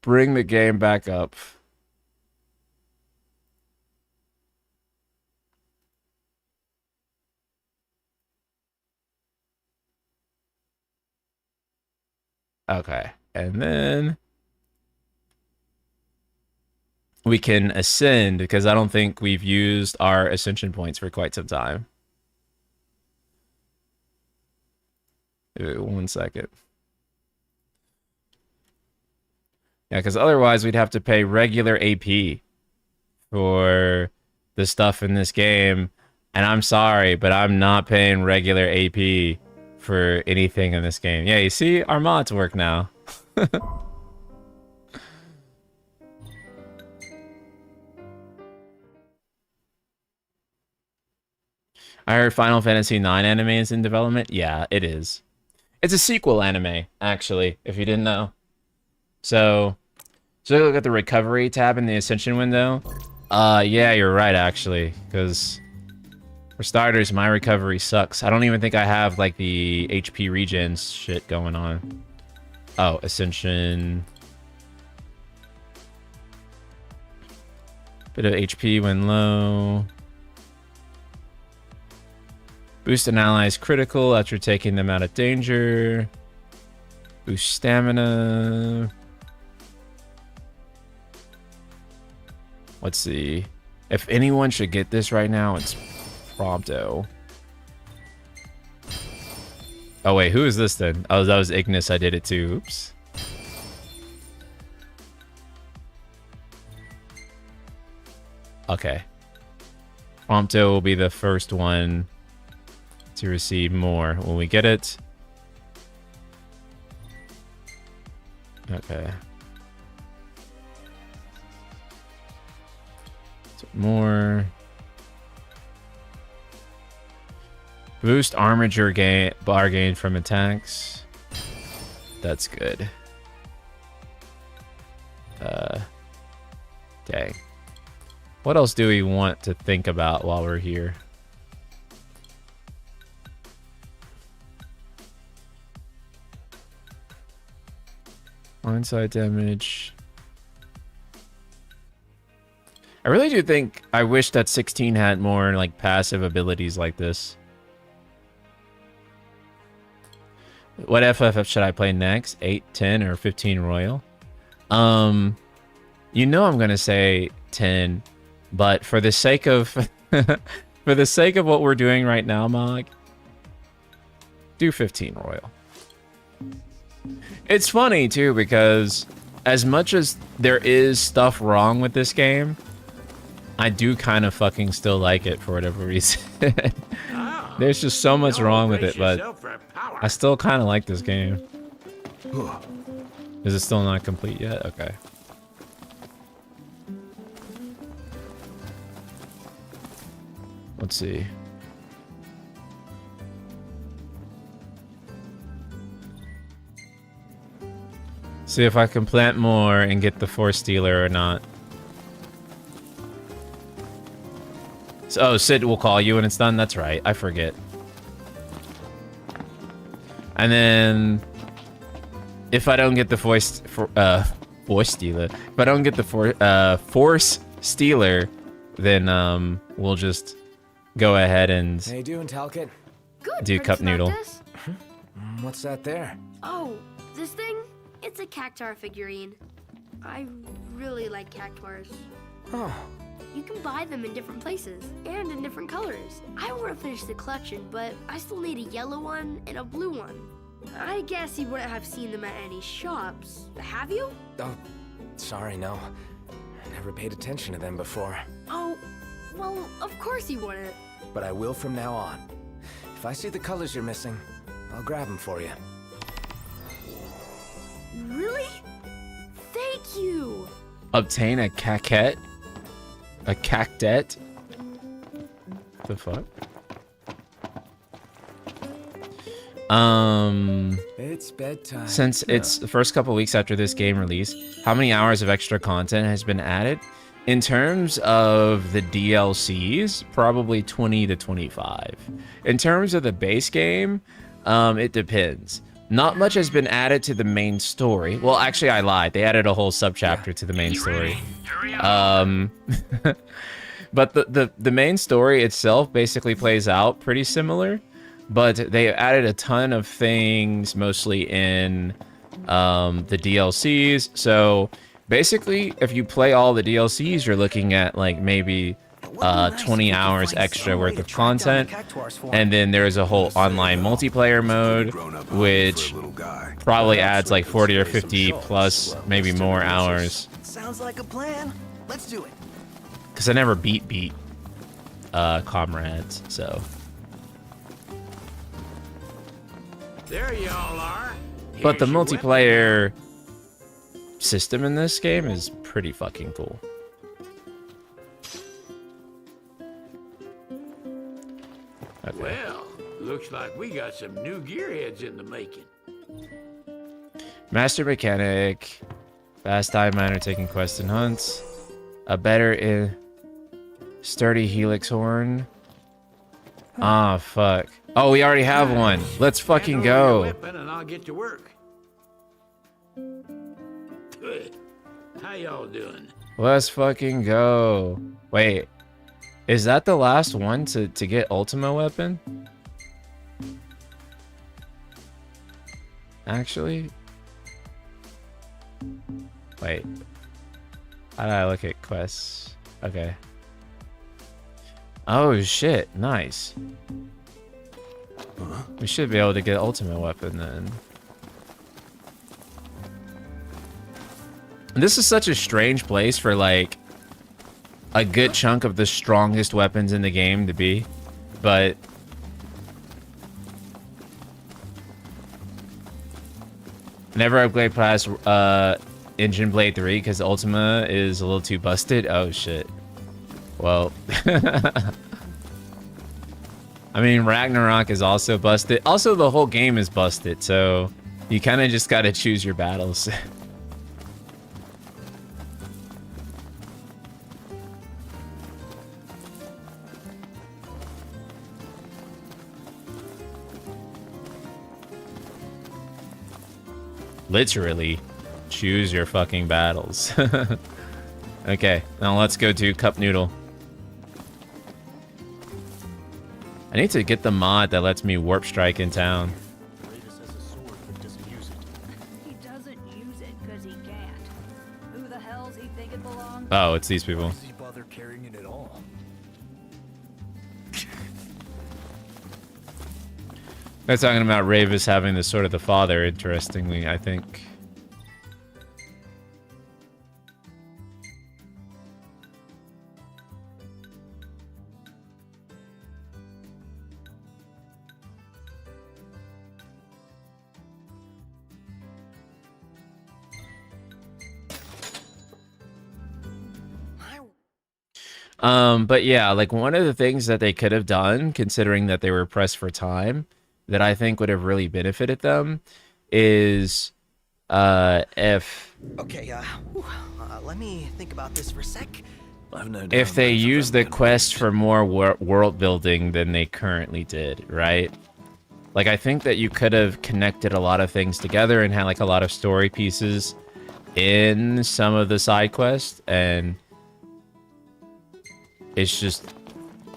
Bring the game back up. Okay, and then we can ascend because I don't think we've used our ascension points for quite some time. 1 second. Yeah, because otherwise we'd have to pay regular AP for the stuff in this game. And I'm sorry, but I'm not paying regular AP for anything in this game. Yeah, you see, our mods work now. I heard Final Fantasy IX anime is in development. Yeah, it is. It's a sequel anime, actually, if you didn't know. So look at the recovery tab in the Ascension window. Yeah, you're right, actually, because for starters, my recovery sucks. I don't even think I have, like, the HP regens shit going on. Oh, Ascension. Bit of HP when low. Boost an ally's critical after taking them out of danger. Boost stamina. Let's see. If anyone should get this right now, it's Prompto. Oh wait, who is this then? Oh, that was Ignis. I did it too. Oops. Okay. Prompto will be the first one to receive more when we get it. Okay. So more. Boost armature gain, bar gain from attacks. That's good. Dang. What else do we want to think about while we're here? Blindside damage. I really do think I wish that 16 had more like passive abilities like this. What FF should I play next? 8, 10, or 15 Royal? You know I'm gonna say 10, but for the sake of for the sake of what we're doing right now, Mog, do 15 Royal. It's funny too because as much as there is stuff wrong with this game, I do kind of fucking still like it for whatever reason. There's just so much wrong with it, but I still kind of like this game. Is it still not complete yet? Okay. Let's see. See if I can plant more and get the Force Stealer or not. So, oh, Sid will call you when it's done? That's right. I forget. And then if I don't get the Force Stealer, if I don't get the Force Stealer, then we'll just go ahead and How you doing, Talcott? Good. do Prince Cup Noodle. Noctis. What's that there? Oh, this thing? It's a cactuar figurine. I really like cactuars. Oh, You can buy them in different places and in different colors. I want to finish the collection, but I still need a yellow one and a blue one. I guess you wouldn't have seen them at any shops. Have you? oh, sorry, no. I never paid attention to them before. Oh, well, of course you wouldn't. But I will from now on. If I see the colors you're missing, I'll grab them for you. Really? Thank you. Obtain a caquette? A cactet? The fuck? It's bedtime. Since it's the first couple weeks after this game release, how many hours of extra content has been added? In terms of the DLCs, probably 20 to 25. In terms of the base game, it depends. Not much has been added to the main story. Well, actually, I lied. They added a whole subchapter to the main story. But the main story itself basically plays out pretty similar. But they added a ton of things, mostly in the DLCs. So basically, if you play all the DLCs, you're looking at like maybe 20 hours extra worth of content. And then there's a whole online multiplayer mode, which probably adds like 40 or 50 plus, maybe more hours. Sounds like a plan. Let's do it. Because I never beat comrades, so. There y'all are. But the Here's your multiplayer system in this game is pretty fucking cool. Okay. Well, looks like we got some new gearheads in the making. Master mechanic, fast time miner taking quests and hunts, a better in sturdy helix horn. Ah, fuck. Oh, we already have one. Let's fucking Hand over your go. weapon and I'll get to work. Good. How y'all doing? Let's fucking go. Wait, is that the last one to get Ultima weapon? Actually? Wait. How did I look at quests? Okay. Oh shit, nice. We should be able to get Ultimate weapon then. This is such a strange place for like a good chunk of the strongest weapons in the game to be, but never upgrade past Engine Blade 3 because Ultima is a little too busted. Oh shit. Well, I mean, Ragnarok is also busted. Also, the whole game is busted, so you kind of just got to choose your battles. Literally, choose your fucking battles. Okay, now let's go to Cup Noodle. I need to get the mod that lets me warp strike in town. He doesn't use it because he can't. Who the hell's he think it belongs? Oh, it's these people. Does he bother carrying it at all? They're talking about Ravis having the sort of the father, interestingly, I think. But yeah, like one of the things that they could have done, considering that they were pressed for time, that I think would have really benefited them, is if Let me think about this for a sec. if they use the quest for more world building than they currently did, right? Like I think that you could have connected a lot of things together and had like a lot of story pieces in some of the side quests, and it's just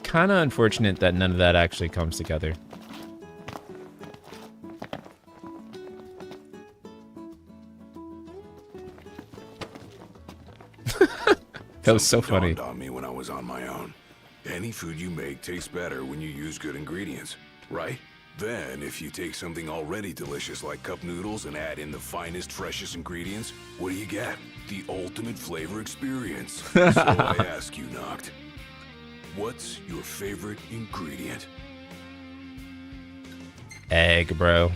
kind of unfortunate that none of that actually comes together. That was so Something funny. dawned on me when I was on my own. Any food you make tastes better when you use good ingredients, right? Then, if you take something already delicious like cup noodles and add in the finest, freshest ingredients, what do you get? The ultimate flavor experience. So I ask you, Noct, what's your favorite ingredient? Egg, bro.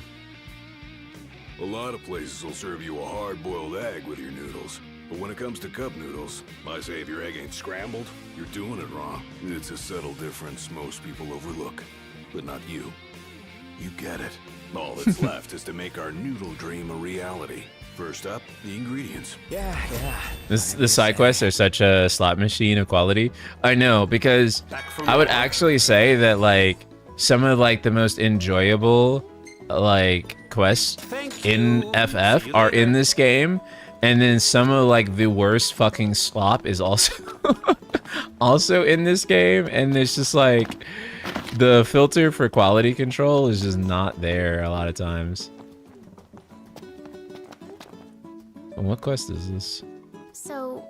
A lot of places will serve you a hard-boiled egg with your noodles. But when it comes to cup noodles, I say if your egg ain't scrambled, you're doing it wrong. It's a subtle difference most people overlook, but not you. You get it. All that's left is to make our noodle dream a reality. First up, the ingredients. Yeah. The side quests are such a slot machine of quality. I know, because I would actually say that like some of like the most enjoyable like quests in FF are in this game, and then some of like the worst fucking slop is also also in this game, and it's just like the filter for quality control is just not there a lot of times. And what quest is this? So,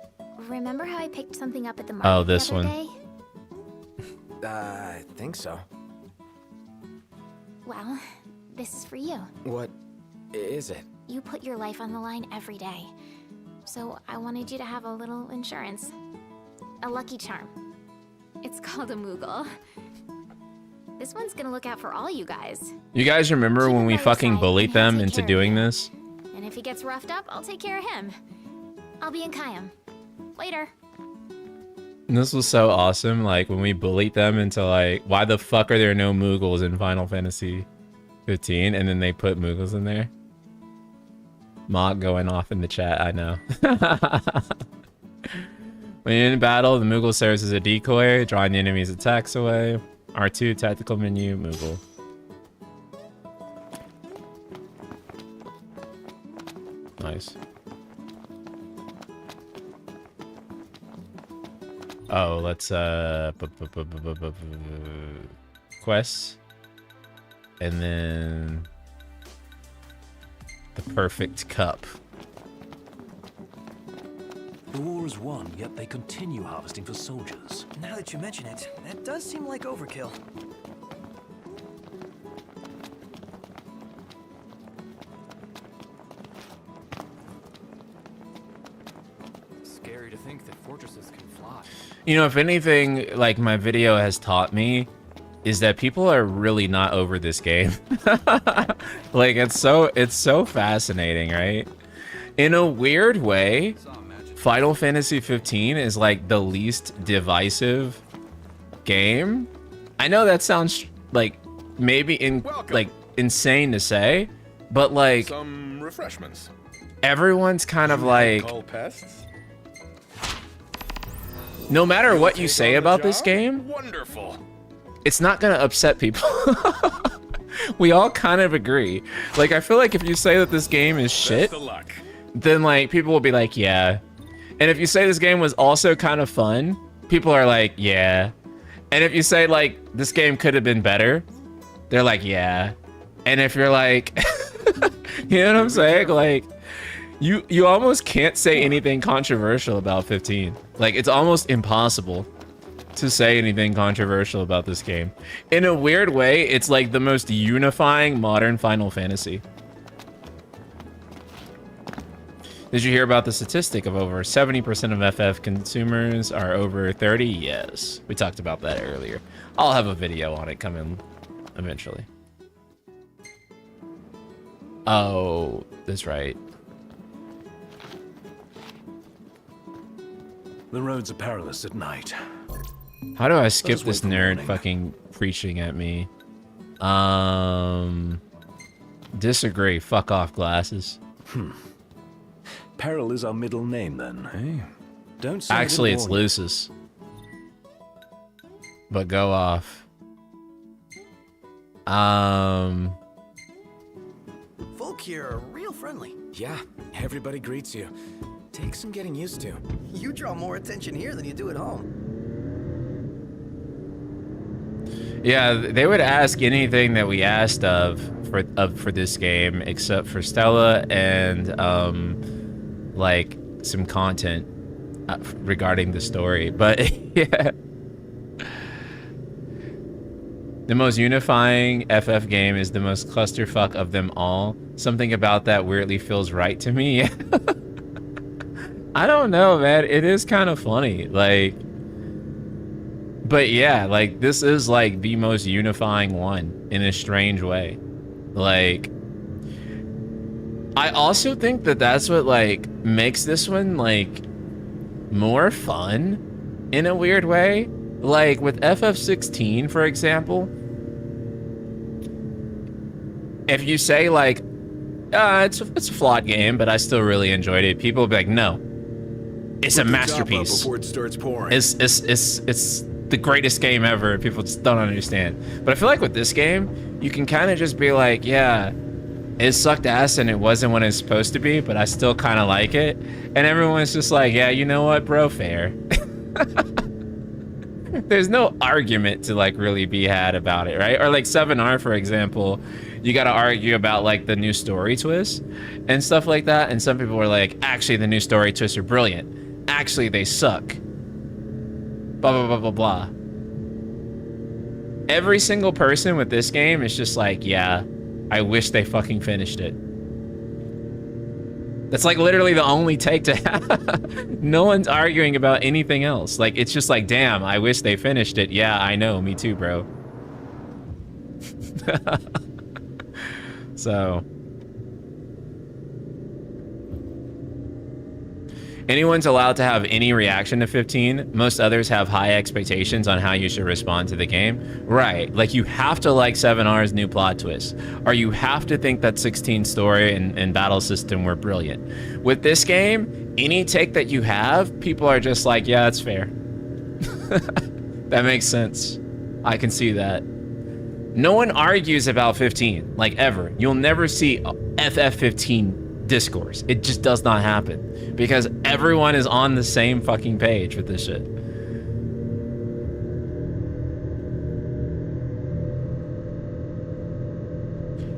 remember how I picked something up at the market Oh, this the other one. day? I think so. Well, this is for you. What is it? You put your life on the line every day. So I wanted you to have a little insurance. A lucky charm. It's called a Moogle. This one's gonna look out for all you guys. You guys remember Keep when him we by your fucking side, bullied and he'll them take into care of doing you. this? And if he gets roughed up, I'll take care of him. I'll be in Kayam. Later. And this was so awesome, like when we bullied them into like, why the fuck are there no Moogles in Final Fantasy 15? And then they put Moogles in there. Mock going off in the chat, I know. When you're in battle, the Moogle serves as a decoy, drawing the enemy's attacks away. R2, tactical menu, Moogle. Nice. Oh, let's quests, and then the perfect cup. The war is won, yet they continue harvesting for soldiers. Now that you mention it, that does seem like overkill. Scary to think that fortresses can fly. You know, if anything, like my video has taught me, is that people are really not over this game. Like it's so fascinating, right? In a weird way, Final Fantasy 15 is like the least divisive game. I know that sounds like maybe like insane to say, but like some refreshments. Everyone's kind of like, pests? no matter what you say about this game, Wonderful. it's not gonna upset people. We all kind of agree. Like, I feel like if you say that this game is shit, Best of luck. then like people will be like, yeah. And if you say this game was also kind of fun, people are like, yeah. And if you say like this game could have been better, they're like, yeah. And if you're like, you know what I'm saying? Like, you almost can't say anything controversial about 15. Like, it's almost impossible to say anything controversial about this game. In a weird way, it's like the most unifying modern Final Fantasy. Did you hear about the statistic of over 70% of FF consumers are over 30? Yes, we talked about that earlier. I'll have a video on it coming eventually. Oh, that's right. The roads are perilous at night. How do I skip wait this for nerd morning. fucking preaching at me? Disagree. Fuck off, glasses. Peril is our middle name, then, eh? Don't say I didn't Actually, it's warn you. Lucis. But go off. Folk here are real friendly. Yeah, everybody greets you. Takes some getting used to. You draw more attention here than you do at home. Yeah, they would ask anything that we asked of for this game, except for Stella and like some content. regarding the story, but yeah. The most unifying FF game is the most clusterfuck of them all. Something about that weirdly feels right to me. I don't know, man. It is kind of funny. Like, but yeah, like this is like the most unifying one in a strange way. Like, I also think that that's what like makes this one like more fun in a weird way. Like with FF16, for example, if you say like, it's a flawed game, but I still really enjoyed it, people will be like, no, it's a masterpiece. Before it starts pouring. It's the greatest game ever. People just don't understand. But I feel like with this game, you can kind of just be like, yeah, it sucked ass and it wasn't what it's supposed to be, but I still kind of like it. And everyone's just like, yeah, you know what, bro, fair. There's no argument to like really be had about it, right? Or like 7R, for example, you got to argue about like the new story twists and stuff like that. And some people were like, actually, the new story twists are brilliant. Actually, they suck. Blah, blah, blah, blah, blah. Every single person with this game is just like, yeah, I wish they fucking finished it. That's like literally the only take to have. No one's arguing about anything else. Like, it's just like, damn, I wish they finished it. Yeah, I know. Me too, bro. So. Anyone's allowed to have any reaction to 15. Most others have high expectations on how you should respond to the game. Right, like you have to like 7R's new plot twist. Or you have to think that 16's story and battle system were brilliant. With this game, any take that you have, people are just like, yeah, that's fair. That makes sense. I can see that. No one argues about 15, like ever. You'll never see FF15 discourse. It just does not happen because everyone is on the same fucking page with this shit.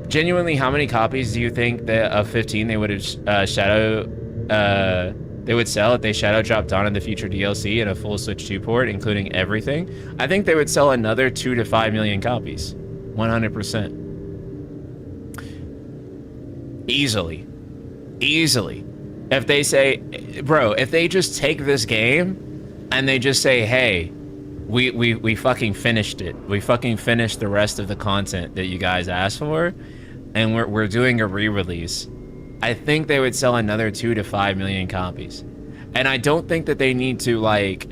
Genuinely, how many copies do you think that of 15 they would have they would sell if they shadow dropped Dawn in the Future DLC and a full Switch 2 port, including everything? I think they would sell another 2 to 5 million copies. 100%. Easily. If they say, bro, if they just take this game and they just say, hey, we fucking finished it. We fucking finished the rest of the content that you guys asked for, and we're doing a re-release. I think they would sell another 2 to 5 million copies. And I don't think that they need to like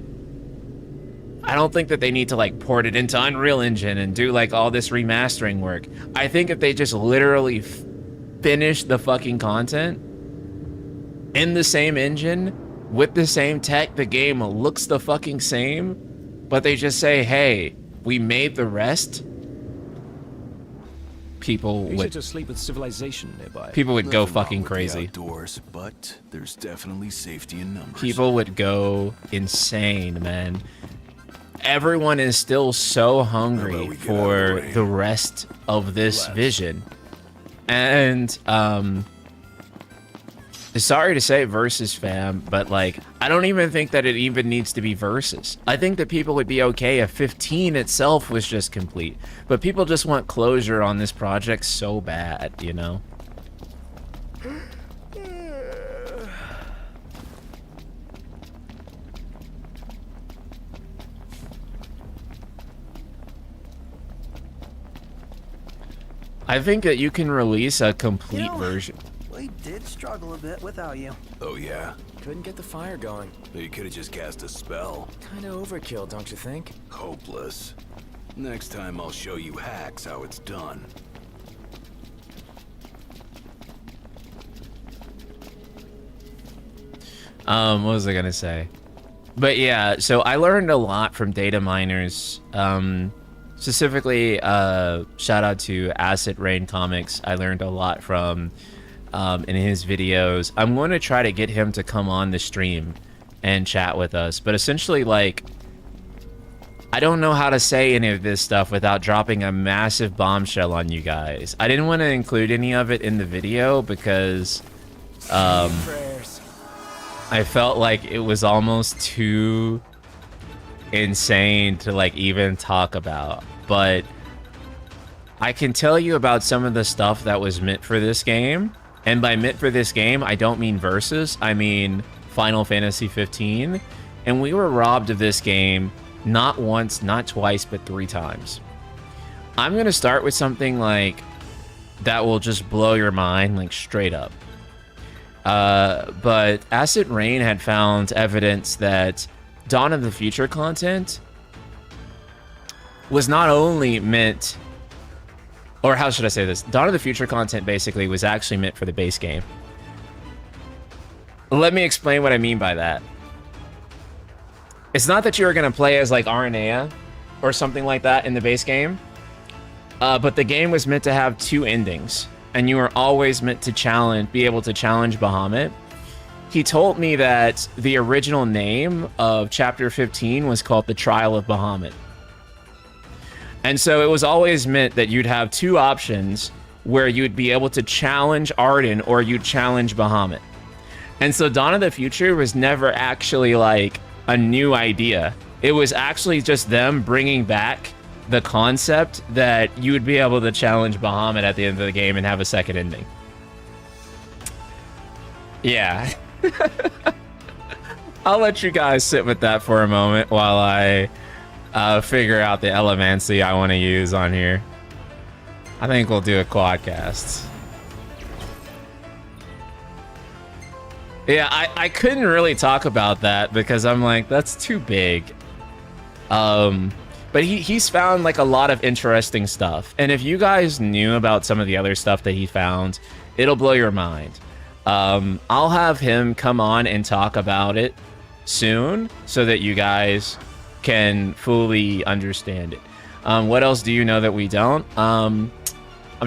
port it into Unreal Engine and do like all this remastering work. I think if they just literally finish the fucking content in the same engine with the same tech, the game looks the fucking same, but they just say, hey, we made the rest, people would just sleep with civilization nearby. People would go fucking crazy. Outdoors, but there's definitely safety in numbers. People would go insane, man. Everyone is still so hungry for the rest of this vision. And sorry to say Versus fam, but like I don't even think that it even needs to be Versus. I think that people would be okay if 15 itself was just complete, but people just want closure on this project so bad, you know? I think that you can release a complete version. We did struggle a bit without you. Oh yeah? Couldn't get the fire going. You could have just cast a spell. Kinda overkill, don't you think? Hopeless. Next time I'll show you hacks how it's done. What was I gonna say? But yeah, so I learned a lot from data miners. Specifically, shout out to Acid Rain Comics. I learned a lot from in his videos. I'm going to try to get him to come on the stream and chat with us. But essentially, like, I don't know how to say any of this stuff without dropping a massive bombshell on you guys. I didn't want to include any of it in the video because I felt like it was almost too insane to like even talk about, but I can tell you about some of the stuff that was meant for this game. And by meant for this game, I don't mean Versus, I mean Final Fantasy 15. And we were robbed of this game not once, not twice, but 3 times. I'm going to start with something like that will just blow your mind, like straight up. But Acid Rain had found evidence that Dawn of the Future content was not only meant, or how should I say this? Dawn of the Future content basically was actually meant for the base game. Let me explain what I mean by that. It's not that you were going to play as like Aranea or something like that in the base game, but the game was meant to have 2 endings, and you were always meant to be able to challenge Bahamut. He told me that the original name of Chapter 15 was called The Trial of Bahamut. And so it was always meant that you'd have 2 options where you'd be able to challenge Arden or you'd challenge Bahamut. And so Dawn of the Future was never actually like a new idea. It was actually just them bringing back the concept that you would be able to challenge Bahamut at the end of the game and have a second ending. Yeah. I'll let you guys sit with that for a moment while I figure out the elemancy I want to use on here. I think we'll do a quadcast. Yeah, I couldn't really talk about that because I'm like, that's too big. But he's found like a lot of interesting stuff. And if you guys knew about some of the other stuff that he found, it'll blow your mind. I'll have him come on and talk about it soon so that you guys can fully understand it. What else do you know that we don't? I'm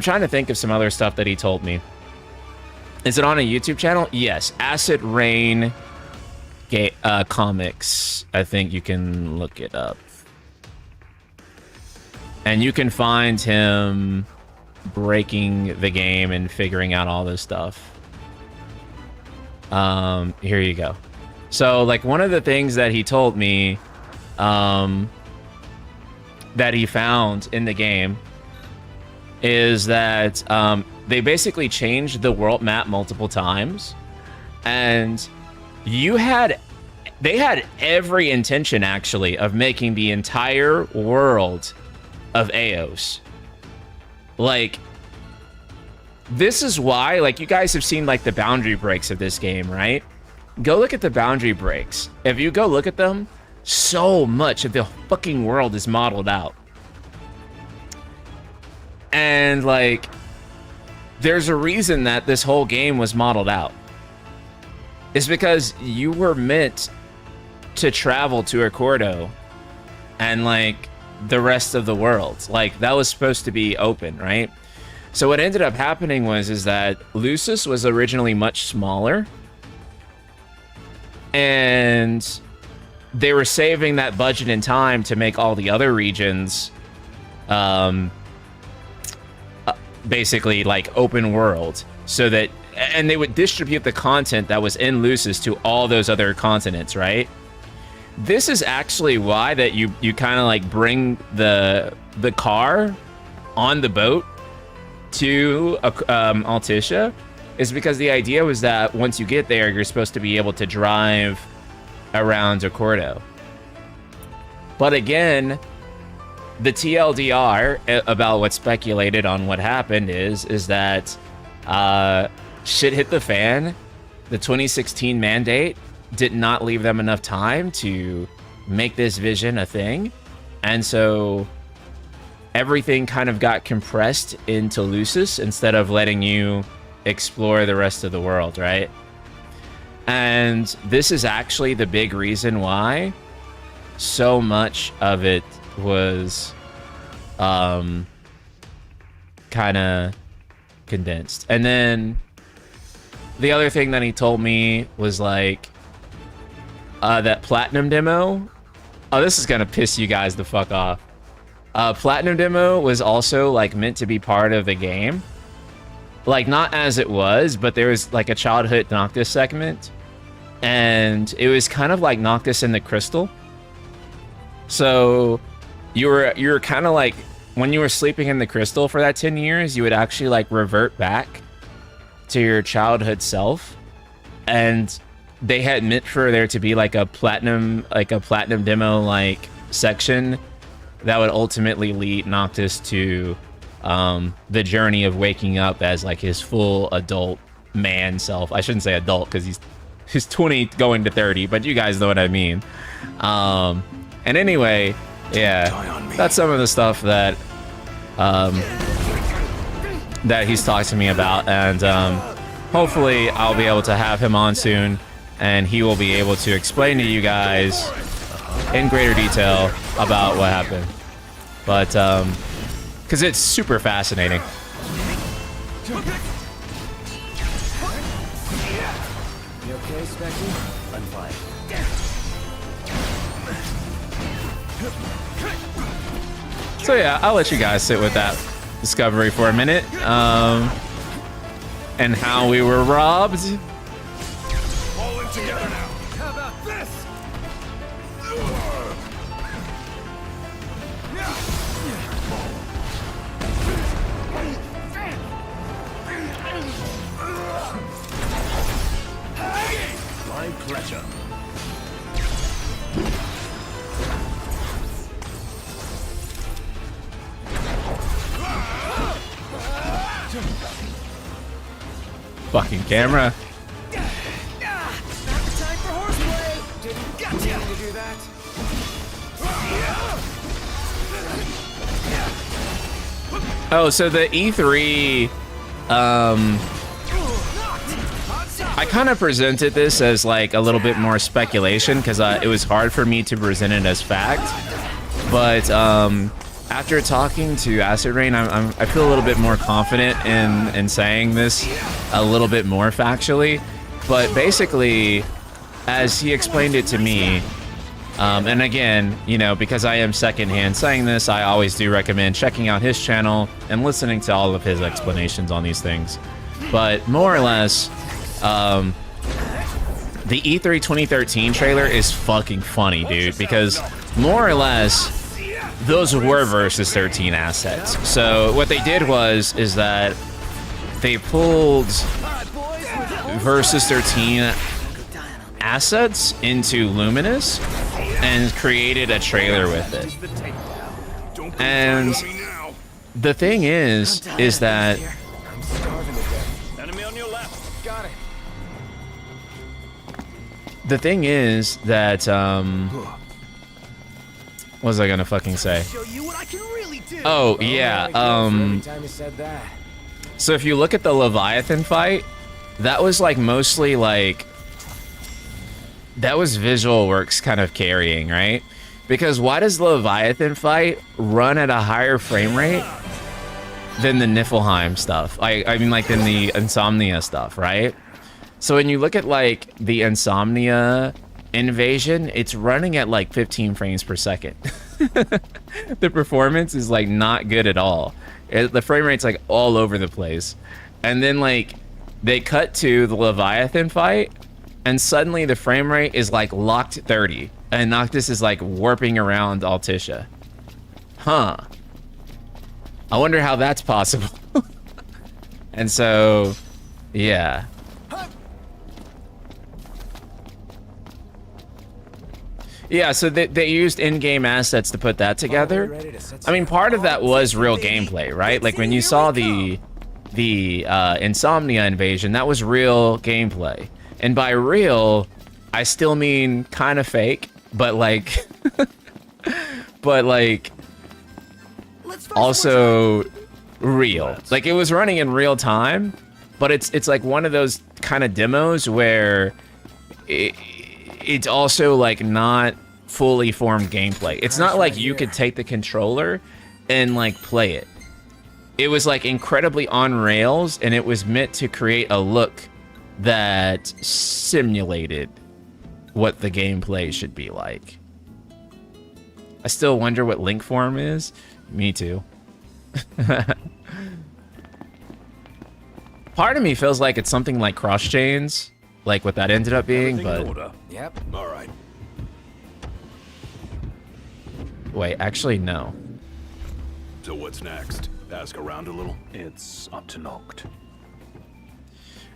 trying to think of some other stuff that he told me. Is it on a YouTube channel? Yes, Acid Rain Comics. I think you can look it up. And you can find him breaking the game and figuring out all this stuff. Here you go. So, like, one of the things that he told me that he found in the game is that they basically changed the world map multiple times, and they had every intention actually of making the entire world of Eos. Like, this is why, like, you guys have seen like the boundary breaks of this game, right? Go look at the boundary breaks. If you go look at them, so much of the fucking world is modeled out. And like, there's a reason that this whole game was modeled out. It's because you were meant to travel to Accordo and like the rest of the world. Like, that was supposed to be open, right? So what ended up happening is that Lucis was originally much smaller, and they were saving that budget and time to make all the other regions basically like open world, so that, and they would distribute the content that was in Lucis to all those other continents, right? This is actually why that you kind of like bring the car on the boat to Altissia, is because the idea was that once you get there, you're supposed to be able to drive around Accordo. But again, the TLDR about what's speculated on what happened is that shit hit the fan. The 2016 mandate did not leave them enough time to make this vision a thing, and so everything kind of got compressed into Lucis instead of letting you explore the rest of the world, right? And this is actually the big reason why so much of it was kind of condensed. And then the other thing that he told me was like that Platinum demo. Oh, this is gonna piss you guys the fuck off. Platinum demo was also like meant to be part of the game, like not as it was, but there was like a childhood Noctis segment and it was kind of like Noctis in the Crystal. So you were kind of like, when you were sleeping in the crystal for that 10 years, you would actually like revert back to your childhood self. And they had meant for there to be like a platinum demo like section that would ultimately lead Noctis to the journey of waking up as like his full adult man self. I shouldn't say adult because he's 20 going to 30, but you guys know what I mean. And anyway, yeah, that's some of the stuff that that he's talked to me about, and hopefully I'll be able to have him on soon, and he will be able to explain to you guys in greater detail about what happened. But because it's super fascinating. You okay, Specky? I'm fine. So yeah, I'll let you guys sit with that discovery for a minute. And how we were robbed. All in together now. How about this? My pleasure. Fucking camera. Time for horseplay. Didn't you do that? Oh, so the E3, I kind of presented this as like a little bit more speculation because it was hard for me to present it as fact. But after talking to Acid Rain, I feel a little bit more confident in saying this a little bit more factually. But basically, as he explained it to me, and again, you know, because I am secondhand saying this, I always do recommend checking out his channel and listening to all of his explanations on these things. But more or less, the E3 2013 trailer is fucking funny, dude, because more or less, those were Versus 13 assets. So what they did is that they pulled Versus 13 assets into Luminous and created a trailer with it. And the thing is that Enemy on your left. Got it. the thing is that what was I gonna fucking say? Oh yeah, Every time you said that. so if you look at the Leviathan fight, that was like mostly like, that was Visual Works kind of carrying, right? Because why does the Leviathan fight run at a higher frame rate than the Niflheim stuff? I mean like than the Insomnia stuff, right? So when you look at like the Insomnia invasion, it's running at like 15 frames per second. The performance is like not good at all. The frame rate's like all over the place. And then like they cut to the Leviathan fight and suddenly the frame rate is like locked 30 and Noctis is like warping around Altissia. Huh. I wonder how that's possible. And so, yeah. Yeah, so they used in-game assets to put that together. I mean, part of that was real gameplay, right? Like when you saw the Insomnia invasion, that was real gameplay. And by real, I still mean kind of fake, but like, but like, also real. Like it was running in real time, but it's like one of those kind of demos where it's also like not fully formed gameplay. It's not like you could take the controller and like play it. It was like incredibly on rails, and it was meant to create a look that simulated what the gameplay should be like. I still wonder what link form is. Me too. Part of me feels like it's something like cross chains, like what that ended up being, Everything in but order. Yep. All right. wait, actually no. So what's next? Ask around a little? It's up to Noct.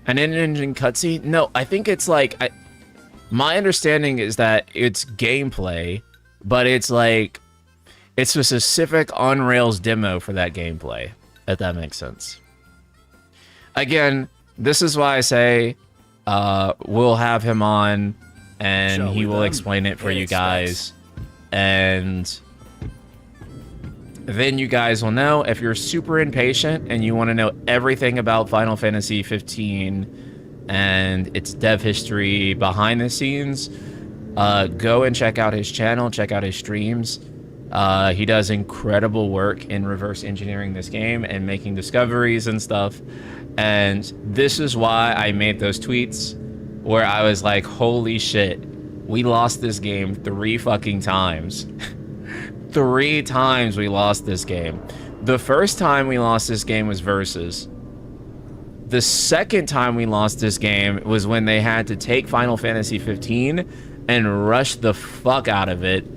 An in-engine cutscene? No, I think it's like my understanding is that it's gameplay, but it's like it's a specific on-rails demo for that gameplay, if that makes sense. Again, this is why I say we'll have him on and Shall he we will then? explain it for Hey, you it's guys. And then you guys will know. If you're super impatient and you want to know everything about Final Fantasy 15 and its dev history behind the scenes, go and check out his channel, check out his streams. He does incredible work in reverse engineering this game and making discoveries and stuff. And this is why I made those tweets where I was like, holy shit, we lost this game 3 fucking times. 3 times we lost this game. The first time we lost this game was Versus. The second time we lost this game was when they had to take Final Fantasy 15 and rush the fuck out of it.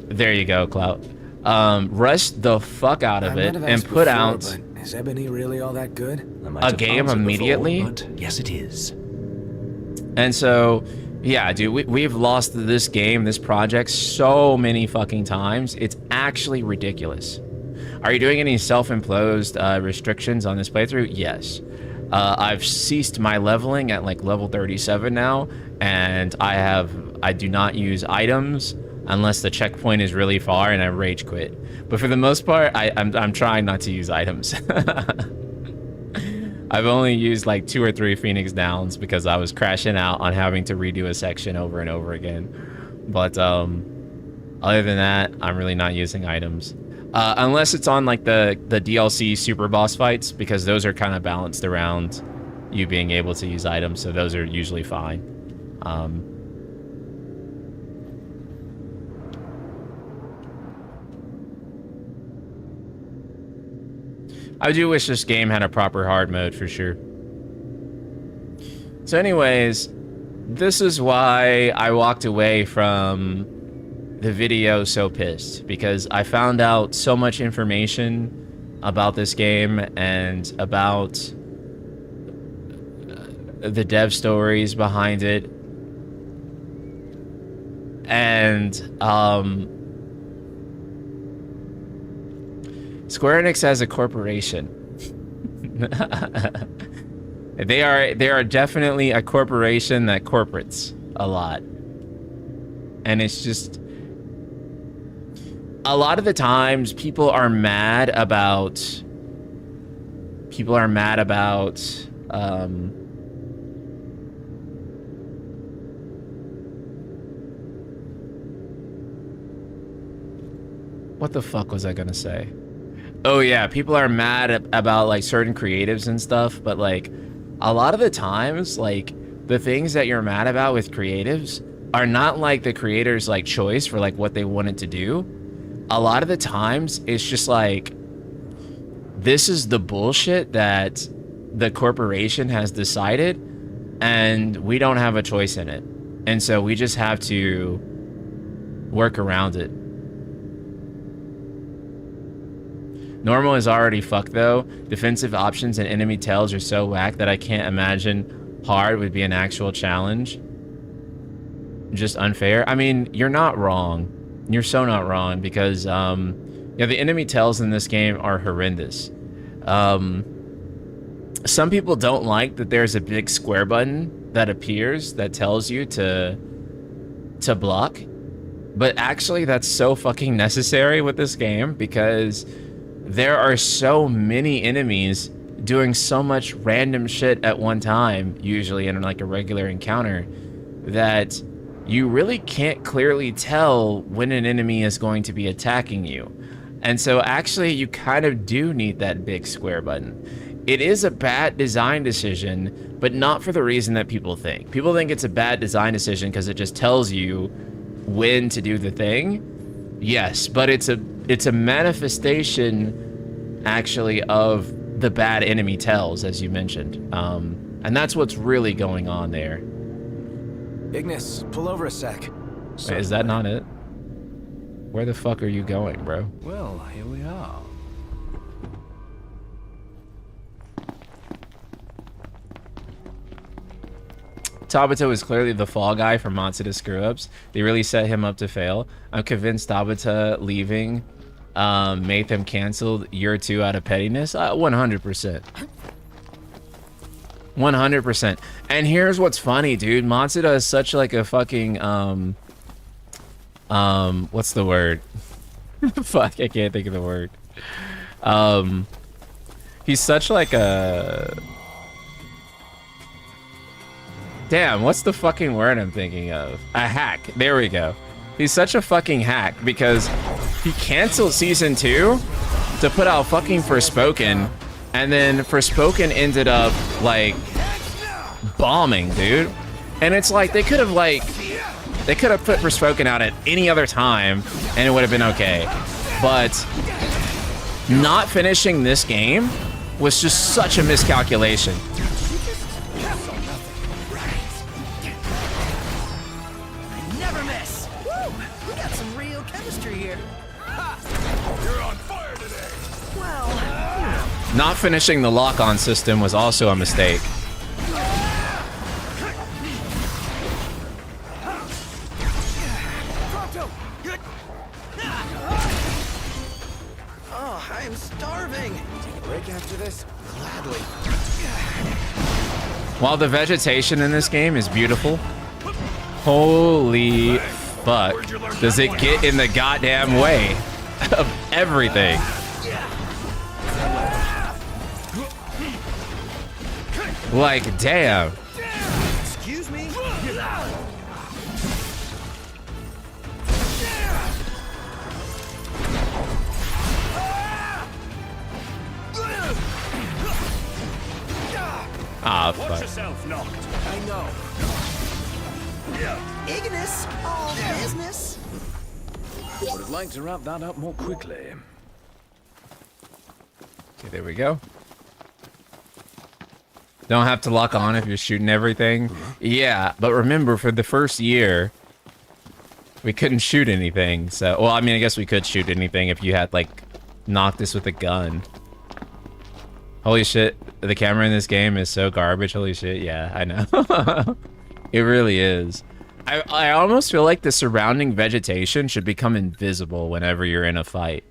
There you go, Clout. Rush the fuck out of it and put out But is Ebony really all that good? a game immediately. Yes, it is. And so, yeah, dude, we've lost this game, this project, so many fucking times. It's actually ridiculous. Are you doing any self-imposed restrictions on this playthrough? Yes. I've ceased my leveling at like level 37 now, and I do not use items unless the checkpoint is really far and I rage quit. But for the most part, I'm trying not to use items. I've only used like 2 or 3 Phoenix Downs because I was crashing out on having to redo a section over and over again. But other than that, I'm really not using items. Unless it's on like the DLC super boss fights, because those are kind of balanced around you being able to use items, so those are usually fine. I do wish this game had a proper hard mode for sure. So anyways, this is why I walked away from the video so pissed, because I found out so much information about this game and about the dev stories behind it. And Square Enix as a corporation. They are definitely a corporation that corporates a lot. And it's just a lot of the times people are mad about what the fuck was I gonna say? Oh yeah, people are mad about like certain creatives and stuff, but like a lot of the times, like the things that you're mad about with creatives are not like the creator's like choice for like what they wanted to do. A lot of the times it's just like, this is the bullshit that the corporation has decided and we don't have a choice in it. And so we just have to work around it. Normal is already fucked though. Defensive options and enemy tails are so whack that I can't imagine hard would be an actual challenge. Just unfair. I mean, you're not wrong. You're so not wrong, because yeah, the enemy tails in this game are horrendous. Some people don't like that there's a big square button that appears that tells you to block. But actually that's so fucking necessary with this game, because there are so many enemies doing so much random shit at one time, usually in like a regular encounter, that you really can't clearly tell when an enemy is going to be attacking you. And so actually you kind of do need that big square button. It is a bad design decision, but not for the reason that people think. People think it's a bad design decision because it just tells you when to do the thing. Yes, but it's a manifestation actually of the bad enemy tells, as you mentioned. And that's what's really going on there. Ignis, pull over a sec. Wait, is that not it? Where the fuck are you going, bro? Well, here we are. Tabata was clearly the fall guy for Matsuda's screw-ups. They really set him up to fail. I'm convinced Tabata leaving made them canceled year or two out of pettiness. 100%. 100%. And here's what's funny, dude. Matsuda is such like a fucking what's the word? Fuck, I can't think of the word. He's such like a... Damn, what's the fucking word I'm thinking of? A hack. There we go. He's such a fucking hack because he canceled season 2 to put out fucking Forspoken, and then Forspoken ended up like bombing, dude. And it's like they could have put Forspoken out at any other time and it would have been okay. But not finishing this game was just such a miscalculation. Not finishing the lock-on system was also a mistake. Oh, I am starving. Take a break after this? Gladly. While the vegetation in this game is beautiful, holy fuck, does it get in the goddamn way of everything. Like, damn. Excuse me? Ah, fuck. Yourself knocked. I know. Ignis, all business. Would have liked to wrap that up more quickly. Okay, there we go. Don't have to lock on if you're shooting everything. Yeah, but remember, for the first year, we couldn't shoot anything. So, well, I mean, I guess we could shoot anything if you had, like, knocked this with a gun. Holy shit, the camera in this game is so garbage. Holy shit, yeah, I know. It really is. I almost feel like the surrounding vegetation should become invisible whenever you're in a fight.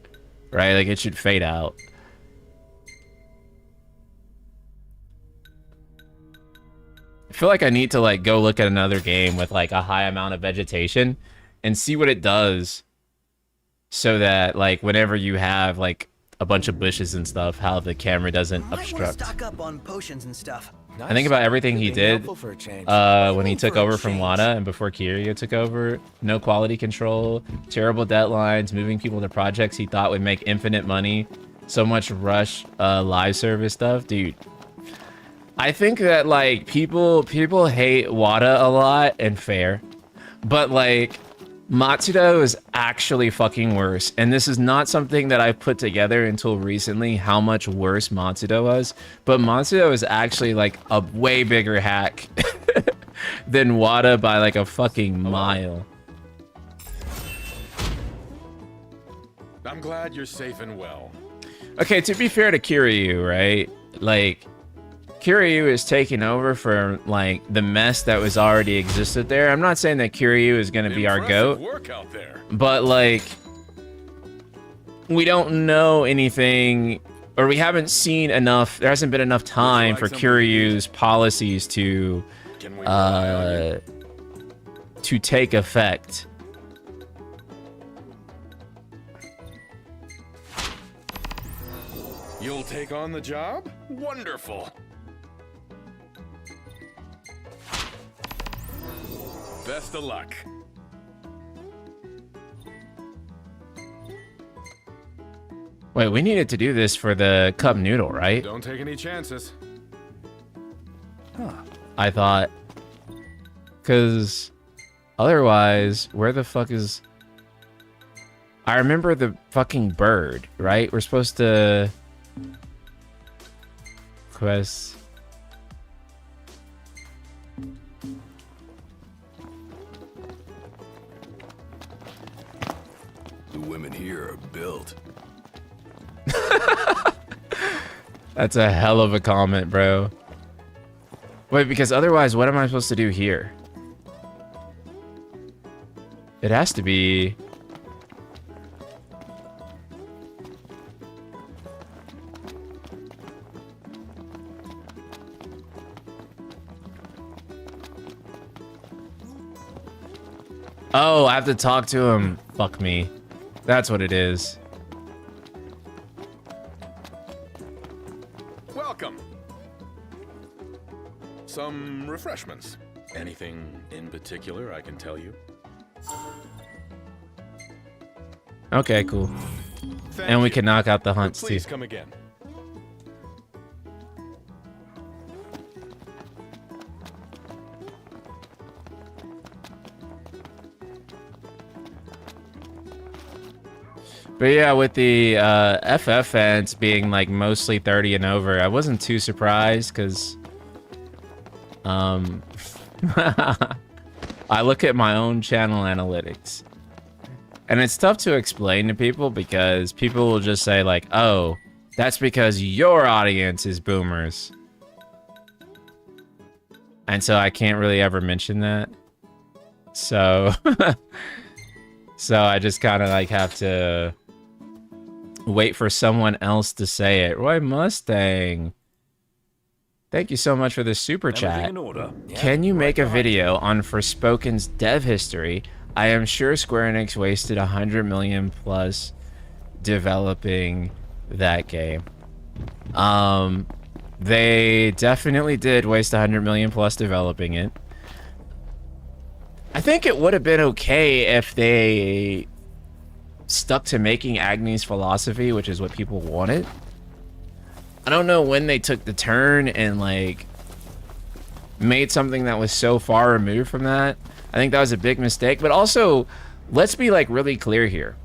Right? Like, it should fade out. I feel like I need to like go look at another game with like a high amount of vegetation and see what it does, so that like whenever you have like a bunch of bushes and stuff, how the camera doesn't obstruct. Stock up on potions and stuff. I think about everything he did when he took over from Wada and before Kiryu took over. No quality control, terrible deadlines, moving people to projects he thought would make infinite money, so much rush live service stuff, dude. I think that like people hate Wada a lot, and fair, but like Matsuda is actually fucking worse, and this is not something that I put together until recently, how much worse Matsuda was. But Matsuda was actually like a way bigger hack than Wada by like a fucking mile. I'm glad you're safe and well. Okay, to be fair to Kiryu, right? Like, Kiryu is taking over for like the mess that was already existed there. I'm not saying that Kiryu is going to be our GOAT, Work out there. but like we don't know anything, or we haven't seen enough. There hasn't been enough time for Kiryu's policies to take effect. You'll take on the job? Wonderful. Best of luck. Wait, we needed to do this for the cup noodle, right? Don't take any chances. Huh. I thought, because otherwise, where the fuck is... I remember the fucking bird, right? We're supposed to... quests. The women here are built. That's a hell of a comment, bro. Wait, because otherwise, what am I supposed to do here? It has to be... Oh, I have to talk to him. Fuck me. That's what it is. Welcome. Some refreshments. Anything in particular I can tell you? Okay, cool. Thank And we you. can knock out the hunts too. Please come again. But yeah, with the FF fans being like mostly 30 and over, I wasn't too surprised because I look at my own channel analytics. And it's tough to explain to people because people will just say like, oh, that's because your audience is boomers. And so I can't really ever mention that. So, so I just kind of like have to wait for someone else to say it. Roy Mustang. Thank you so much for the super chat. In order? Can you make a video on Forspoken's dev history? I am sure Square Enix wasted 100 million plus developing that game. They definitely did waste 100 million plus developing it. I think it would have been okay if they stuck to making Agni's philosophy, which is what people wanted. I don't know when they took the turn and like made something that was so far removed from that. I think that was a big mistake, but also let's be like really clear here.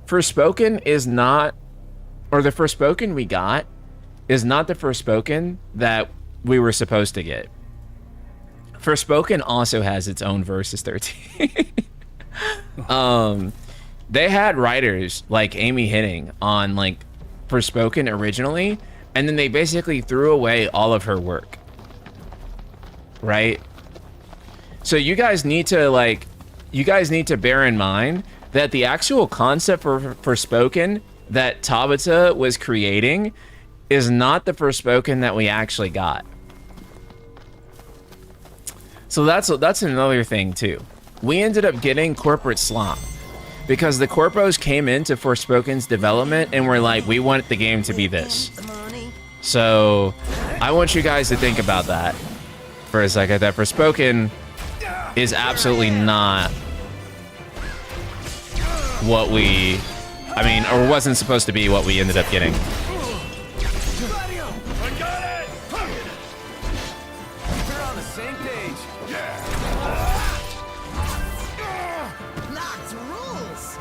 Forspoken is not, or the Forspoken we got is not the Forspoken that we were supposed to get. Forspoken also has its own Versus 13. They had writers like Amy Hitting on like Forspoken originally, and then they basically threw away all of her work. Right? So you guys need to bear in mind that the actual concept for Forspoken that Tabata was creating is not the Forspoken that we actually got. So that's another thing too. We ended up getting corporate slop because the corpos came into Forspoken's development and were like, we want the game to be this. So I want you guys to think about that for a second, that Forspoken is absolutely not what we, I mean, or wasn't supposed to be what we ended up getting. We're on the same page. Lots of rules.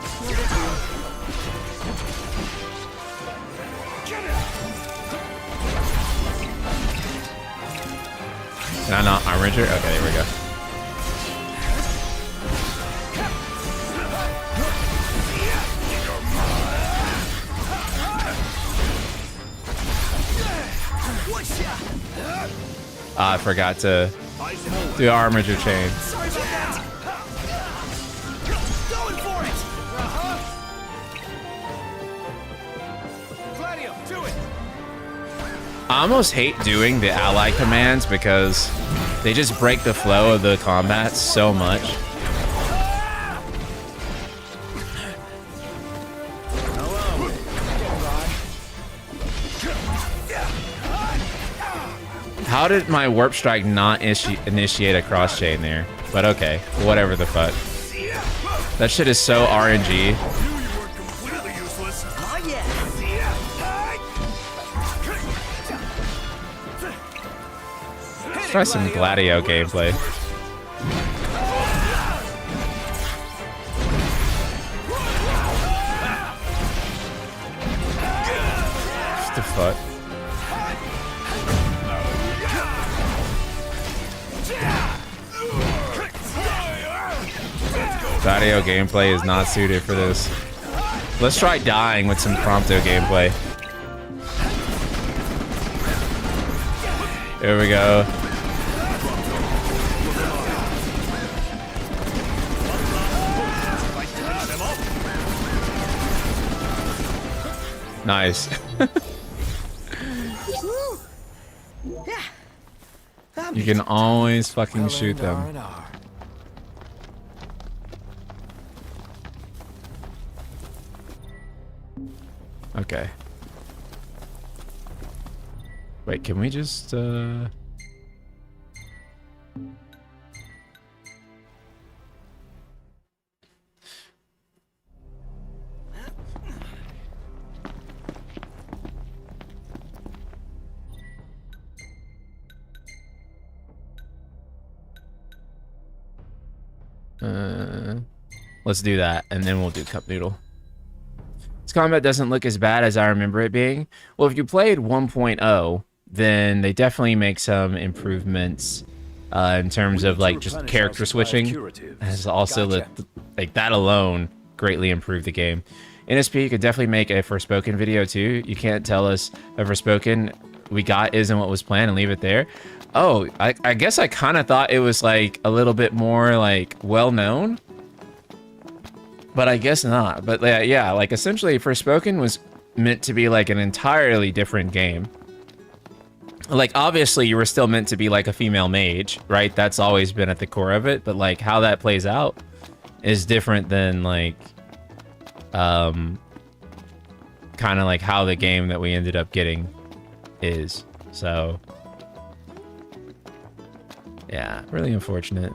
Can I not armor her? Okay, there we go. I forgot to do armature chain. Sorry about that. Going for it. Gladio, do it. I almost hate doing the ally commands because they just break the flow of the combat so much. How did my warp strike not initiate a cross chain there? But okay, whatever the fuck. That shit is so RNG. Let's try some Gladio gameplay. What the fuck? Audio gameplay is not suited for this. Let's try dying with some Prompto gameplay. Here we go. Nice. You can always fucking shoot them. Okay. Wait, can we just let's do that, and then we'll do Cup Noodle. This combat doesn't look as bad as I remember it being. Well, if you played 1.0, then they definitely make some improvements in terms of like just character switching. As also like that alone greatly improved the game. NSP could definitely make a Forspoken video too. You can't tell us a Forspoken we got isn't what was planned and leave it there. Oh, I guess I kind of thought it was like a little bit more like well known. But I guess not. But yeah, like essentially Forspoken was meant to be like an entirely different game. Like obviously you were still meant to be like a female mage, right? That's always been at the core of it. But like how that plays out is different than like kind of like how the game that we ended up getting is. So yeah, really unfortunate.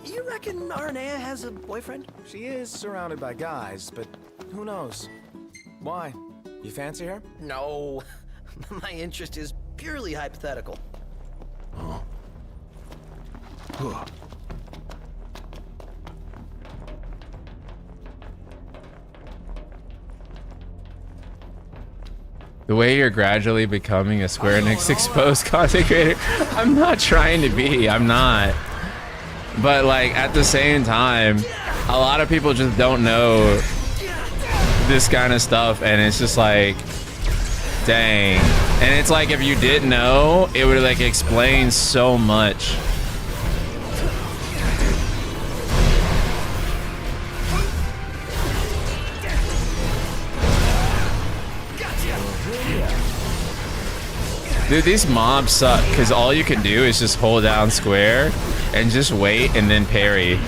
You reckon Arnea has a boyfriend? She is surrounded by guys, but who knows? Why? You fancy her? No. My interest is purely hypothetical. The way you're gradually becoming a Square Enix exposed content creator, I'm not trying to be, I'm not. But like at the same time, a lot of people just don't know this kind of stuff, and it's just like, dang. And it's like if you did know, it would like explain so much. Dude, these mobs suck because all you can do is just hold down square and just wait and then parry.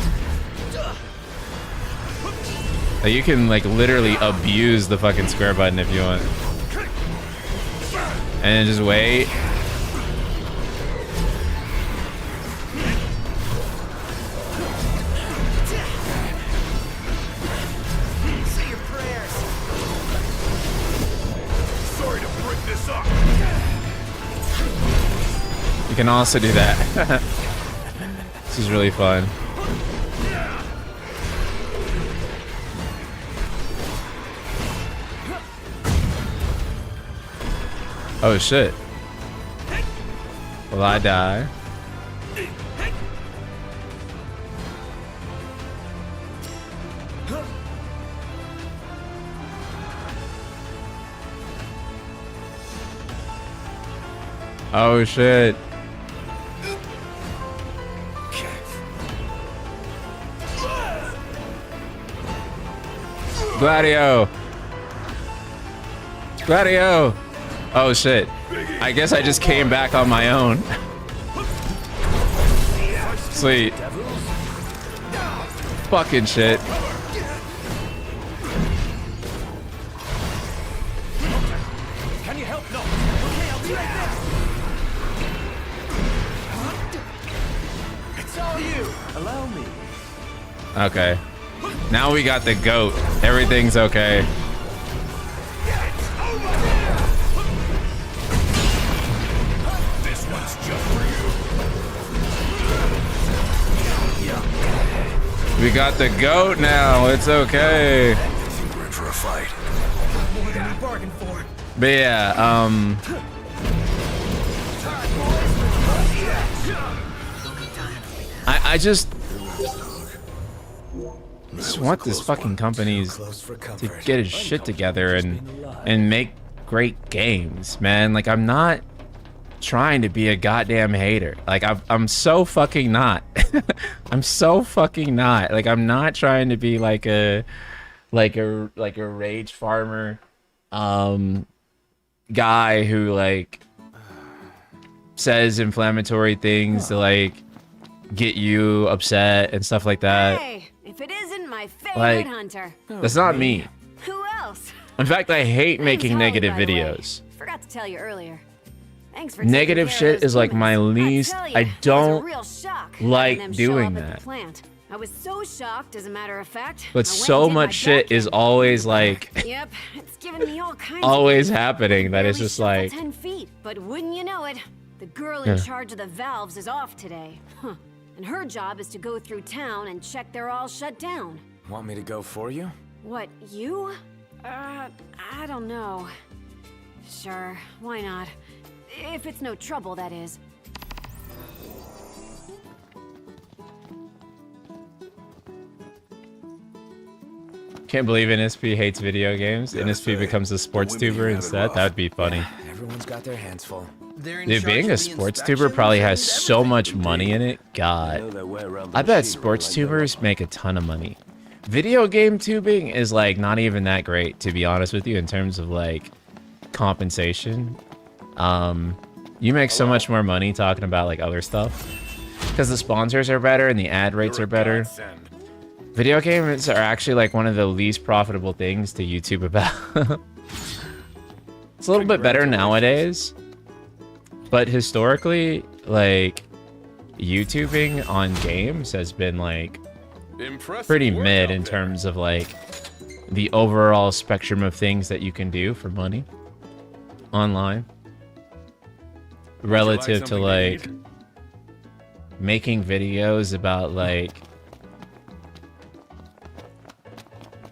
Like, you can like literally abuse the fucking square button if you want. And then just wait. Say your prayers. Sorry to break this up. You can also do that. This is really fun. Oh shit. Will I die? Oh shit. Gladio! Gladio! Oh shit. I guess I just came back on my own. Sweet. Fucking shit. Can you help? No. Okay, I'll be right there. It's all you. Allow me. Okay. Now we got the goat. Everything's okay. This one's just for you. We got the goat now. It's okay. We're in for a fight. More than we bargained for. But yeah, I just want this fucking companies to get its shit together and make great games, man. Like, I'm not trying to be a goddamn hater. Like, I'm so fucking not. I'm so fucking not. Like, I'm not trying to be like a rage farmer guy who like says inflammatory things to like get you upset and stuff like that. Hey, if it isn't my favorite Like, hunter. that's not me. Who else? In fact, I hate Name's making Holly, negative by the way. videos. Forgot to tell you earlier. Thanks for Negative taking care of shit those is like my humans. least. tell I ya, it was a don't real shock like having them show doing up at that. the plant. I was so shocked, as a matter of fact. But I went so and did my much shit deck is and- always like Yep, it's giving me all kinds. always of happening that it's Barely just shuffle like 10 feet, but wouldn't you know it, the girl in Yeah. charge of the valves is off today. Huh. And her job is to go through town and check they're all shut down. Want me to go for you? What, you? I don't know. Sure, why not? If it's no trouble, that is. can't believe NSP hates video games. NSP becomes a sports tuber instead. That would be funny. Everyone's got their hands full. Dude, being a sports tuber probably has so much money in it. God. I bet sports tubers make a ton of money. Video game tubing is like not even that great, to be honest with you, in terms of like compensation. You make so much more money talking about like other stuff because the sponsors are better and the ad rates are better. Video games are actually like one of the least profitable things to YouTube about. It's a little bit better nowadays, but historically, like YouTubing on games has been like pretty mid in terms of like the overall spectrum of things that you can do for money online relative to like making videos about like,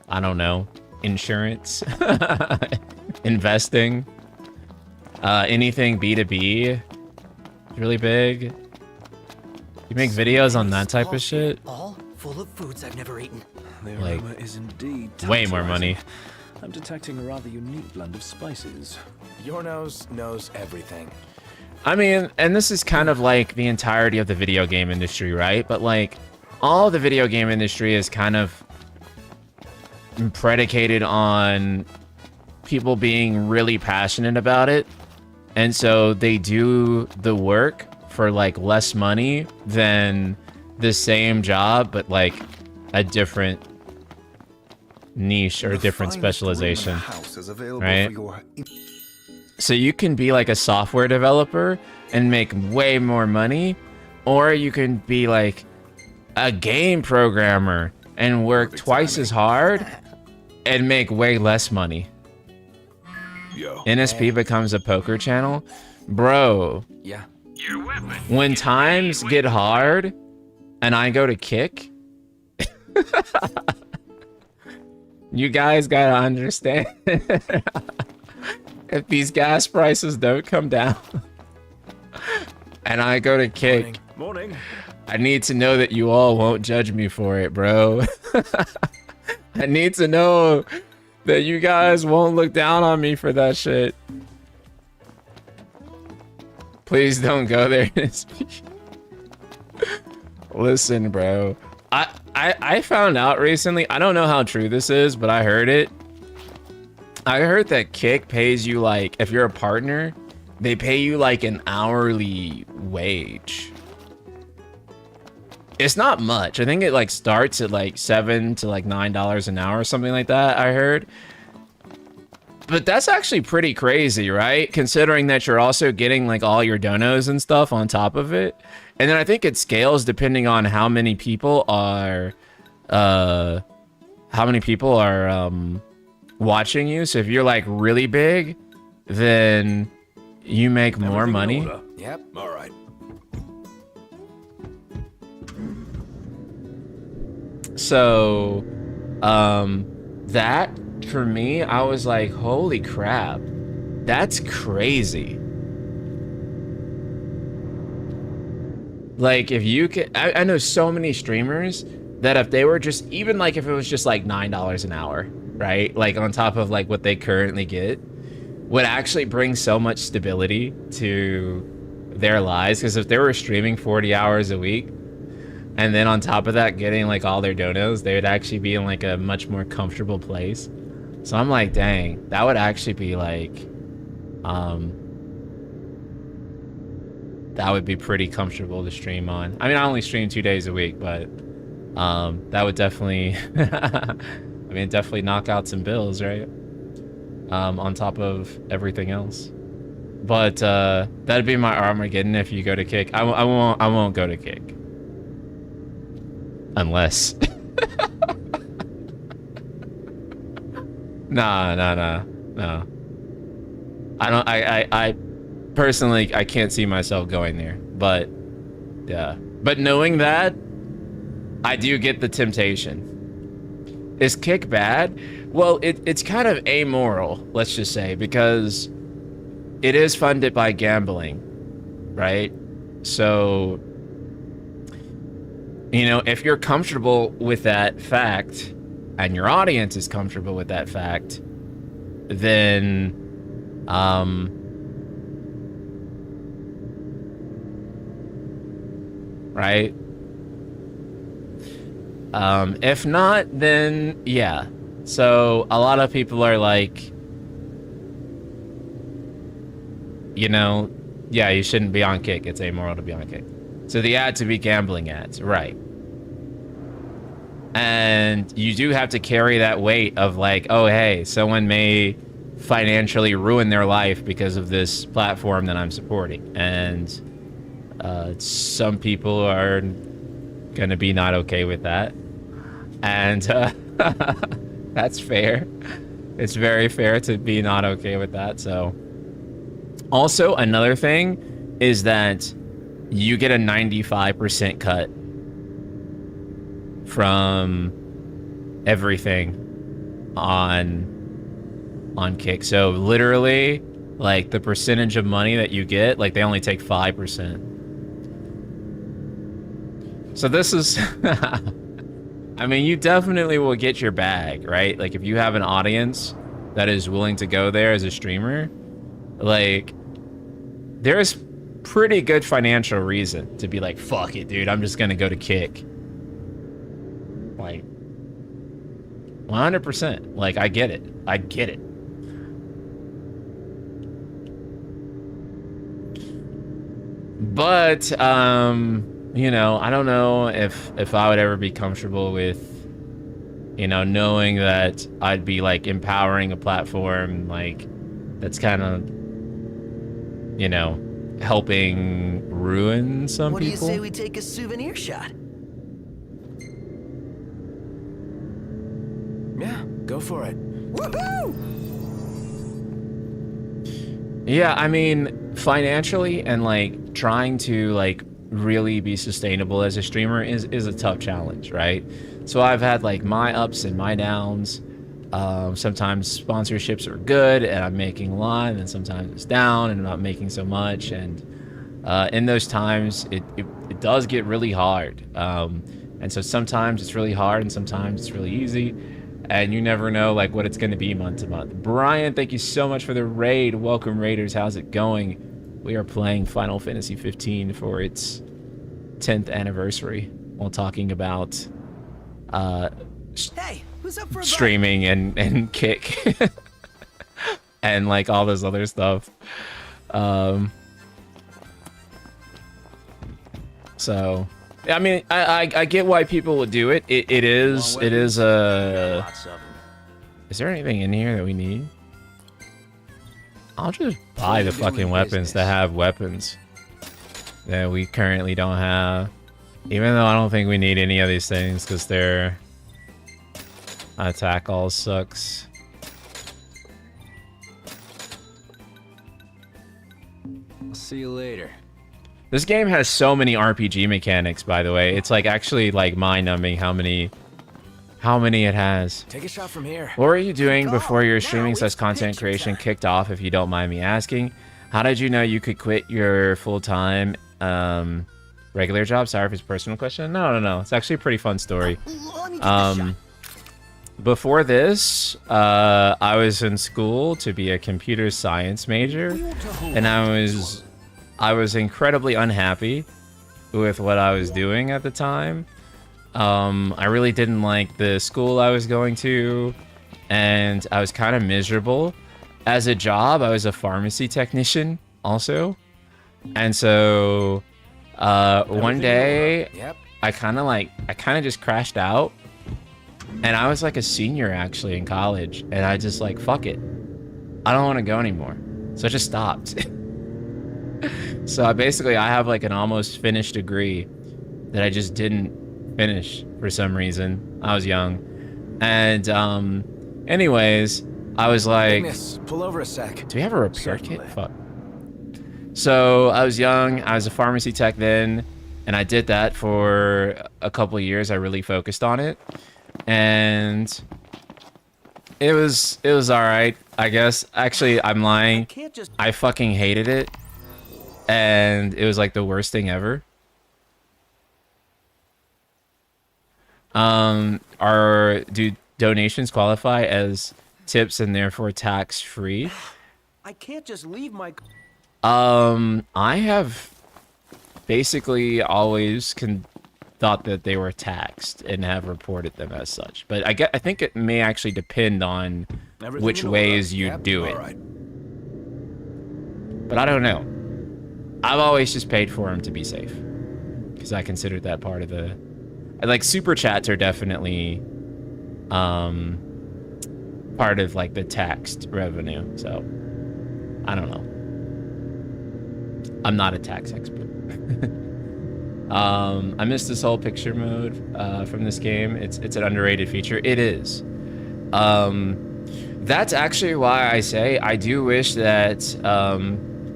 I don't know, insurance, investing, anything B2B is really big. You make videos on that type of shit, All full of foods I've never eaten. The like, aroma is indeed way more money. I'm detecting a rather unique blend of spices. Your nose knows everything. I mean, and this is kind of like the entirety of the video game industry, right? But like, all the video game industry is kind of predicated on people being really passionate about it. And so they do the work for like less money than the same job, but like a different niche or a different specialization, right? So you can be like a software developer and make way more money, or you can be like a game programmer and work twice as hard and make way less money. NSP becomes a poker channel. Bro, Yeah. when times get hard and I go to kick, you guys gotta understand. If these gas prices don't come down and I go to kick, Morning. I need to know that you all won't judge me for it, bro. I need to know that you guys won't look down on me for that shit. Please don't go there. Listen, bro. I found out recently, I don't know how true this is, but I heard it. I heard that Kick pays you like, if you're a partner, they pay you like an hourly wage. It's not much. I think it like starts at like $7 to like $9 an hour or something like that, I heard. But that's actually pretty crazy, right? Considering that you're also getting like all your donos and stuff on top of it. And then I think it scales depending on how many people are watching you. So if you're like really big, then you make more money. Yep. All right. So, that for me, I was like, holy crap, that's crazy. Like, if you could, I know so many streamers that if they were just, even like if it was just like $9 an hour, right? Like on top of like what they currently get, would actually bring so much stability to their lives. Because if they were streaming 40 hours a week, and then on top of that getting like all their donos, they would actually be in like a much more comfortable place. So I'm like, dang, that would actually be like, that would be pretty comfortable to stream on. I mean, I only stream 2 days a week, but that would definitely, I mean, definitely knock out some bills, right? On top of everything else. But that'd be my Armageddon if you go to Kick. I won't go to Kick. Unless. Nah. I personally, I can't see myself going there. But, yeah. But knowing that, I do get the temptation. Is Kick bad? Well, it's kind of amoral, let's just say, because it is funded by gambling, right? So, you know, if you're comfortable with that fact, and your audience is comfortable with that fact, then, right? If not, then yeah. So a lot of people are like, you know, yeah, you shouldn't be on Kick. It's amoral to be on Kick. So the ads to be gambling ads, right? And you do have to carry that weight of like, oh, hey, someone may financially ruin their life because of this platform that I'm supporting. And some people are gonna be not okay with that. And that's fair. It's very fair to be not okay with that. So also another thing is that you get a 95% cut from everything on Kick. So literally, like, the percentage of money that you get, like, they only take 5%. So this is I mean, you definitely will get your bag, right? Like, if you have an audience that is willing to go there as a streamer, like, there's pretty good financial reason to be like, fuck it, dude, I'm just gonna go to Kick. Like, 100%. Like, I get it. I get it. But, you know, I don't know if I would ever be comfortable with, you know, knowing that I'd be, like, empowering a platform, like, that's kind of, you know, helping ruin some what people. What do you say we take a souvenir shot? Yeah, go for it. Woohoo! Yeah, I mean, financially and, like, trying to, like, really be sustainable as a streamer is a tough challenge, right? So I've had, like, my ups and my downs. Sometimes sponsorships are good and I'm making a lot, and sometimes it's down and I'm not making so much. And in those times, it does get really hard. And so sometimes it's really hard and sometimes it's really easy. And you never know, like, what it's going to be month to month. Brian, thank you so much for the raid. Welcome, Raiders. How's it going? We are playing Final Fantasy 15 for its 10th anniversary while talking about Hey, who's up for a streaming and Kick and, like, all this other stuff. So, I mean, I get why people would do it. It is a... Is there anything in here that we need? I'll just buy the fucking weapons that have weapons that we currently don't have. Even though I don't think we need any of these things because their attack all sucks. I'll see you later. This game has so many RPG mechanics, by the way. It's, like, actually, like, mind-numbing how many it has. Take a shot from here. What were you doing before your streaming/content creation kicked off, if you don't mind me asking? How did you know you could quit your full-time Regular job? Sorry if it's a personal question. No. It's actually a pretty fun story. Let me get this shot. Before this, I was in school to be a computer science major, and I was incredibly unhappy with what I was doing at the time. I really didn't like the school I was going to, and I was kind of miserable. As a job, I was a pharmacy technician also, and so one day I kind of just crashed out. And I was like a senior actually in college, and I just like, fuck it, I don't want to go anymore. So I just stopped. So I have like an almost finished degree that I just didn't finish for some reason. I was young. And anyways, I was like, Ignis, pull over a sec. do we have a repair kit? Fuck. So I was young, I was a pharmacy tech then, and I did that for a couple of years. I really focused on it. And it was all right, I guess. Actually, I'm lying. I fucking hated it, and it was like the worst thing ever. Do donations qualify as tips and therefore tax free? I can't just leave my... I have basically always thought that they were taxed and have reported them as such. But I think it may actually depend on which ways you do it. But I don't know. I've always just paid for them to be safe, because I considered that part of the... Like, super chats are definitely part of like the taxed revenue. So I don't know. I'm not a tax expert. I missed this whole picture mode from this game. It's an underrated feature. It is. That's actually why I say I do wish that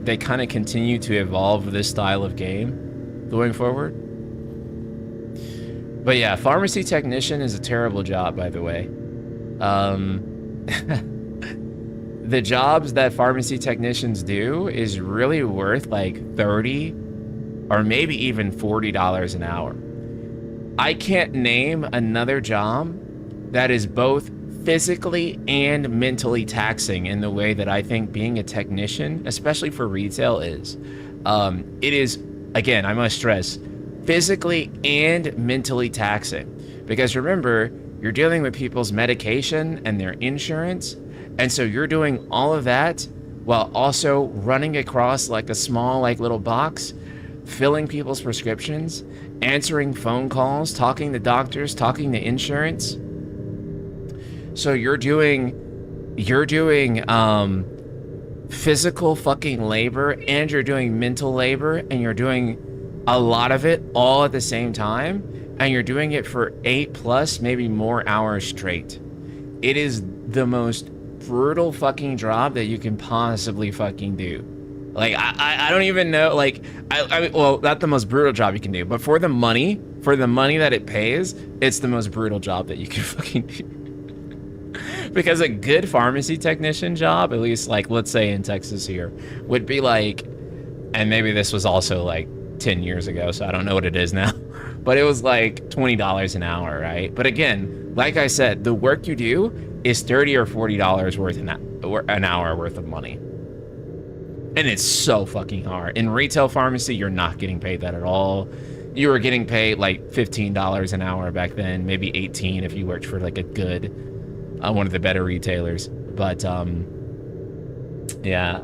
they kind of continue to evolve this style of game going forward. But yeah, pharmacy technician is a terrible job, by the way. The jobs that pharmacy technicians do is really worth like $30 or maybe even $40 an hour. I can't name another job that is both physically and mentally taxing in the way that I think being a technician, especially for retail, is. It is, again, I must stress, physically and mentally taxing. Because remember, you're dealing with people's medication and their insurance, and so you're doing all of that while also running across like a small like little box, filling people's prescriptions, answering phone calls, talking to doctors, talking to insurance. So you're doing physical fucking labor, and you're doing mental labor, and you're doing a lot of it all at the same time, and you're doing it for 8+ maybe more hours straight. It is the most brutal fucking job that you can possibly fucking do. Like, I don't even know, like, well, not the most brutal job you can do, but for the money that it pays, it's the most brutal job that you can fucking do. Because a good pharmacy technician job, at least like, let's say in Texas here, would be like, and maybe this was also like 10 years ago, so I don't know what it is now, but it was like $20 an hour, right? But again, like I said, the work you do is $30 or $40 worth an hour worth of money. And it's so fucking hard. In retail pharmacy, you're not getting paid that at all. You were getting paid like $15 an hour back then, maybe $18 if you worked for like a good, one of the better retailers. But yeah.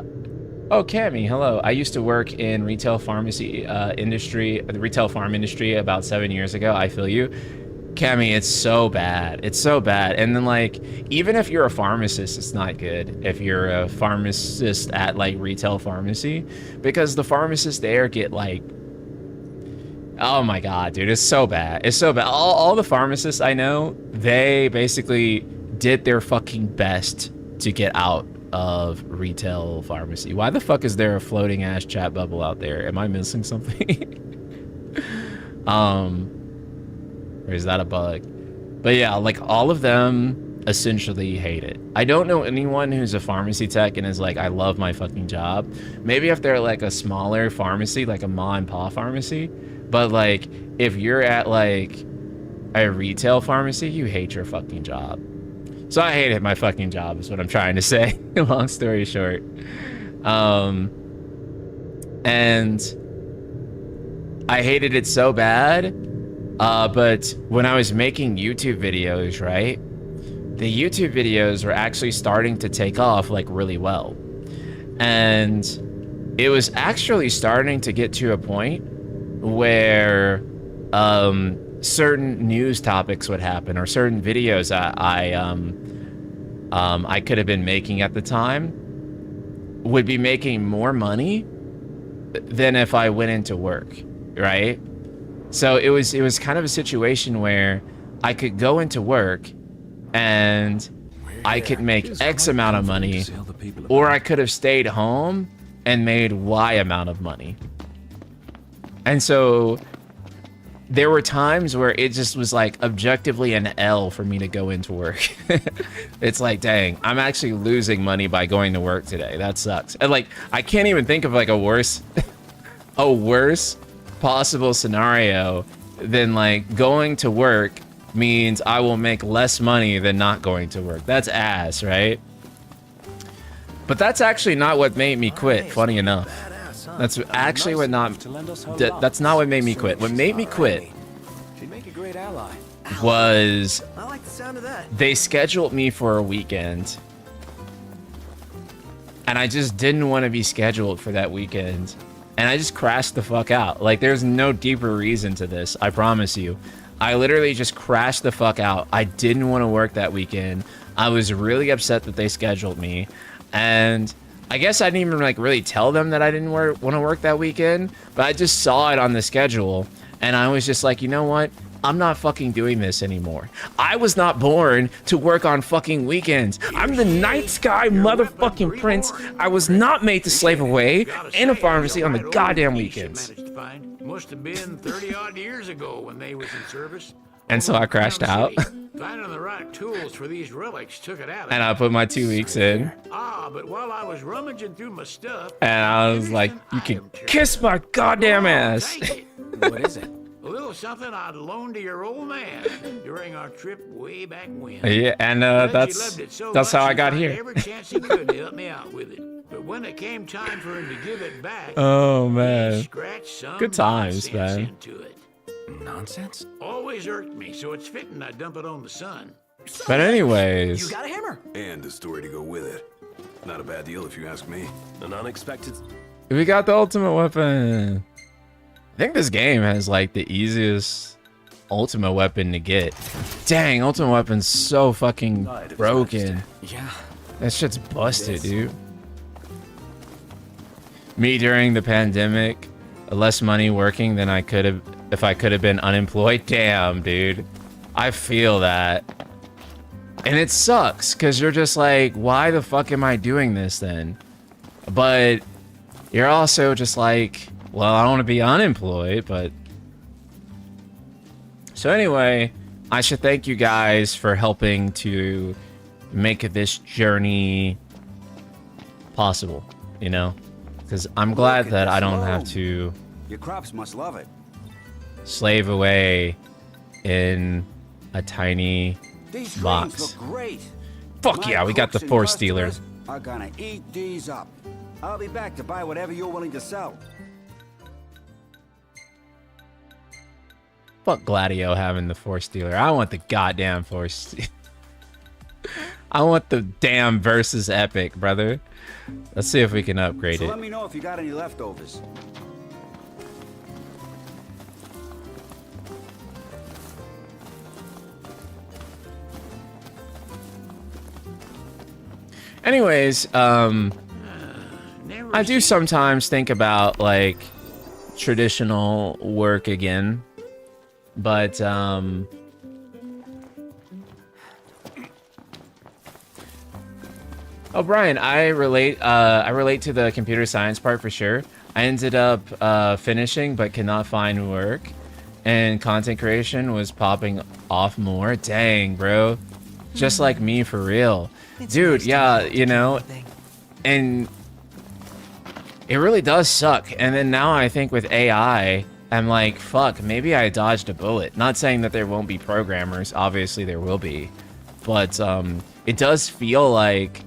Oh, Cammy, hello. I used to work in retail pharmacy industry, the retail farm industry about 7 years ago. I feel you. Cammy, it's so bad. It's so bad. And then like, even if you're a pharmacist, it's not good if you're a pharmacist at like retail pharmacy, because the pharmacists there get like, oh my God, dude, it's so bad. It's so bad. All the pharmacists I know, they basically did their fucking best to get out of retail pharmacy. Why the fuck is there a floating ass chat bubble out there? Am I missing something? Or is that a bug? But yeah, like all of them essentially hate it. I don't know anyone who's a pharmacy tech and is like, I love my fucking job. Maybe if they're like a smaller pharmacy, like a ma and pa pharmacy, but like if you're at like a retail pharmacy, you hate your fucking job. So I hated my fucking job is what I'm trying to say. Long story short. And I hated it so bad. But when I was making YouTube videos, right? The YouTube videos were actually starting to take off like really well. And it was actually starting to get to a point where certain news topics would happen, or certain videos I could have been making at the time would be making more money than if I went into work, right? So it was kind of a situation where I could go into work and I could make X amount of money, or I could have stayed home and made Y amount of money. And so there were times where it just was like objectively an L for me to go into work. It's like, dang, I'm actually losing money by going to work today. That sucks. And like, I can't even think of like a worse possible scenario than like going to work means I will make less money than not going to work. That's ass, right? But that's actually not what made me quit, funny enough. That's actually what that's not what made me quit. What made me quit was they scheduled me for a weekend and I just didn't want to be scheduled for that weekend, and I just crashed the fuck out. Like, there's no deeper reason to this, I promise you. I literally just crashed the fuck out. I didn't want to work that weekend. I was really upset that they scheduled me, and I guess I didn't even like really tell them that I didn't want to work that weekend, but I just saw it on the schedule and I was just like, you know what? I'm not fucking doing this anymore. I was not born to work on fucking weekends. I'm the night sky motherfucking prince. I was not made to slave away in a pharmacy on the goddamn weekends. Must have been 30-odd years ago when they was in service. And so I crashed out. Finding the right tools for these relics took it out of and I put my 2 weeks in. But while I was rummaging through my stuff, and I was like, you can kiss my goddamn ass. What is it? A little something I'd loaned to your old man during our trip way back when. Yeah, and that's how I got here. Every chance he could to help me out with it. But when it came time for him to give it back, oh man, good times, man. Into it. Nonsense? Always irked me, so it's fitting I dump it on the sun. But anyways, you got a hammer and a story to go with it. Not a bad deal if you ask me. An unexpected. We got the ultimate weapon. I think this game has like the easiest ultimate weapon to get. Dang, ultimate weapon's so fucking broken. Yeah. That shit's busted, dude. Me during the pandemic, less money working than I could have if I could have been unemployed. Damn, dude. I feel that. And it sucks because you're just like, why the fuck am I doing this then? But you're also just like, well, I don't want to be unemployed, but... So anyway, I should thank you guys for helping to make this journey possible, you know? Because I'm glad that I don't have to... Your crops must love it. Slave away in a tiny box. Look great. Fuck yeah, we got the Force Stealer. Are gonna eat these up. I'll be back to buy whatever you're willing to sell. Fuck Gladio having the Force Stealer. I want the goddamn Force Stealer. I want the damn versus epic, brother. Let's see if we can upgrade it. Let me know if you got any leftovers. Anyways, I do sometimes think about like traditional work again, but oh, Brian, I relate to the computer science part for sure. I ended up finishing but cannot find work, and content creation was popping off more. Dang, bro. Just like me, for real. Dude, yeah, you know, and it really does suck. And then now I think with AI, I'm like, fuck, maybe I dodged a bullet. Not saying that there won't be programmers. Obviously there will be. But it does feel like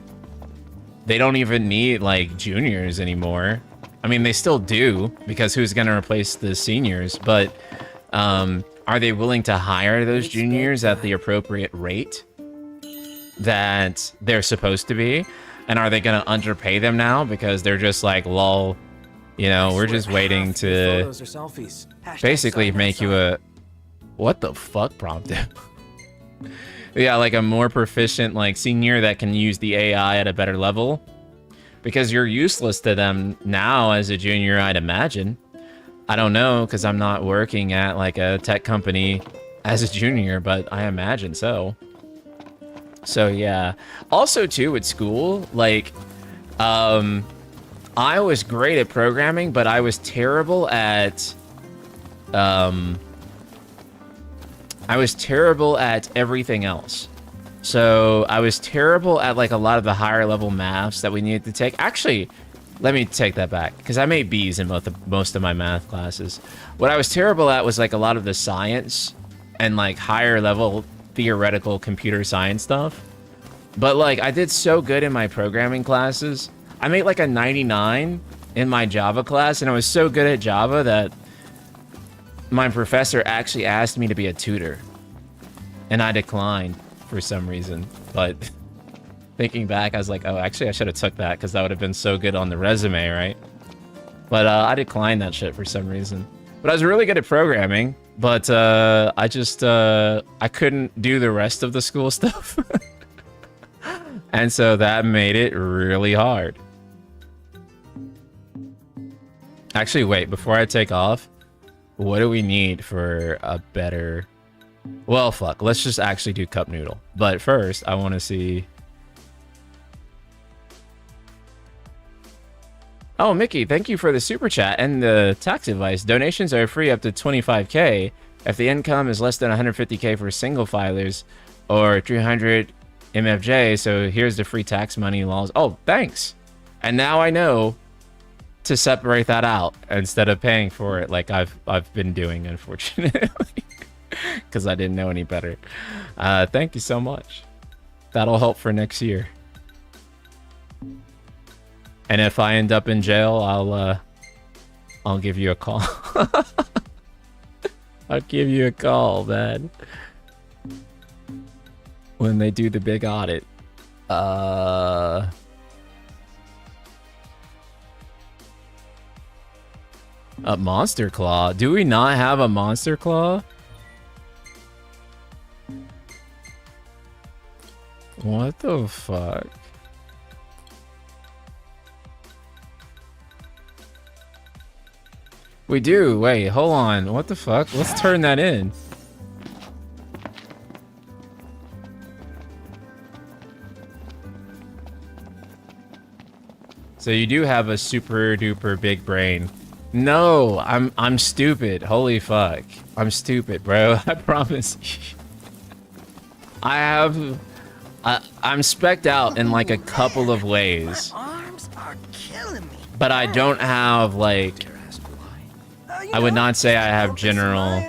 they don't even need, like, juniors anymore. I mean, they still do, because who's going to replace the seniors? But are they willing to hire those juniors at the appropriate rate that they're supposed to be? And are they going to underpay them now because they're just like, lol, you know, we're just waiting to basically make you a... What the fuck prompted? Yeah, like a more proficient, like, senior that can use the AI at a better level. Because you're useless to them now as a junior, I'd imagine. I don't know, because I'm not working at, like, a tech company as a junior, but I imagine so. So, yeah. Also, too, at school, like, I was great at programming, but I was terrible at... I was terrible at everything else. So I was terrible at like a lot of the higher level maths that we needed to take. Actually, let me take that back, because I made B's in most of my math classes. What I was terrible at was like a lot of the science and like higher level theoretical computer science stuff. But like I did so good in my programming classes. I made like a 99 in my Java class, and I was so good at Java that my professor actually asked me to be a tutor, and I declined for some reason. But thinking back, I was like, oh, actually I should have took that, because that would have been so good on the resume, right? But I declined that shit for some reason. But I was really good at programming, but I just I couldn't do the rest of the school stuff. And so that made it really hard. Actually, wait, before I take off, what do we need for a better... Well, fuck, let's just actually do Cup Noodle. But first, I want to see... Oh, Mickey, thank you for the super chat and the tax advice. Donations are free up to 25k if the income is less than 150k for single filers or 300 MFJ. So here's the free tax money laws. Oh, thanks. And now I know to separate that out instead of paying for it like I've been doing, unfortunately, because I didn't know any better. Thank you so much. That'll help for next year. And if I end up in jail, I'll give you a call. I'll give you a call, man. When they do the big audit. A Monster Claw? Do we not have a Monster Claw? What the fuck? We do. Wait, hold on. What the fuck? Let's turn that in. So you do have a super duper big brain. No, I'm stupid. Holy fuck. I'm stupid, bro. I promise. I'm specced out in like a couple of ways. Arms are killing me. But I don't have like... I would not say I have general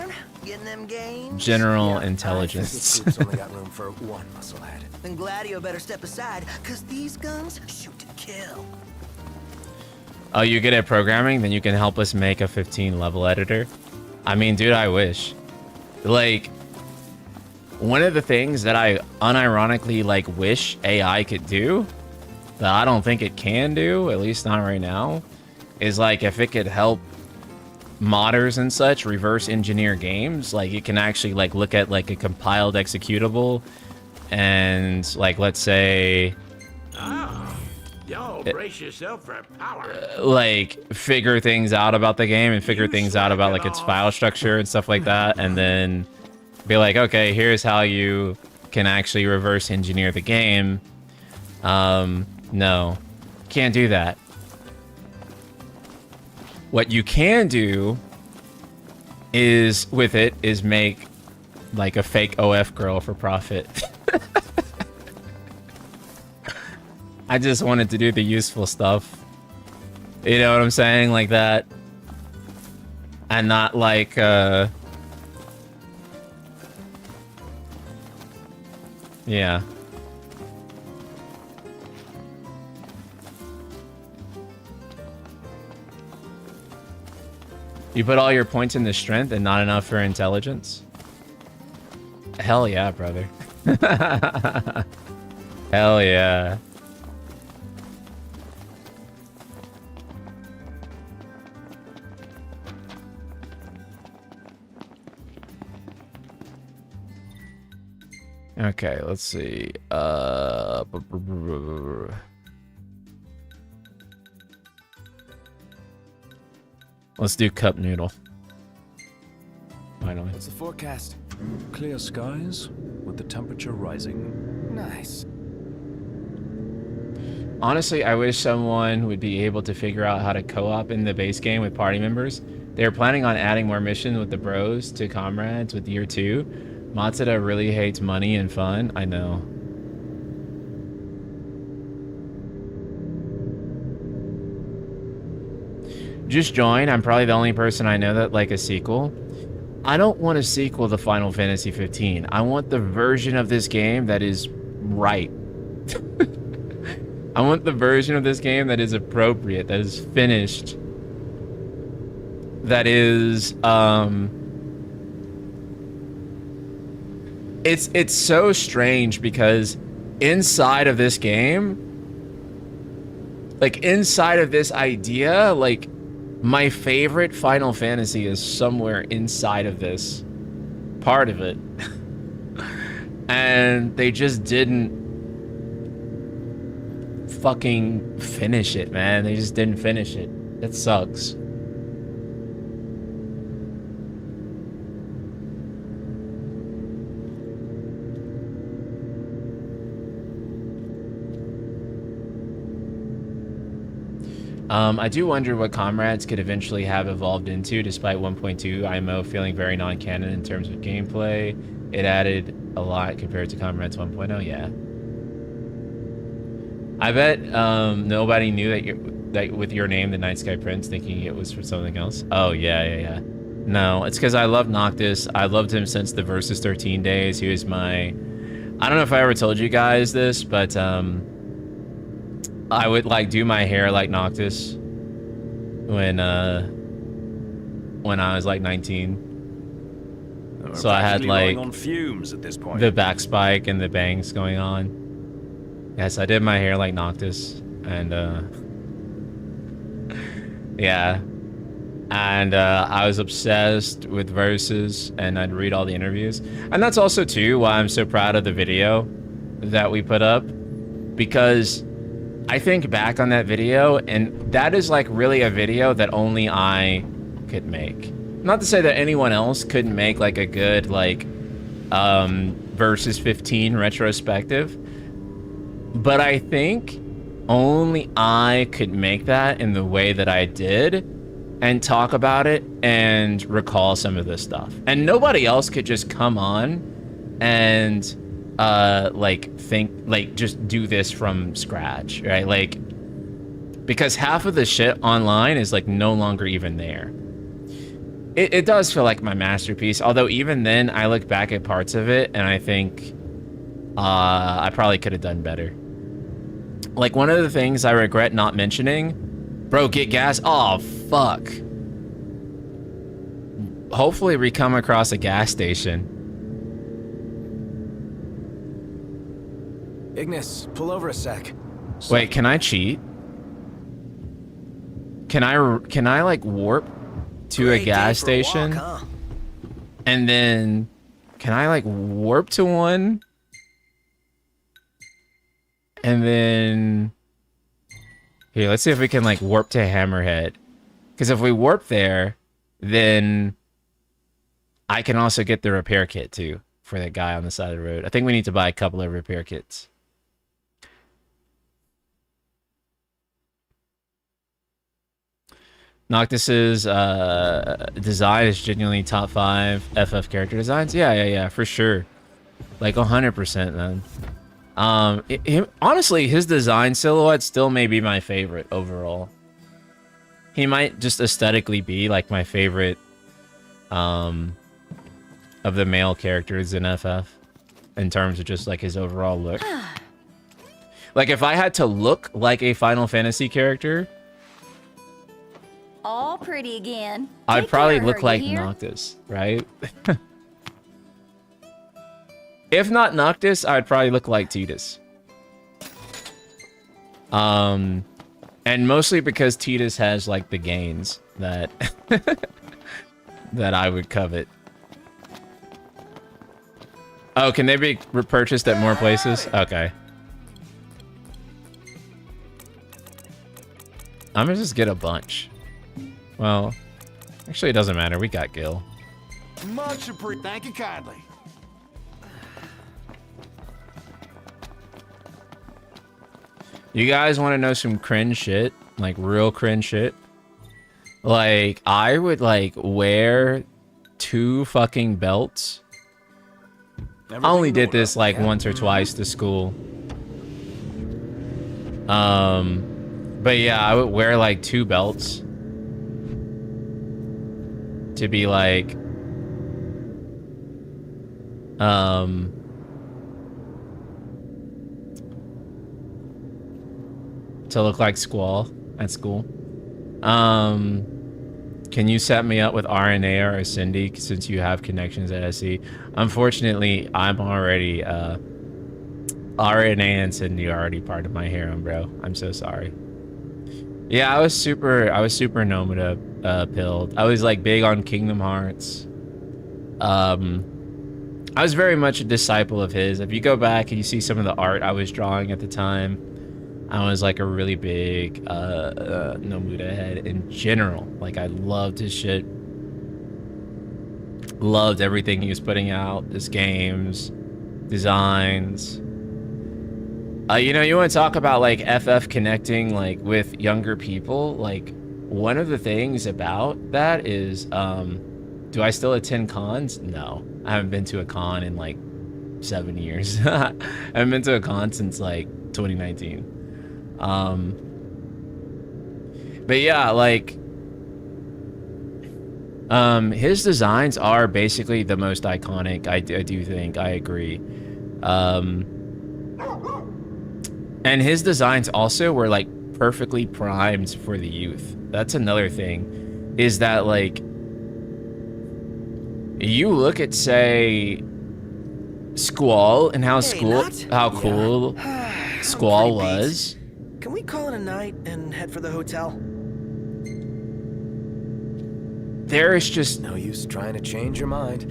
intelligence. Only got room for one musclehead. Then Gladio better step aside, cause these guns shoot to kill. Oh, you good at programming? Then you can help us make a 15 level editor. I mean, dude, I wish. Like, one of the things that I unironically like wish AI could do, that I don't think it can do, at least not right now, is like if it could help modders and such reverse engineer games. Like it can actually like look at like a compiled executable and like, let's say, Yo, brace yourself for power. Like figure things out about the game and figure things out about like its file structure and stuff like that, and then be like, okay, here's how you can actually reverse engineer the game. No, can't do that. What you can do is with it is make like a fake OF girl for profit. I just wanted to do the useful stuff. You know what I'm saying? Like that. And not like, yeah. You put all your points into strength and not enough for intelligence? Hell yeah, brother. Hell yeah. Okay, let's see. Let's do cup noodle. Finally. What's the forecast? Clear skies with the temperature rising. Nice. Honestly, I wish someone would be able to figure out how to co-op in the base game with party members. They're planning on adding more missions with the bros to comrades with year 2. Matsuda really hates money and fun. I know. Just join. I'm probably the only person I know that like a sequel. I don't want a sequel to Final Fantasy 15. I want the version of this game that is right. I want the version of this game that is appropriate, that is finished. That is, it's so strange because inside of this game, like inside of this idea, like my favorite Final Fantasy is somewhere inside of this part of it. And they just didn't fucking finish it, man. They just didn't finish it. That sucks. I do wonder what Comrades could eventually have evolved into, despite 1.2 IMO feeling very non-canon in terms of gameplay. It added a lot compared to Comrades 1.0, yeah. I bet nobody knew that with your name, the Night Sky Prince, thinking it was for something else. Oh, yeah. No, it's because I love Noctis. I loved him since the Versus 13 days. He was my... I don't know if I ever told you guys this, but I would like do my hair like Noctis when I was like 19. So I had like on fumes at this point. The back spike and the bangs going on. Yes, I did my hair like Noctis, and yeah, and I was obsessed with Versus, and I'd read all the interviews, and that's also too why I'm so proud of the video that we put up, because I think back on that video, and that is like really a video that only I could make. Not to say that anyone else couldn't make like a good like Versus 15 retrospective, but I think only I could make that in the way that I did and talk about it and recall some of this stuff. And nobody else could just come on and like think like just do this from scratch, right? Like, because half of the shit online is like no longer even there. It does feel like my masterpiece, although even then I look back at parts of it and I think I probably could have done better. Like, one of the things I regret not mentioning, bro, get gas. Oh fuck, hopefully we come across a gas station. Ignis, pull over a sec. Wait, can I cheat? Can I like warp to a gas station? And then can I like warp to one? And then here, let's see if we can like warp to Hammerhead. Because if we warp there, then I can also get the repair kit too for that guy on the side of the road. I think we need to buy a couple of repair kits. Noctis's design is genuinely top 5 FF character designs. Yeah, for sure. Like 100%, man. Honestly, his design silhouette still may be my favorite overall. He might just aesthetically be like my favorite of the male characters in FF in terms of just like his overall look. Like if I had to look like a Final Fantasy character, All pretty again. I'd Take probably care of look her, like you hear? Noctis, right? If not Noctis, I'd probably look like Tidus. And mostly because Tidus has like the gains that that I would covet. Oh, can they be repurchased at more places? Okay. I'm gonna just get a bunch. Well, actually it doesn't matter. We got Gil. Much appreciated. Thank you kindly. You guys want to know some cringe shit? Like real cringe shit? Like I would like wear 2 fucking belts. I only did this like once or twice to school. But yeah, I would wear like 2 belts to be like to look like Squall at school. Can you set me up with RNA or Cindy since you have connections at SE? Unfortunately, I'm already RNA and Cindy are already part of my harem, bro. I'm so sorry. Yeah, I was super Nomada pilled. I was like big on Kingdom Hearts. I was very much a disciple of his. If you go back and you see some of the art I was drawing at the time, I was like a really big Nomura head in general. Like I loved his shit. Loved everything he was putting out. His games, designs. You know, you want to talk about like FF connecting like with younger people. Like one of the things about that is, do I still attend cons? No, I haven't been to a con in like 7 years. I haven't been to a con since like 2019. But yeah, like his designs are basically the most iconic. I do think, I agree. And his designs also were like perfectly primed for the youth. That's another thing, is that like you look at, say, Squall and how cool Squall was. Can we call it a night and head for the hotel? There is just no use trying to change your mind.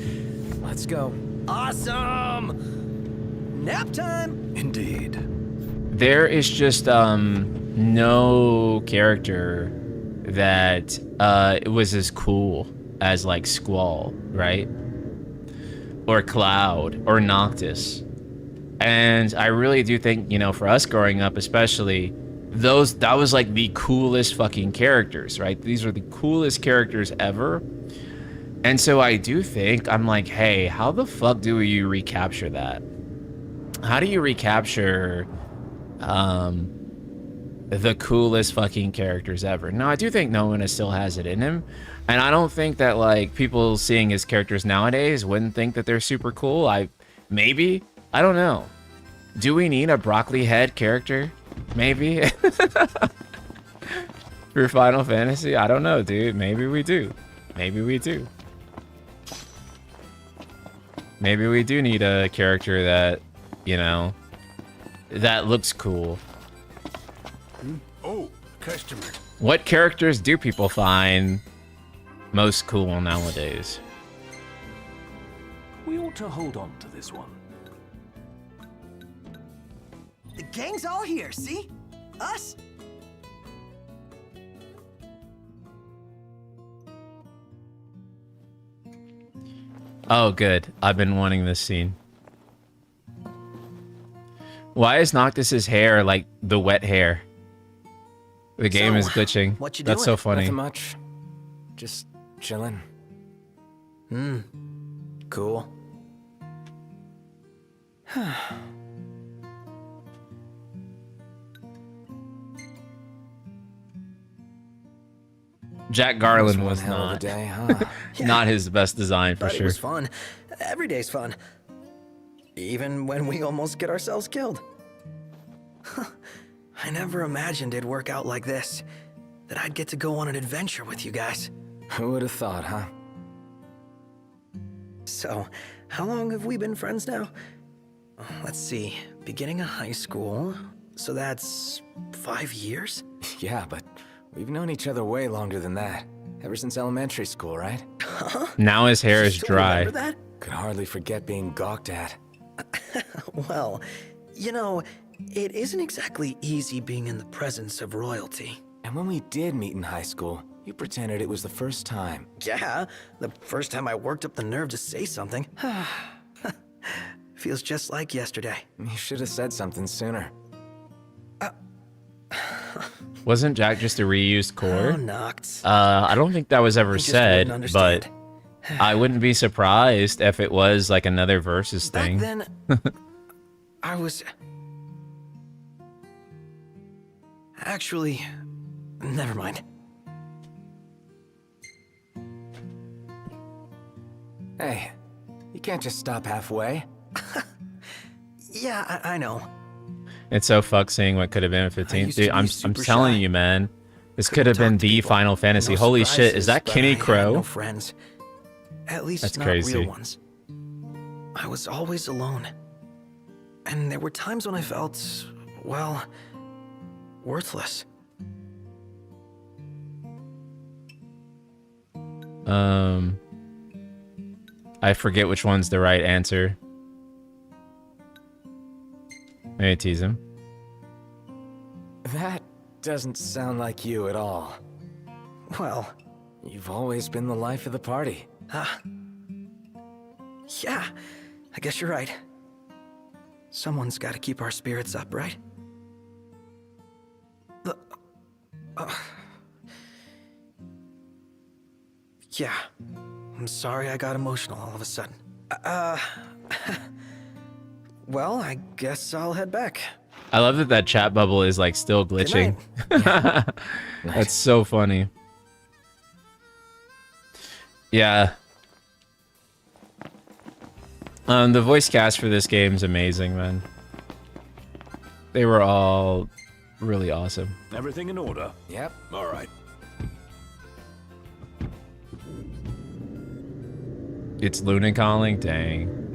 Let's go. Awesome! Nap time! Indeed. There is just no character that was as cool as like Squall, right? Or Cloud or Noctis. And I really do think, you know, for us growing up especially, that was like the coolest fucking characters, right? These were the coolest characters ever. And so I do think, I'm like, hey, how the fuck do you recapture that? How do you recapture the coolest fucking characters ever? Now, I do think Nomura still has it in him. And I don't think that like people seeing his characters nowadays wouldn't think that they're super cool. Maybe, I don't know. Do we need a broccoli head character? Maybe. For Final Fantasy? I don't know, dude. Maybe we do. Maybe we do. Maybe we do need a character that, you know, that looks cool. Oh, customer. What characters do people find most cool nowadays? We ought to hold on to this one. The gang's all here, see? Us? Oh, good. I've been wanting this scene. Why is Noctis's hair like the wet hair? The game is glitching. What you That's doing? so funny. Nothing much. Just chilling. Cool. Jack Garland One was hell of a not day, huh? not his best design for But it sure. was fun. Every day's fun. Even when we almost get ourselves killed. I never imagined it'd work out like this. That I'd get to go on an adventure with you guys. Who would have thought, huh? So, how long have we been friends now? Let's see, beginning of high school, so that's 5 years? Yeah, but we've known each other way longer than that. Ever since elementary school, right? Huh? Now his hair You is still dry. remember that? Could hardly forget being gawked at. Well, you know, it isn't exactly easy being in the presence of royalty. And when we did meet in high school, you pretended it was the first time. Yeah, the first time I worked up the nerve to say something. Feels just like yesterday. You should have said something sooner. Wasn't Jack just a reused core? Oh, knocked. I don't think that was ever He just said, wouldn't but understand. I wouldn't be surprised if it was like another versus Back thing. then, I was... Actually, never mind. Hey, you can't just stop halfway. Yeah, I know. It's so fuck seeing what could have been at 15. used to Dude, be I'm super telling shy. you, man. This Couldn't could have been talk to the people. Final Fantasy. No Holy shit, is surprises, that but Kenny I had Crow? no friends. At least That's not crazy. real ones. I was always alone. And there were times when I felt, well, worthless. I forget which one's the right answer. Maybe tease him. That doesn't sound like you at all. Well, You've always been the life of the party. yeah, I guess you're right. Someone's got to keep our spirits up, right? Yeah, I'm sorry I got emotional all of a sudden. Well, I guess I'll head back. I love that that chat bubble is like still glitching. That's so funny. Yeah. The voice cast for this game is amazing, man. They were all really awesome. Everything in order? Yep. All right. It's Luna calling? Dang.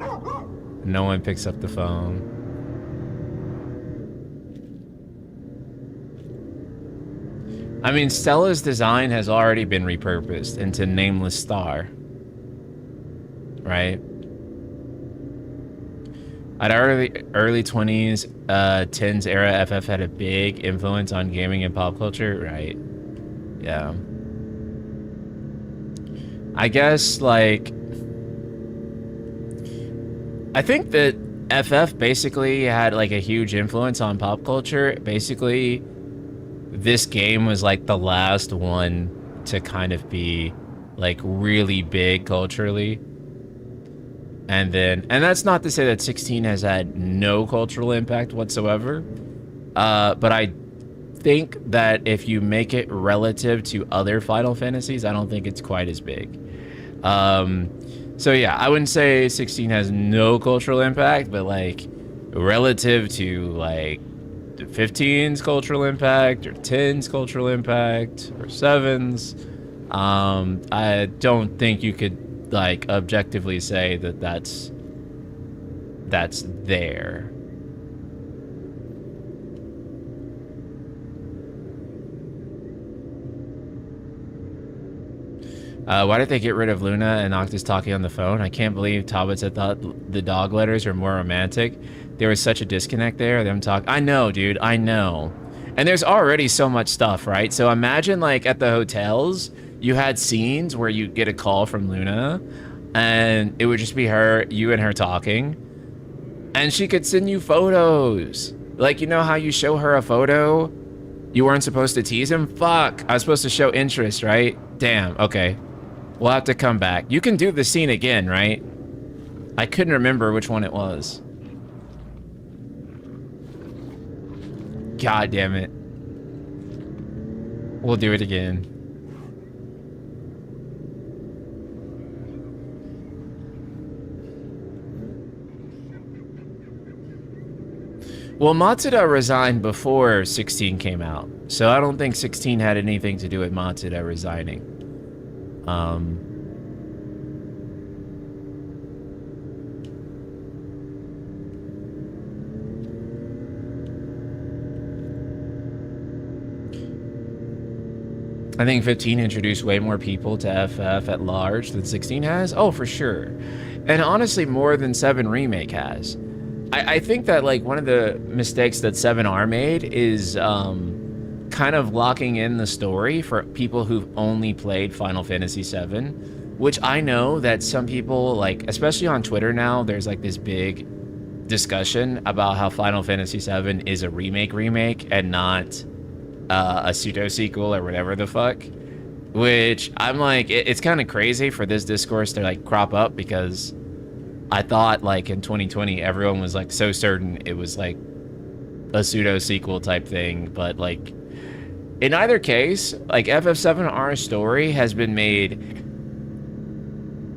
No one picks up the phone. I mean, Stella's design has already been repurposed into Nameless Star. Right? At early 20s, 10s era, FF had a big influence on gaming and pop culture. Right. Yeah. I guess, like... I think that FF basically had, like, a huge influence on pop culture. Basically, this game was, like, the last one to kind of be, like, really big culturally. And then, and that's not to say that 16 has had no cultural impact whatsoever. But I think that if you make it relative to other Final Fantasies, I don't think it's quite as big. So yeah, I wouldn't say 16 has no cultural impact, but like relative to like 15's cultural impact or 10's cultural impact or 7's, I don't think you could like objectively say that that's there. Why did they get rid of Luna and Noctis talking on the phone? I can't believe Taubitz had thought the dog letters were more romantic. There was such a disconnect there. Them talk. I know, dude. I know. And there's already so much stuff, right? So imagine like at the hotels, you had scenes where you get a call from Luna, and it would just be you and her talking, and she could send you photos. Like, you know how you show her a photo? You weren't supposed to tease him? Fuck. I was supposed to show interest, right? Damn. Okay. We'll have to come back. You can do the scene again, right? I couldn't remember which one it was. God damn it. We'll do it again. Well, Matsuda resigned before 16 came out, so I don't think 16 had anything to do with Matsuda resigning. I think 15 introduced way more people to FF at large than 16 has. Oh, for sure. And honestly, more than 7 Remake has. I think that, like, one of the mistakes that 7R made is kind of locking in the story for people who've only played Final Fantasy VII, which I know that some people, like, especially on Twitter now, there's, like, this big discussion about how Final Fantasy VII is a remake and not a pseudo-sequel or whatever the fuck, which I'm like, it's kind of crazy for this discourse to, like, crop up, because I thought, like, in 2020 everyone was, like, so certain it was, like, a pseudo-sequel type thing. But, like, in either case, like, FF7R's story has been made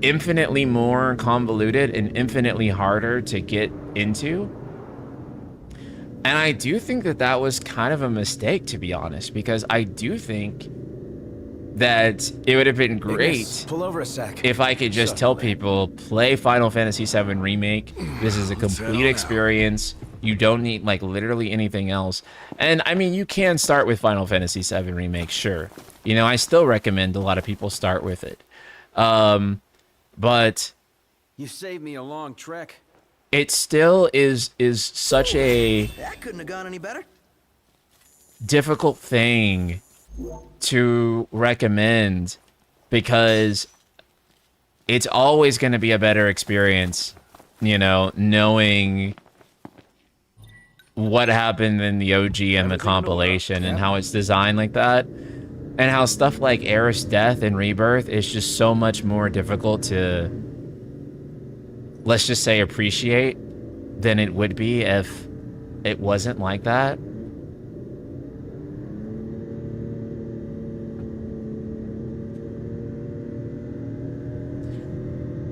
infinitely more convoluted and infinitely harder to get into. And I do think that that was kind of a mistake, to be honest, because I do think that it would have been great pull over a sec. if I could just tell people, play Final Fantasy VII Remake. This is a complete experience. You don't need, like, literally anything else. And, I mean, you can start with Final Fantasy VII Remake, sure. You know, I still recommend a lot of people start with it. But You saved me a long trek. it still is such a That couldn't have gone any better. difficult thing to recommend, because it's always going to be a better experience, you know, knowing what happened in the OG and the compilation and how it's designed like that, and how stuff like Aerith's death and Rebirth is just so much more difficult to, let's just say, appreciate than it would be if it wasn't like that.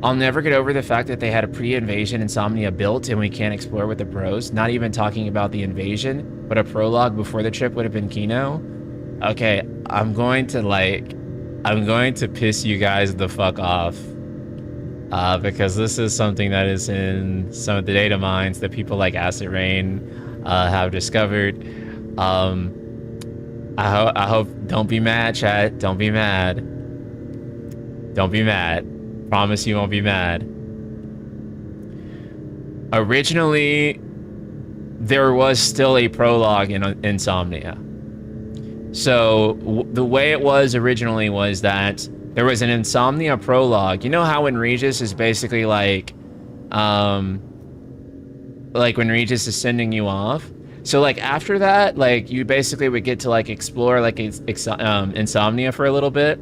I'll never get over the fact that they had a pre-invasion Insomnia built and we can't explore with the pros. Not even talking about the invasion, but a prologue before the trip would have been Kino. Okay, I'm going to piss you guys the fuck off. Because this is something that is in some of the data mines that people like Acid Rain have discovered. I hope, don't be mad, chat. Don't be mad. Don't be mad. Promise you won't be mad. Originally, there was still a prologue in Insomnia. So the way it was originally was that there was an Insomnia prologue. You know how when Regis is basically like when Regis is sending you off. So like after that, like you basically would get to like explore like Insomnia for a little bit.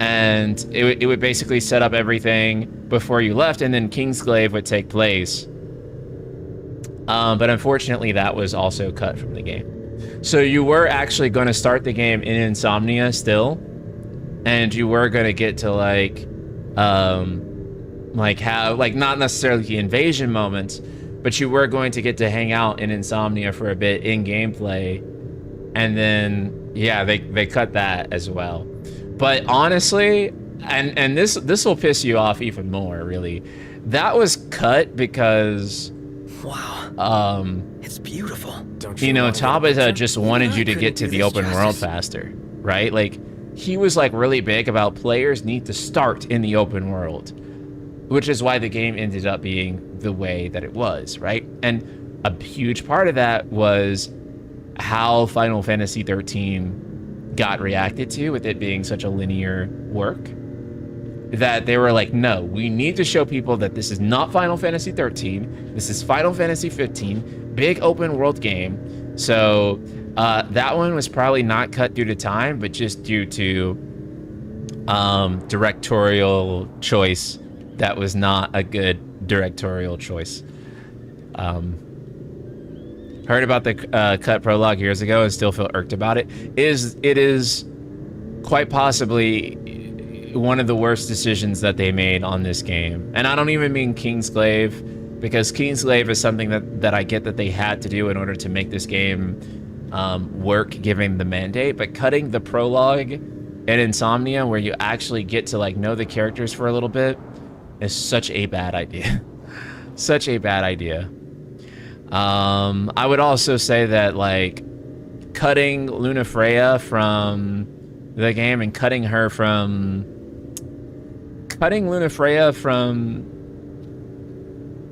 And it would basically set up everything before you left, and then Kingsglaive would take place. But unfortunately, that was also cut from the game. So you were actually going to start the game in Insomnia still, and you were going to get to like have like not necessarily the invasion moments, but you were going to get to hang out in Insomnia for a bit in gameplay, and then yeah, they cut that as well. But honestly, and this will piss you off even more, really. That was cut because wow, it's beautiful. You know, Tabata just wanted you to get to the open world faster, right? Like he was like really big about players need to start in the open world, which is why the game ended up being the way that it was, right? And a huge part of that was how Final Fantasy 13 got reacted to, with it being such a linear work, that they were like, no, we need to show people that this is not Final Fantasy 13, this is Final Fantasy 15, big open world game. So that one was probably not cut due to time, but just due to directorial choice. That was not a good directorial choice. Heard about the cut prologue years ago and still feel irked about it. It is quite possibly one of the worst decisions that they made on this game. And I don't even mean Kingsglaive because Kingslave is something that I get that they had to do in order to make this game work, given the mandate, but cutting the prologue in Insomnia where you actually get to like know the characters for a little bit is such a bad idea. Such a bad idea. I would also say that like cutting Luna Freya from the game and cutting Luna Freya from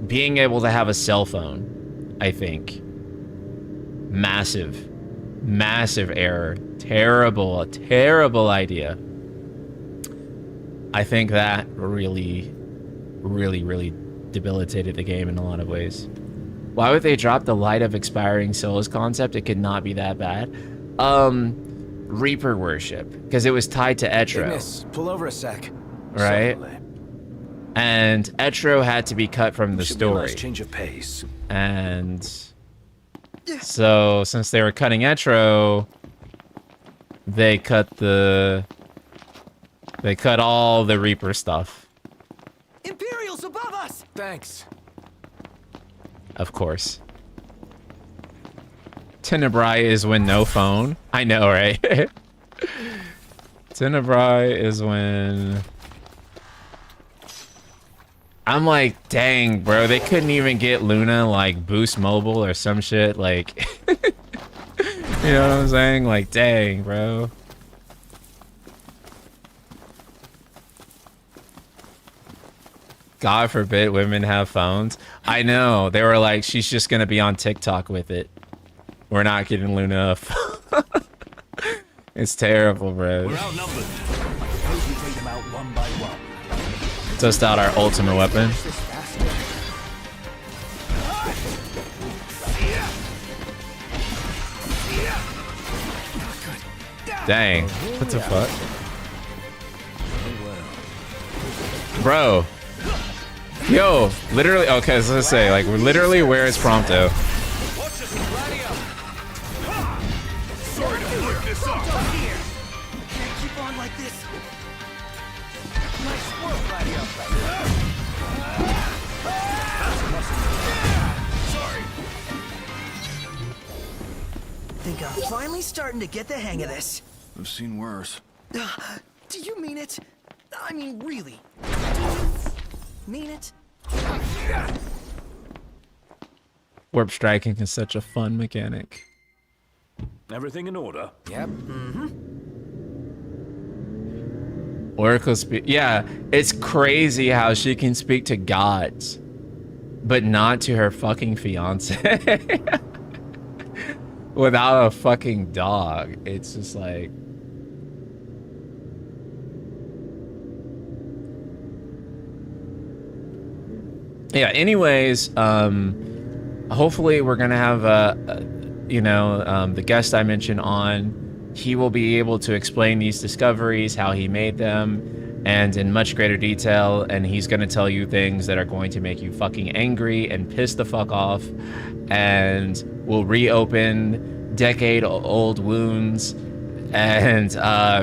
being able to have a cell phone, I think, massive error. Terrible idea. I think that really debilitated the game in a lot of ways. Why would they drop the light of expiring souls concept? It could not be that bad. Reaper worship, because it was tied to Etro. Ignis, pull over a sec. Right? And Etro had to be cut from the story. Nice change of pace. And so since they were cutting Etro, they cut all the Reaper stuff. Imperials above us. Thanks. Of course. Tenebrae is when no phone. I know, right? Tenebrae is when... I'm like, dang, bro. They couldn't even get Luna, like, boost mobile or some shit. Like, you know what I'm saying? Like, dang, bro. God forbid women have phones. I know. They were like, she's just going to be on TikTok with it. We're not getting Luna a phone. It's terrible, bro. We're outnumbered. I propose we take them out one by one. Test out our ultimate weapon. Dang. What the fuck? Bro. Yo, literally, okay, so let's say, like, literally, where is Prompto? Sorry to work this up. Can't keep on like this. Nice work, Gladio. Sorry. Think I'm finally starting to get the hang of this. I've seen worse. Do you mean it? I mean, really? Mean it? Warp striking is such a fun mechanic. Everything in order? Yep. Oracle speak. Yeah, it's crazy how she can speak to gods, but not to her fucking fiance. Without a fucking dog. It's just like... Yeah, anyways, hopefully we're gonna have the guest I mentioned on. He will be able to explain these discoveries, how he made them, and in much greater detail, and he's gonna tell you things that are going to make you fucking angry and piss the fuck off, and will reopen decade-old wounds and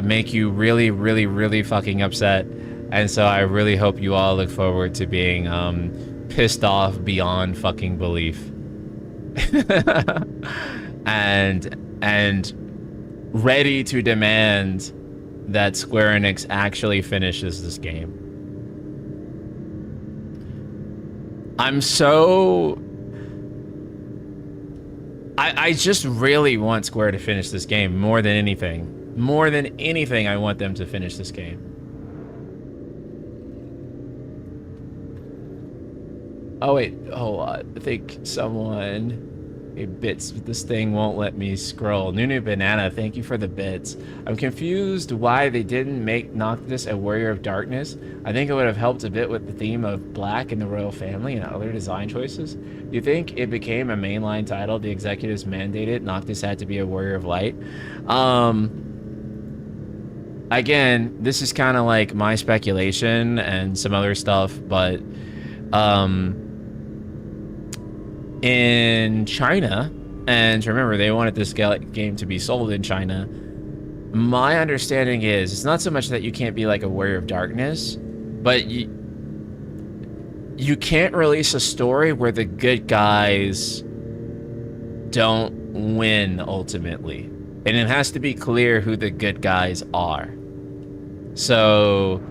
make you really, really, really fucking upset. And so I really hope you all look forward to being pissed off beyond fucking belief. and ready to demand that Square Enix actually finishes this game. I'm so... I just really want Square to finish this game more than anything. More than anything, I want them to finish this game. Oh wait, hold on. I think someone... Hey, bits, this thing won't let me scroll. Nunu Banana, thank you for the bits. I'm confused why they didn't make Noctis a warrior of darkness. I think it would have helped a bit with the theme of black in the royal family and other design choices. Do you think it became a mainline title? The executives mandated Noctis had to be a warrior of light. Again, this is kind of like my speculation and some other stuff, but in China, and remember they wanted this game to be sold in China, my understanding is it's not so much that you can't be like a warrior of darkness, but you can't release a story where the good guys don't win ultimately. And it has to be clear who the good guys are. So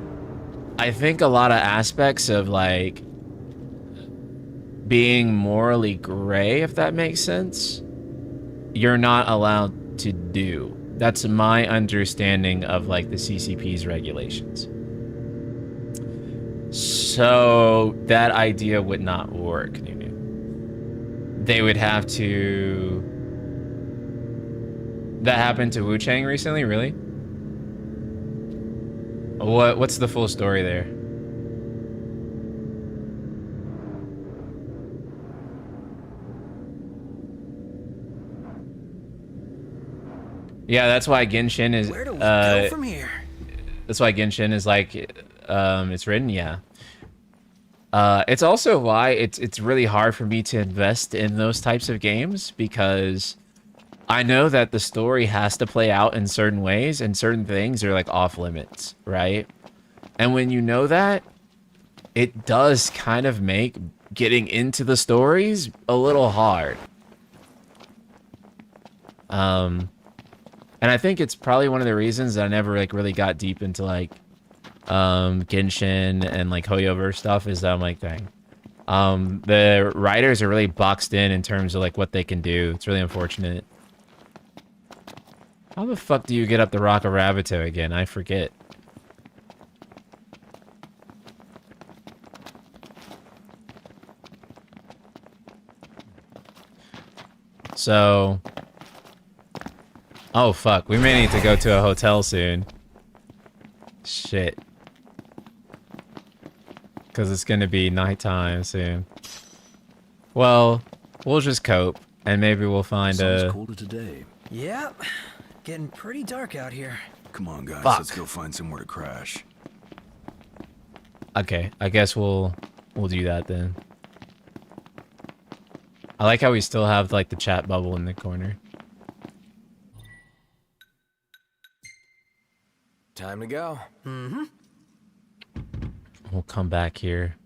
I think a lot of aspects of like being morally gray, if that makes sense, you're not allowed to do. That's my understanding of like the CCP's regulations. So that idea would not work, Nunu. They would have to... That happened to Wu Chang recently, really? What's the full story there? Yeah, that's why Genshin is... Where do we go from here? That's why Genshin is like... it's written, yeah. It's also why it's really hard for me to invest in those types of games, because I know that the story has to play out in certain ways and certain things are like off limits, right? And when you know that, it does kind of make getting into the stories a little hard. And I think it's probably one of the reasons that I never like really got deep into like Genshin and like Hoyoverse stuff, is that I'm like, dang. The writers are really boxed in terms of like what they can do. It's really unfortunate. How the fuck do you get up the Rock of Rabbito again? I forget. So... Oh fuck, we may need to go to a hotel soon. Shit. Because it's gonna be nighttime soon. Well, we'll just cope, and maybe we'll find a... colder today. Yep. Getting pretty dark out here. Come on, guys, Fuck. let's go find somewhere to crash. Okay, I guess we'll do that then. I like how we still have like the chat bubble in the corner. Time to go. Mm-hmm. We'll come back here.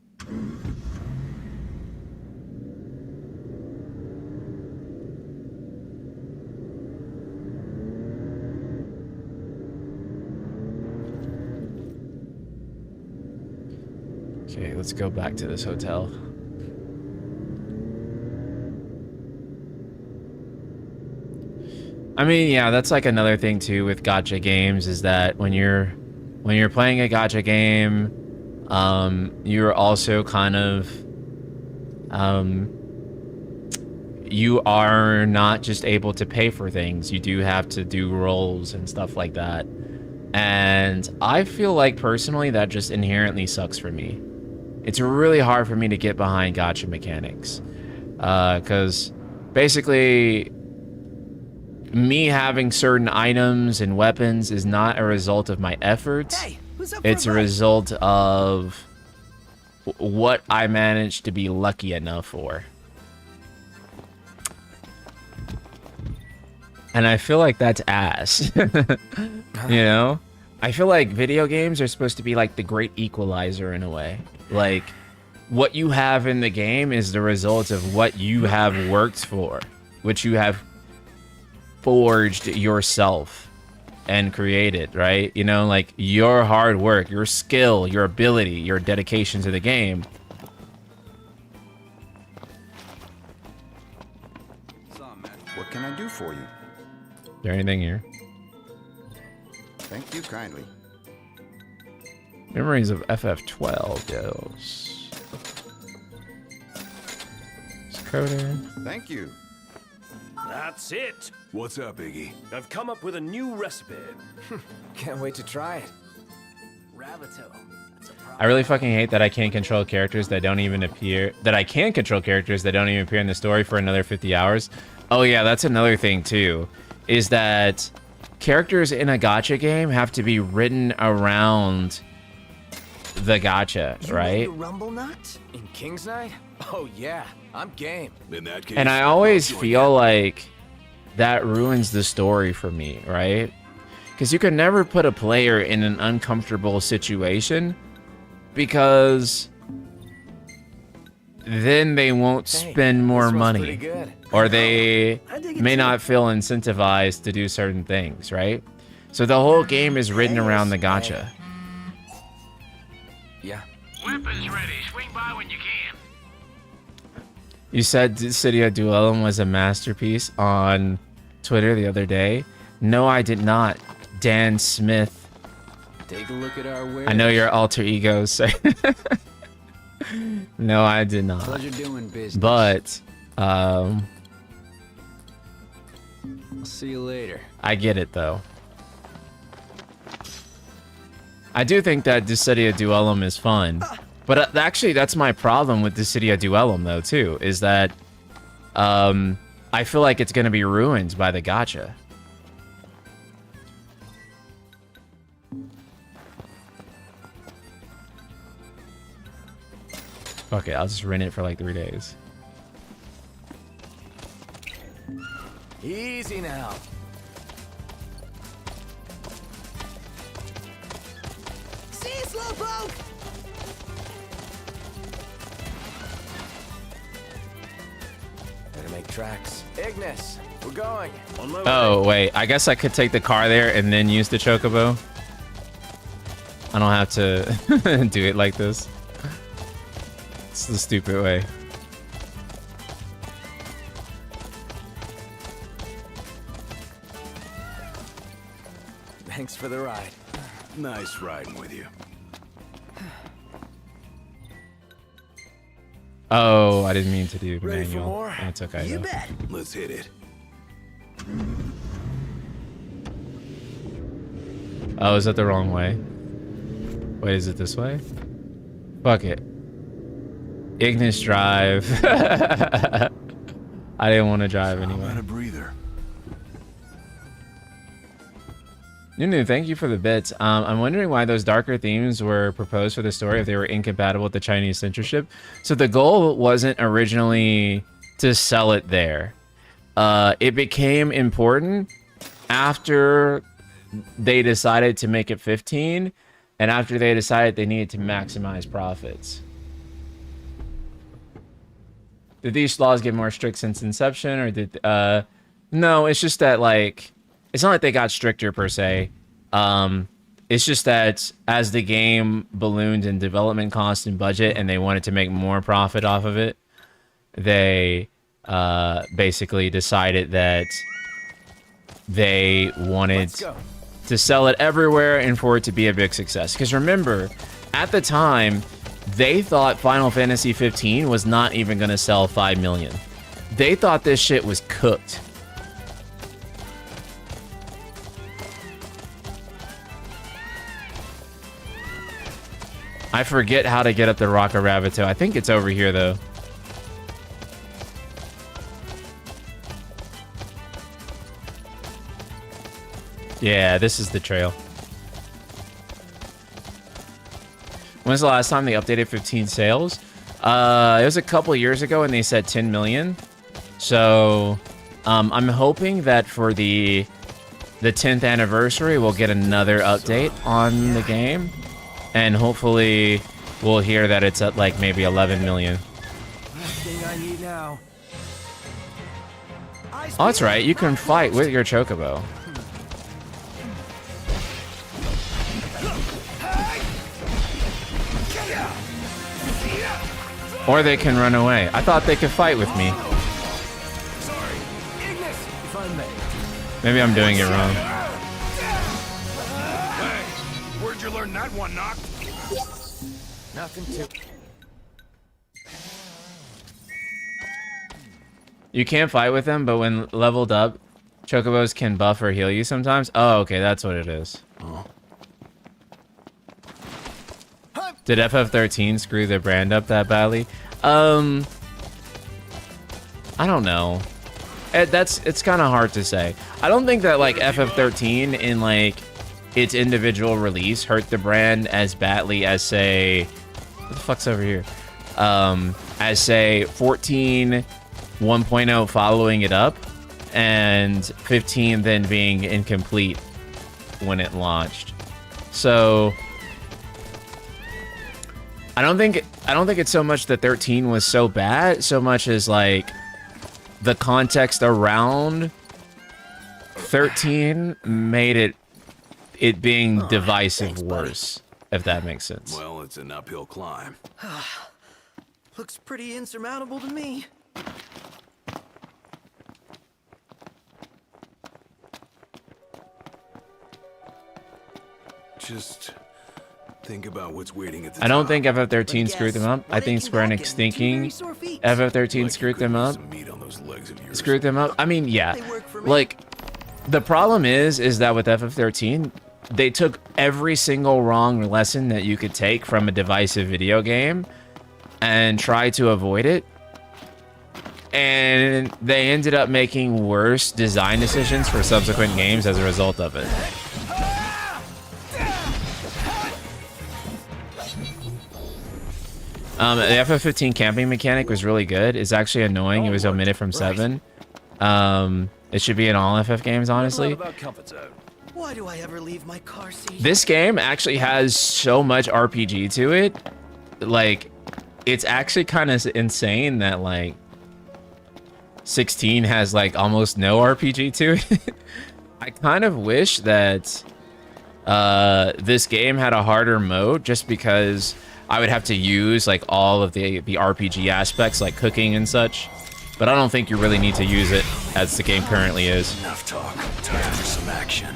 Okay, let's go back to this hotel. I mean, yeah, that's like another thing too with gacha games, is that when you're playing a gacha game, you're also kind of you are not just able to pay for things. You do have to do rolls and stuff like that. And I feel like personally that just inherently sucks for me. It's really hard for me to get behind gacha mechanics. Because basically me having certain items and weapons is not a result of my efforts. Hey, who's up It's for a a ride? result of what I managed to be lucky enough for. And I feel like that's ass. You know? I feel like video games are supposed to be like the great equalizer in a way. Like, what you have in the game is the result of what you have worked for, which you have forged yourself and created, right? You know, like your hard work, your skill, your ability, your dedication to the game. What can I do for you? Is there anything here? Thank you kindly. Memories of FF12, yes. Coder. Thank you. That's it. What's up, Iggy? I've come up with a new recipe. Can't wait to try it. Ravito. I really fucking hate that I can't control characters that don't even appear. That I can control characters that don't even appear in the story for another 50 hours. Oh yeah, that's another thing too. Is that characters in a gacha game have to be written around the gacha, right? You Rumble Nut? In King's Night? Oh yeah, I'm game. In that case, And I always feel like that ruins the story for me, right? Because you can never put a player in an uncomfortable situation, because then they won't spend more money, or they may not feel incentivized to do certain things, right? So the whole game is written around the gacha. Yeah. Weapons ready. Swing by when you can. You said Dissidia Duellum was a masterpiece on Twitter the other day. No, I did not. Dan Smith. Take a look at our wares. I know your alter ego, sir. No, I did not. Pleasure doing business. But, I'll see you later. I get it, though. I do think that Dissidia Duellum is fun. But actually, that's my problem with Dissidia Duellum, though, too. Is that I feel like it's going to be ruined by the gacha. Okay, I'll just rent it for like 3 days. Easy now. See you, Slowpoke! Better make tracks. Ignis, we're going. Oh, wait. I guess I could take the car there and then use the chocobo. I don't have to do it like this. It's the stupid way. Thanks for the ride. Nice riding with you. Oh, I didn't mean to do Ready for manual. more? That's okay. You though. bet. Let's hit it. Oh, is that the wrong way? Wait, is it this way? Fuck it. Ignis drive. I didn't want to drive anyway. I'm out of breather. Nunu, thank you for the bits. I'm wondering why those darker themes were proposed for the story if they were incompatible with the Chinese censorship. So the goal wasn't originally to sell it there. It became important after they decided to make it 15 and after they decided they needed to maximize profits. Did these laws get more strict since inception, or did no, it's just that, like, it's not like they got stricter per se. It's just that as the game ballooned in development cost and budget and they wanted to make more profit off of it, they basically decided that they wanted to sell it everywhere and for it to be a big success. Because remember, at the time, they thought Final Fantasy 15 was not even going to sell 5 million. They thought this shit was cooked. I forget how to get up the Rock of Rabbito. I think it's over here, though. Yeah, this is the trail. When's the last time they updated 15 sales? It was a couple years ago and they said 10 million. So I'm hoping that for the 10th anniversary, we'll get another update on the game. And hopefully we'll hear that it's at like maybe 11 million. Last thing I need now. Oh, that's right. You can fight with your chocobo. Or they can run away. I thought they could fight with me. Sorry, Ignis, if I may. Maybe I'm doing it wrong. Hey, where'd you learn that one, Knock? Nothing to. You can't fight with them, but when leveled up, chocobos can buff or heal you sometimes. Oh, okay, that's what it is. Oh. Did FF13 screw the brand up that badly? I don't know. It's kind of hard to say. I don't think that like FF13 in like its individual release hurt the brand as badly as, say, what the fuck's over here? As, say, 14 1.0 following it up and 15 then being incomplete when it launched. So I don't think it's so much that 13 was so bad, so much as like the context around 13 made it being divisive worse, if that makes sense. Well, it's an uphill climb. Looks pretty insurmountable to me. Just think about what's waiting at the I don't top. think FF13 screwed them up. I think Square Enix thinking FF13 screwed them up. Screwed them up. I mean, yeah. Like, the problem is that with FF13, they took every single wrong lesson that you could take from a divisive video game and tried to avoid it. And they ended up making worse design decisions for subsequent games as a result of it. The FF15 camping mechanic was really good. It's actually annoying. It was omitted from 7. It should be in all FF games, honestly. Why do I ever leave my car seat? This game actually has so much RPG to it. Like, it's actually kind of insane that, like, 16 has, like, almost no RPG to it. I kind of wish that this game had a harder mode, just because I would have to use like all of the RPG aspects, like cooking and such. But I don't think you really need to use it as the game currently is. Enough talk. Time for some action.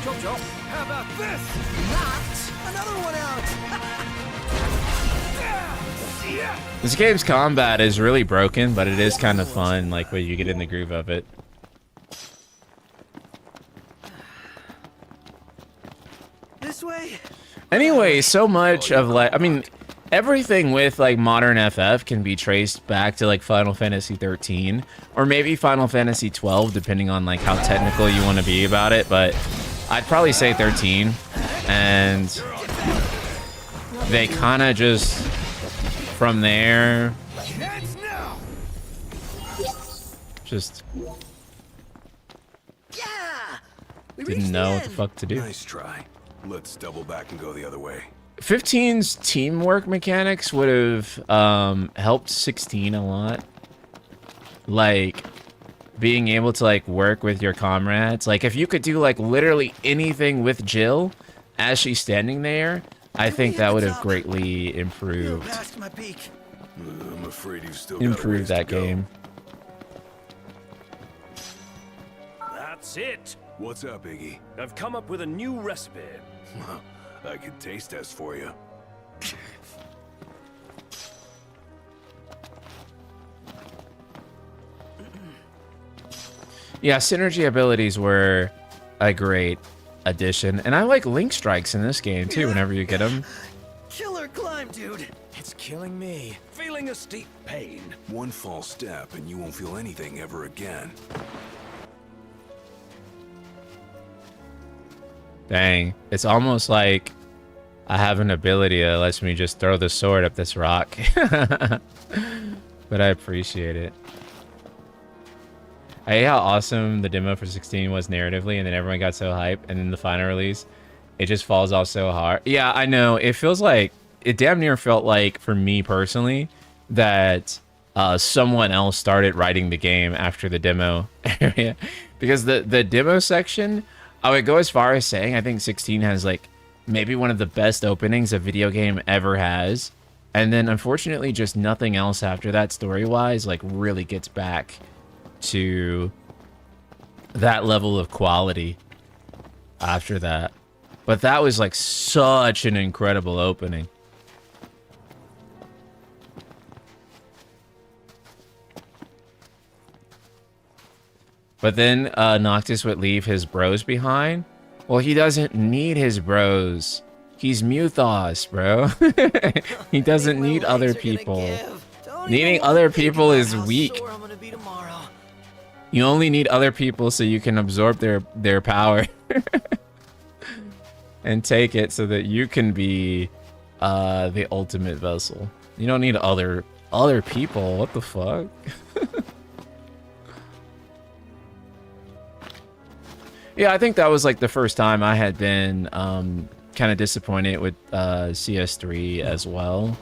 Jojo, how about this? Knocked another one out. This game's combat is really broken, but it is kind of fun, like when you get in the groove of it. This way. Anyway, so much of like, I mean, everything with like modern FF can be traced back to like Final Fantasy 13 or maybe Final Fantasy 12, depending on like how technical you want to be about it. But I'd probably say 13, and they kind of just from there just didn't know what the fuck to do. Nice try. Let's double back and go the other way. 15's teamwork mechanics would have helped 16 a lot. Like being able to like work with your comrades. Like if you could do like literally anything with Jill as she's standing there, I think that would have greatly improved. I'm afraid you've still Improved that game. That's it. What's up, Iggy? I've come up with a new recipe. I could taste test for you. Yeah, synergy abilities were a great addition, and I like link strikes in this game too. Whenever you get them, Killer climb, dude. It's killing me. Feeling a steep pain. One false step and you won't feel anything ever again. dang, it's almost like I have an ability that lets me just throw the sword up this rock. But I appreciate it. I hate how awesome the demo for 16 was narratively, and then everyone got so hyped, and then the final release, it just falls off so hard. Yeah, I know. It feels like, it damn near felt like, for me personally, that someone else started writing the game after the demo area. Because the demo section, I would go as far as saying I think 16 has like maybe one of the best openings a video game ever has. And then unfortunately just nothing else after that story-wise like really gets back to that level of quality after that. But that was like such an incredible opening. But then Noctis would leave his bros behind. Well, he doesn't need his bros. He's Muthos, bro. He doesn't need other people. Needing other people is weak. You only need other people so you can absorb their power and take it so that you can be the ultimate vessel. You don't need other people. What the fuck? Yeah, I think that was like the first time I had been kind of disappointed with CS3 as well.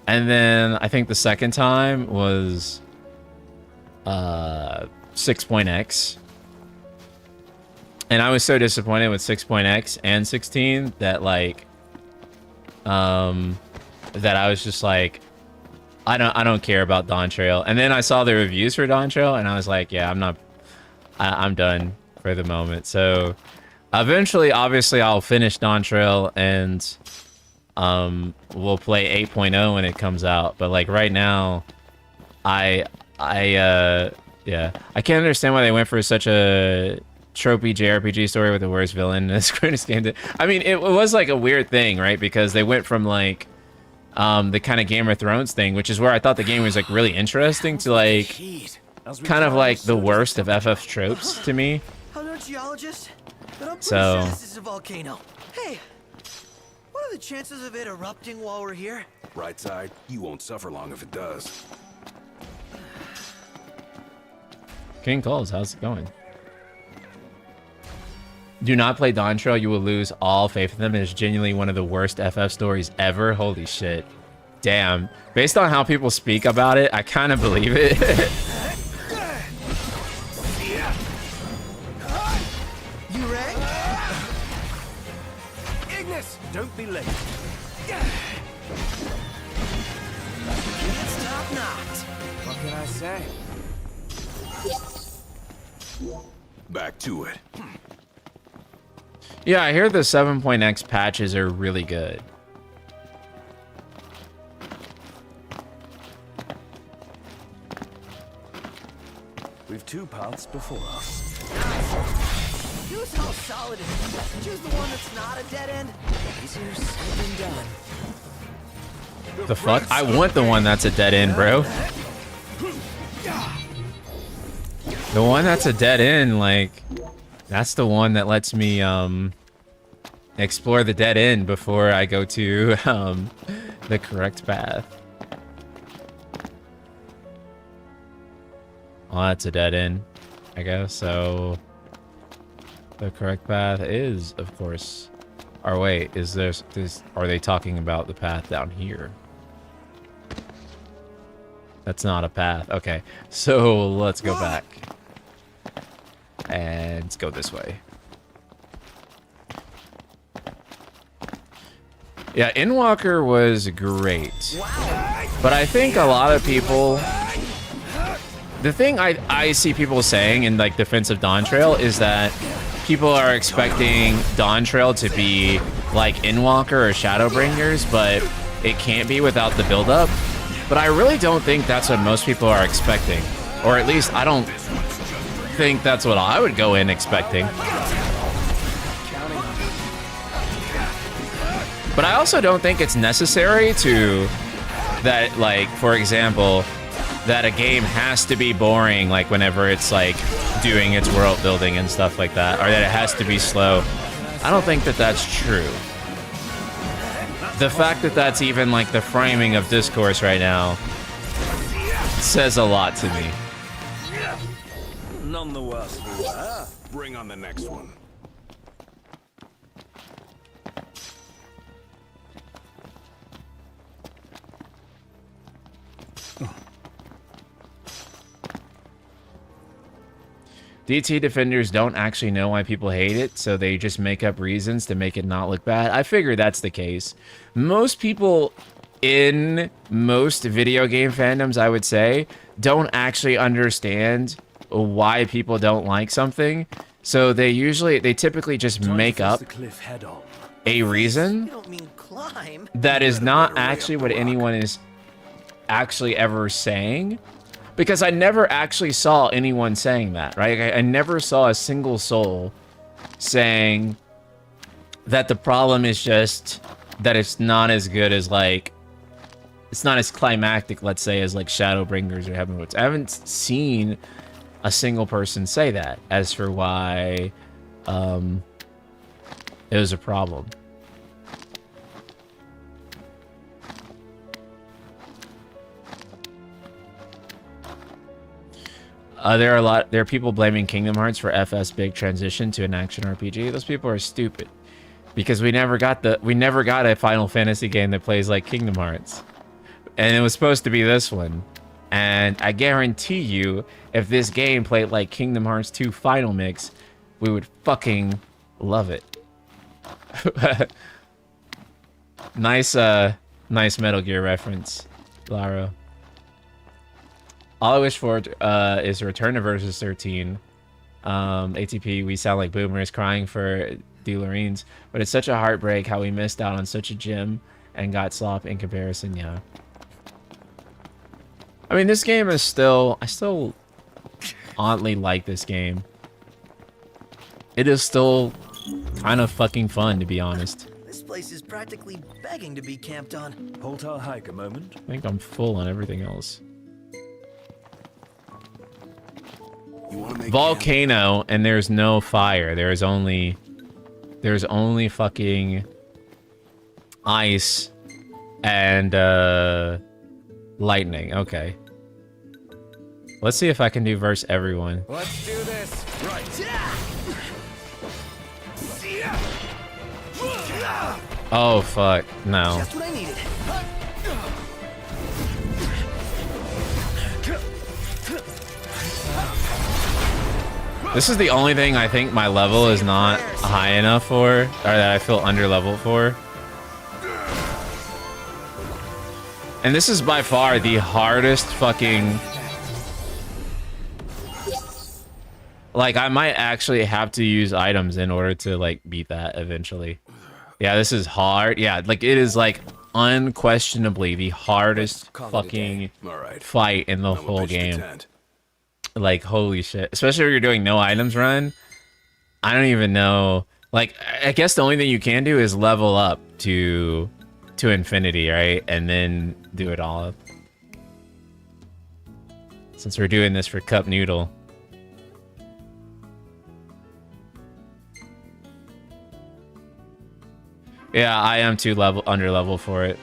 And then I think the second time was 6.x. And I was so disappointed with 6.x and 16 that like that I was just like, I don't care about Dawn Trail. And then I saw the reviews for Dawn Trail and I was like, yeah, I'm done for the moment. So eventually, obviously, I'll finish Dawn Trail and we'll play 8.0 when it comes out. But like right now, yeah, I can't understand why they went for such a tropey JRPG story with the worst villain in this greatest game. I mean, it was like a weird thing, right? Because they went from like the kind of Game of Thrones thing, which is where I thought the game was like really interesting, to like kind of like the worst of FF tropes to me. I'm no geologist, but I'm pretty So sure this is a volcano. Hey, what are the chances of it erupting while we're here? Right side, you won't suffer long if it does. King Calls, how's it going? Do not play Dawn Trail, you will lose all faith in them. It is genuinely one of the worst FF stories ever. Holy shit. Damn. Based on how people speak about it, I kind of believe it. You ready? Ignis, don't be late. Can't stop knocked. What can I say? Back to it. Yeah, I hear the 7.x patches are really good. We've two paths before us. Choose how solid it is. Choose the one that's not a dead end. Easier said than done. The fuck? I want the one that's a dead end, bro. The one that's a dead end, like, that's the one that lets me explore the dead end before I go to the correct path. Well, that's a dead end, I guess. So the correct path is, of course. Or wait, is this? Are they talking about the path down here? That's not a path. Okay, so let's go back. And let's go this way. Yeah, Endwalker was great. But I think a lot of people... The thing I see people saying in like defense of Dawn Trail is that people are expecting Dawn Trail to be like Endwalker or Shadowbringers, but it can't be without the build-up. But I really don't think that's what most people are expecting. Or at least I don't think that's what I would go in expecting. But I also don't think it's necessary to that, like, for example, that a game has to be boring, like whenever it's like doing its world building and stuff like that, or that it has to be slow. I don't think that that's true. The fact that that's even like the framing of discourse right now says a lot to me. None the worse for wear. Bring on the next one. DT defenders don't actually know why people hate it, so they just make up reasons to make it not look bad. I figure that's the case. Most people in most video game fandoms, I would say, don't actually understand why people don't like something. So they typically just make up a reason that is not actually what anyone is actually ever saying. Because I never actually saw anyone saying that, right? I never saw a single soul saying that the problem is just that it's not as good as, like, it's not as climactic, let's say, as like Shadowbringers or Heaven Woods. I haven't seen a single person say that as for why it was a problem. There are people blaming Kingdom Hearts for FF's big transition to an action RPG. Those people are stupid because we never got a Final Fantasy game that plays like Kingdom Hearts, and it was supposed to be this one. And I guarantee you, if this game played like Kingdom Hearts 2 Final Mix, we would fucking love it. Nice Metal Gear reference, Laro. All I wish for is a return to Versus 13. ATP, we sound like boomers crying for Dealerines, but it's such a heartbreak how we missed out on such a gem and got slop in comparison, yeah. I mean, this game is still... I still oddly like this game. It is still kind of fucking fun, to be honest. This place is practically begging to be camped on. Halt our hike a moment. I think I'm full on everything else. Volcano, and there's no fire. There's only fucking ice and lightning. Okay. Let's see if I can do verse everyone. Let's do this. Right. Oh fuck, no. Just what I needed. This is the only thing I think my level is not high enough for, or that I feel under leveled for. And this is by far the hardest fucking... Like, I might actually have to use items in order to, like, beat that eventually. Yeah, this is hard. Yeah, like, it is, like, unquestionably the hardest fucking fight in the whole game. Like, holy shit. Especially if you're doing no items run. I don't even know. Like, I guess the only thing you can do is level up to infinity, right? And then do it all up. Since we're doing this for Cup Noodle. Yeah, I am under level for it.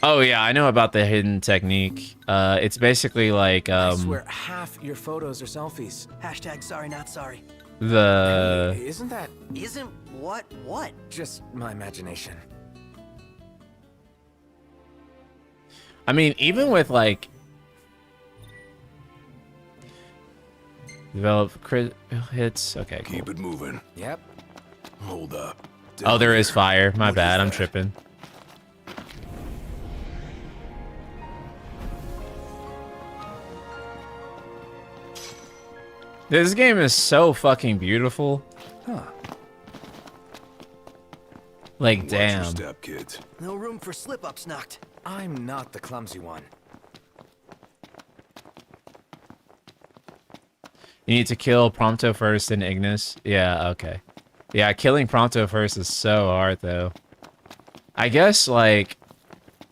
Oh yeah, I know about the hidden technique. It's basically like I swear half your photos are selfies. Hashtag sorry not sorry. Hey, isn't that... Isn't what? What? Just my imagination. I mean, even with like develop crit hits. Okay, cool. Keep it moving. Yep. Hold up. Oh, there is fire. My bad. I'm tripping. This game is so fucking beautiful. Huh. Like, damn. Watch your step, kids. No room for slip-ups, Noct. I'm not the clumsy one. You need to kill Prompto first and Ignis. Yeah, okay. Yeah, killing Prompto first is so hard, though. I guess, like,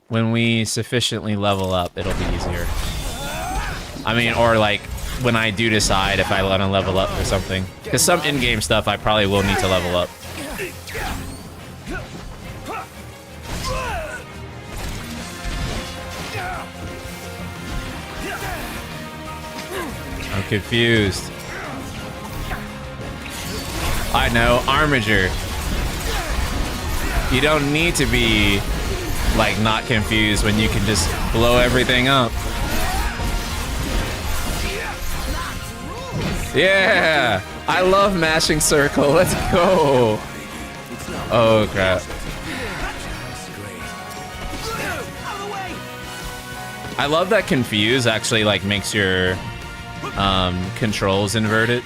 when we sufficiently level up, it'll be easier. I mean, or, like, when I do decide if I want to level up or something. Because some in-game stuff I probably will need to level up. I'm confused. I know, Armiger. You don't need to be, like, not confused when you can just blow everything up. Yeah! I love mashing circle. Let's go! Oh, crap. I love that confuse actually, like, makes your controls inverted.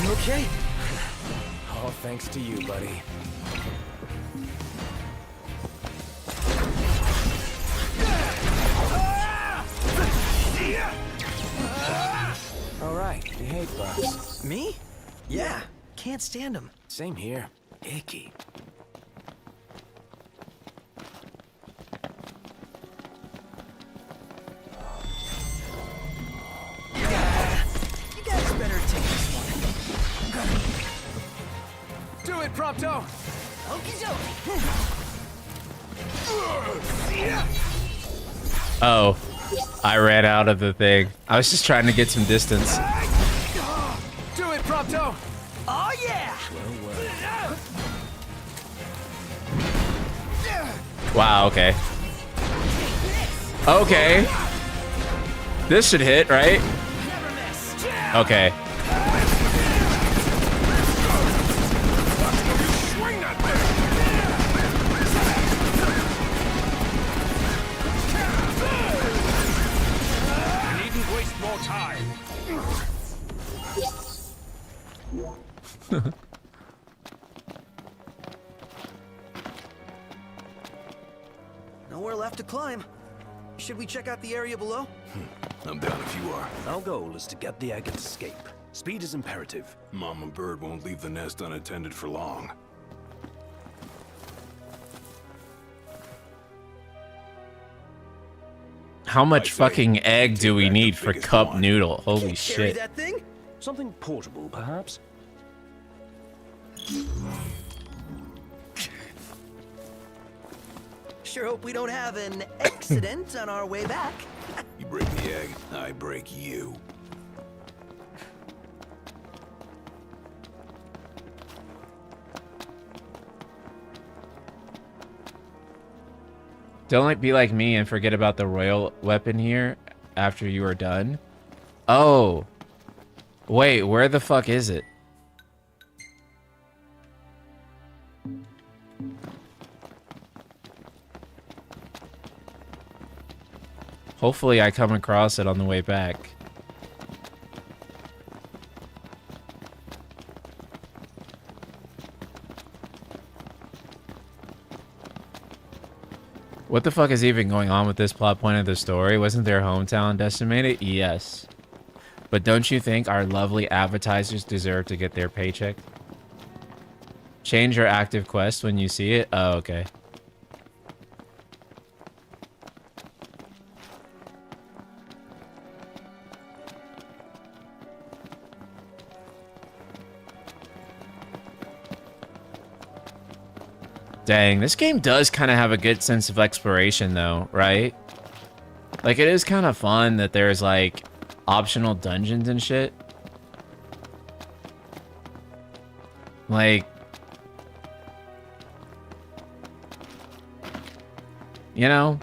Okay. All thanks to you, buddy. All right, you hate bugs. Me? Yeah, can't stand them. Same here. Icky. Prompto! Oh, I ran out of the thing. I was just trying to get some distance. Do it, Prompto! Oh yeah! Wow, okay. Okay. This should hit, right? Okay. Needn't waste more time. Nowhere left to climb. Should we check out the area below? I'm down if you are. Our goal is to get the egg and escape. Speed is imperative. Mama Bird won't leave the nest unattended for long. How much fucking egg do we need for cup noodle? Holy shit. That thing? Something portable, perhaps? Sure hope we don't have an accident on our way back. You break the egg, I break you. Don't be like me and forget about the royal weapon here after you are done. Oh. Wait, where the fuck is it? Hopefully I come across it on the way back. What the fuck is even going on with this plot point of the story? Wasn't their hometown decimated? Yes. But don't you think our lovely advertisers deserve to get their paycheck? Change your active quest when you see it? Oh, okay. Dang, this game does kind of have a good sense of exploration though, right? Like, it is kind of fun that there's, like, optional dungeons and shit. Like... You know?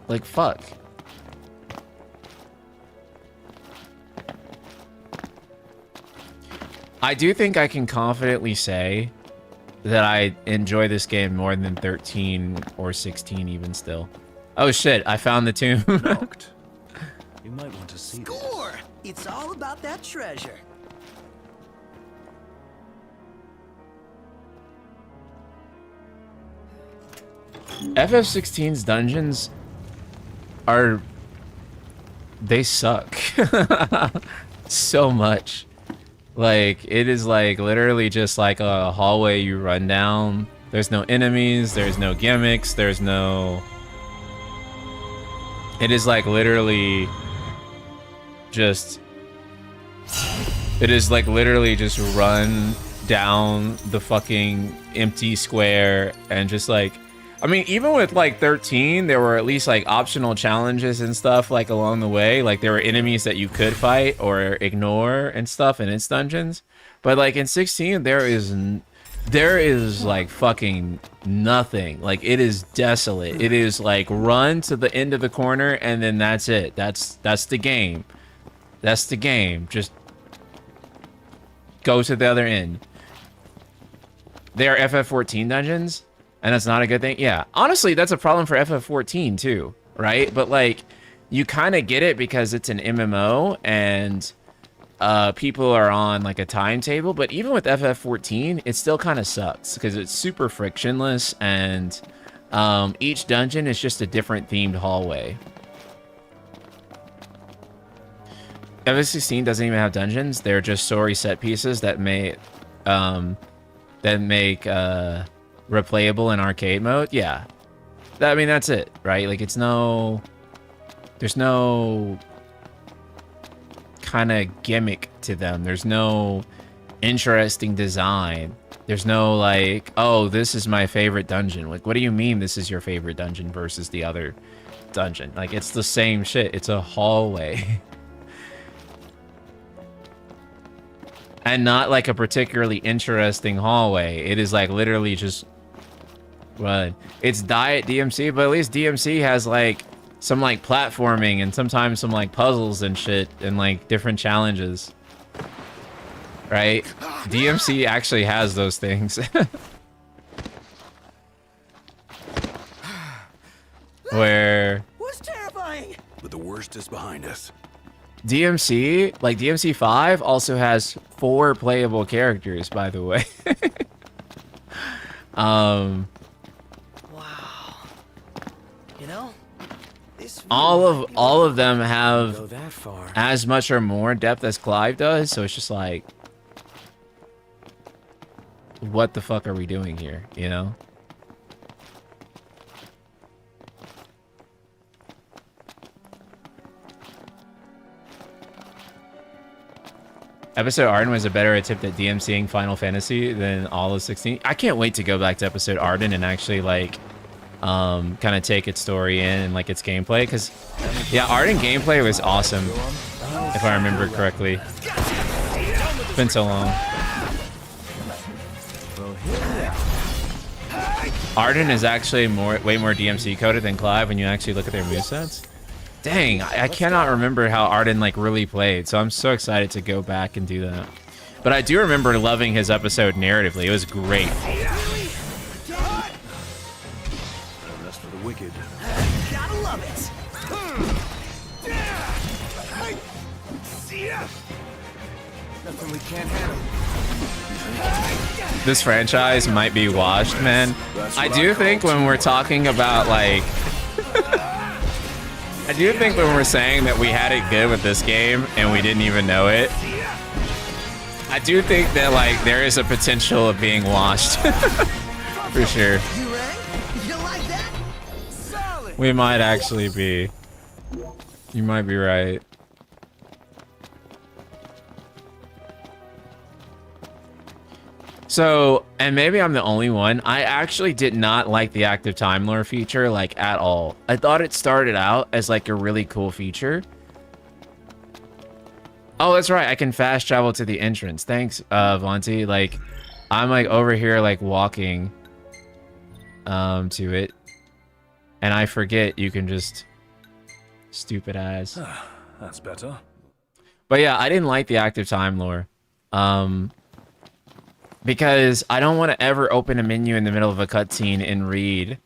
Like, fuck. I do think I can confidently say that I enjoy this game more than 13 or 16 even still. Oh shit, I found the tomb. Locked. You might want to see this. Score! It's all about that treasure. FF16's dungeons are... They suck. So much. Like, it is like literally just like a hallway you run down. There's no enemies, there's no gimmicks, there's no... It is like literally just... It is like literally just run down the fucking empty square and just like... I mean, even with like 13, there were at least like optional challenges and stuff like along the way. Like there were enemies that you could fight or ignore and stuff in its dungeons. But like in 16, there is like fucking nothing. Like it is desolate. It is like run to the end of the corner and then that's it. That's the game. That's the game. Just go to the other end. They are FF14 dungeons. And that's not a good thing? Yeah. Honestly, that's a problem for FF14 too, right? But like, you kind of get it because it's an MMO and people are on like a timetable. But even with FF14, it still kind of sucks because it's super frictionless and each dungeon is just a different themed hallway. FF16 doesn't even have dungeons. They're just story set pieces that make replayable in arcade mode. Yeah, I mean that's it, right? Like there's no kind of gimmick to them. There's no interesting design. There's no like, oh, this is my favorite dungeon. Like, what do you mean this is your favorite dungeon versus the other dungeon? Like, it's the same shit. It's a hallway. And not like a particularly interesting hallway. It is like literally just run. It's Diet DMC, but at least DMC has like some like platforming and sometimes some like puzzles and shit and like different challenges. Right? DMC actually has those things. Where was terrifying. But the worst is behind us. DMC, like DMC 5 also has 4 playable characters, by the way. Wow. You know, all of them Go have that far. as much or more depth as Clive does, so it's just like, what the fuck are we doing here, you know? Episode Arden was a better attempt at DMCing Final Fantasy than all of 16. I can't wait to go back to Episode Arden and actually like kind of take its story in and like its gameplay, because yeah, Arden gameplay was awesome if I remember correctly. It's been so long. Arden is actually way more DMC coded than Clive when you actually look at their movesets. Dang, I cannot remember how Arden like really played, so I'm so excited to go back and do that. But I do remember loving his episode narratively. It was great. Rest for the wicked. Gotta love it. Nothing we can't handle. This franchise might be washed, man. I do think when we're talking about like I do think when we're saying that we had it good with this game and we didn't even know it, I do think that like there is a potential of being washed. For sure. We might actually be. You might be right. So, and maybe I'm the only one, I actually did not like the active time lore feature, like, at all. I thought it started out as, like, a really cool feature. Oh, that's right, I can fast travel to the entrance. Thanks, Vonti. Like, I'm, like, over here, like, walking to it. And I forget you can just... Stupid ass. That's better. But yeah, I didn't like the active time lore. Because I don't want to ever open a menu in the middle of a cutscene and read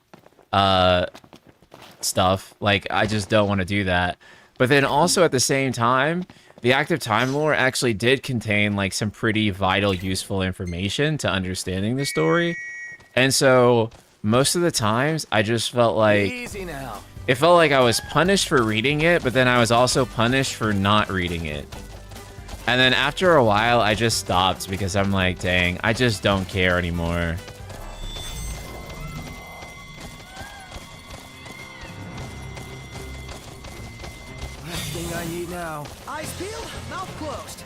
stuff. Like, I just don't want to do that. But then also at the same time, the active time lore actually did contain like some pretty vital, useful information to understanding the story. And so most of the times I just felt like it felt like I was punished for reading it, but then I was also punished for not reading it. And then after a while, I just stopped because I'm like, dang, I just don't care anymore. Last thing I need now. Eyes peeled, mouth closed.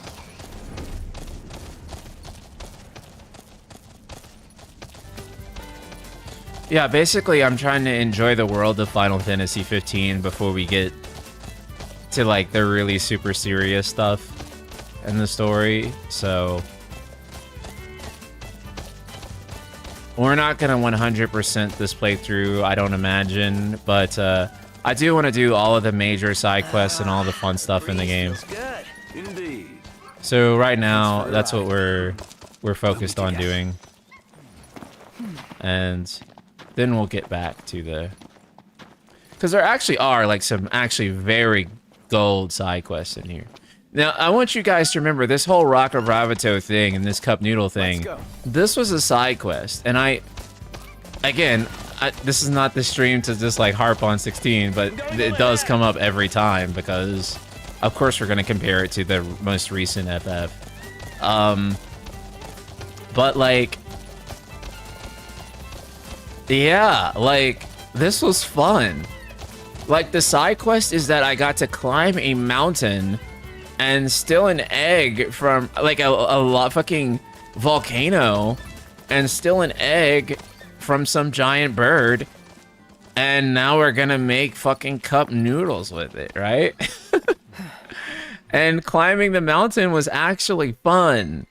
Yeah, basically, I'm trying to enjoy the world of Final Fantasy 15 before we get to like the really super serious stuff in the story, so we're not gonna 100% this playthrough, I don't imagine, but I do want to do all of the major side quests and all the fun stuff in the game. So right now, that's what we're focused on doing, and then we'll get back to the, because there actually are like some actually very gold side quests in here. Now, I want you guys to remember this whole Rock of Ravito thing and this Cup Noodle thing. This was a side quest, and this is not the stream to just like harp on 16, but it does come up every time because, of course, we're going to compare it to the most recent FF. But like, yeah, like this was fun. Like the side quest is that I got to climb a mountain and steal an egg from like a fucking volcano and steal an egg from some giant bird, and now we're gonna make fucking cup noodles with it, right? And climbing the mountain was actually fun.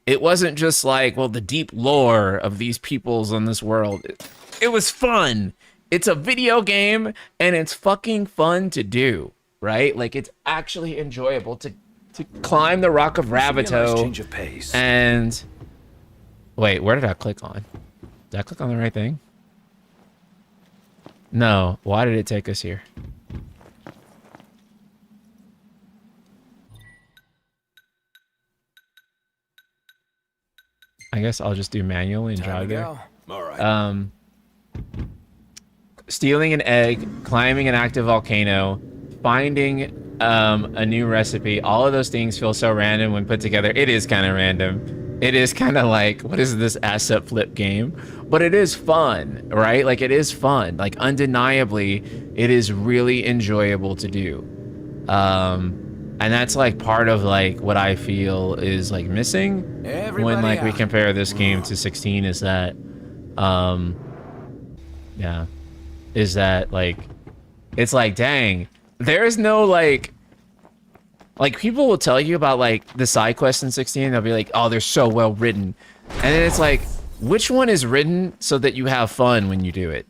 It wasn't just like, well, the deep lore of these peoples on this world. It was fun. It's a video game, and it's fucking fun to do, right? Like, it's actually enjoyable to climb the Rock of Ravito. Nice change of pace. And wait, where did I click on? Did I click on the right thing? No. Why did it take us here? I guess I'll just do manually and drive there. All right. Stealing an egg, climbing an active volcano, finding a new recipe. All of those things feel so random when put together. It is kind of random. It is kind of like, what is this asset flip game? But it is fun, right? Like, it is fun. Like, undeniably, it is really enjoyable to do. And that's like part of like what I feel is like missing when like we compare this game to 16 is that yeah, is that like it's like, dang, there is no like people will tell you about like the side quests in 16, they'll be like, oh, they're so well written, and then it's like, which one is written so that you have fun when you do it?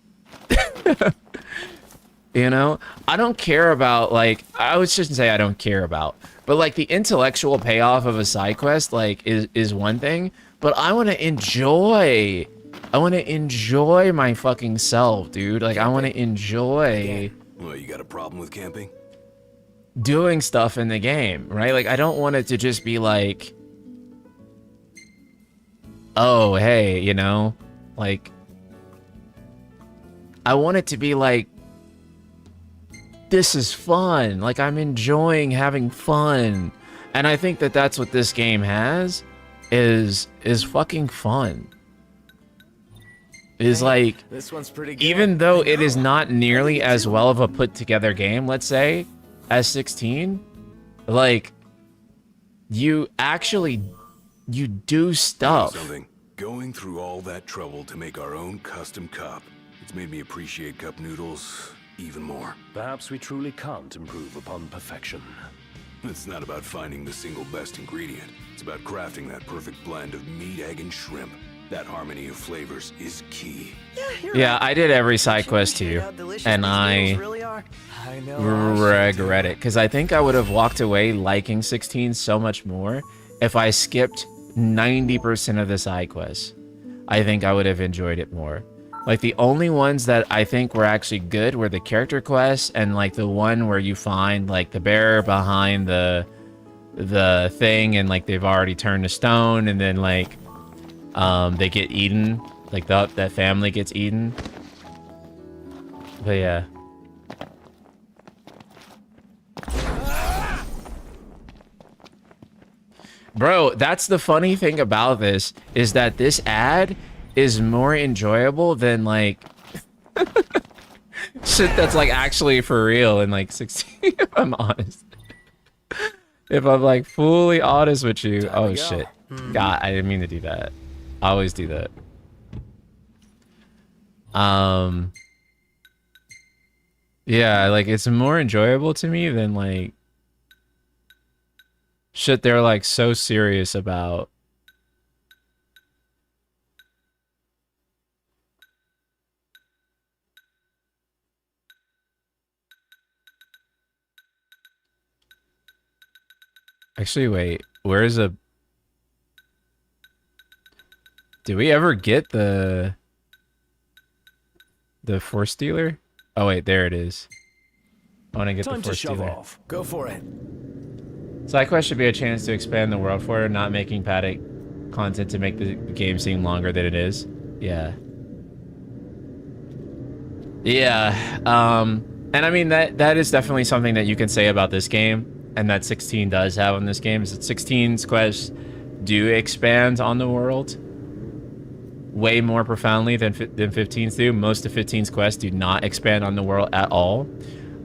You know, I don't care about like, I shouldn't say I don't care about, but like the intellectual payoff of a side quest like is one thing, but I want to enjoy my fucking self, dude. Like, I want to enjoy. Well, you got a problem with camping? Doing stuff in the game, right? Like, I don't want it to just be like, oh, hey, you know, like, I want it to be like, this is fun. Like, I'm enjoying having fun. And I think that that's what this game has, is fucking fun. Is like, this one's pretty good. Even though it is not nearly as well of a put together game, let's say, as 16, like, you do stuff. Something. Going through all that trouble to make our own custom cup, it's made me appreciate cup noodles even more. Perhaps we truly can't improve upon perfection. It's not about finding the single best ingredient. It's about crafting that perfect blend of meat, egg, and shrimp. That harmony of flavors is key. Yeah, I did every side quest too, and I regret it, because I think I would have walked away liking 16 so much more if I skipped 90% of the side quests. I think I would have enjoyed it more. Like, the only ones that I think were actually good were the character quests, and like the one where you find like the bear behind the thing, and like they've already turned to stone, and then like they get eaten, like that family gets eaten. But yeah. Bro, that's the funny thing about this, is that this ad is more enjoyable than like shit that's like actually for real in like 16, if I'm honest. If I'm like fully honest with you. Oh shit. God, I didn't mean to do that. I always do that. Yeah, like, it's more enjoyable to me than like shit they're like so serious about. Actually, wait, where's a... Did we ever get the Force Dealer? Oh wait, there it is. I want to get the Force Dealer. Off. Go for it. Side quest should be a chance to expand the world for it, not making paddock content to make the game seem longer than it is. Yeah. Yeah. And I mean, that is definitely something that you can say about this game, and that 16 does have on this game, is that 16's quests do expand on the world way more profoundly than 15's do. Most of 15's quests do not expand on the world at all.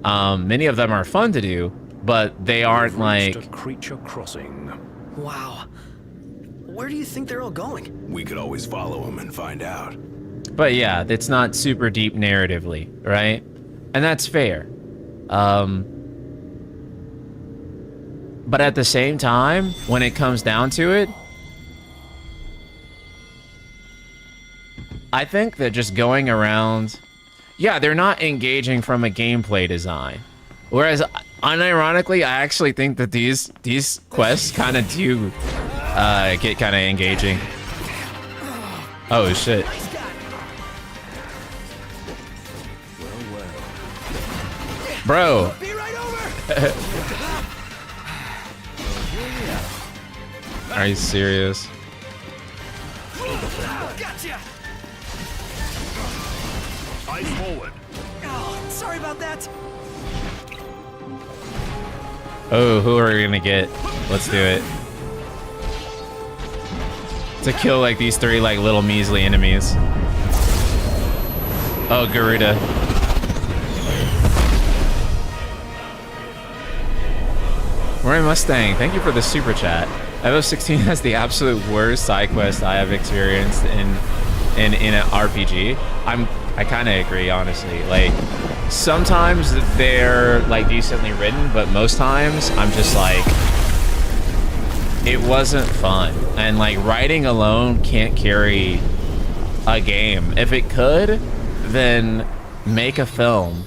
Many of them are fun to do, but they aren't like... A creature crossing. Wow. Where do you think they're all going? We could always follow them and find out. But yeah, it's not super deep narratively, right? And that's fair. But at the same time, when it comes down to it, I think that just going around... Yeah, they're not engaging from a gameplay design. Whereas, unironically, I actually think that these quests kind of do get kind of engaging. Oh, shit. Bro. Are you serious? Gotcha. Eyes forward. Oh, sorry about that. Oh, who are we gonna get? Let's do it. To kill like these three like little measly enemies. Oh, Garuda. Roy Mustang, thank you for the super chat. FF16 has the absolute worst side quest I have experienced in an RPG. I kind of agree, honestly. Like, sometimes they're like decently written, but most times I'm just like, it wasn't fun. And like writing alone can't carry a game. If it could, then make a film,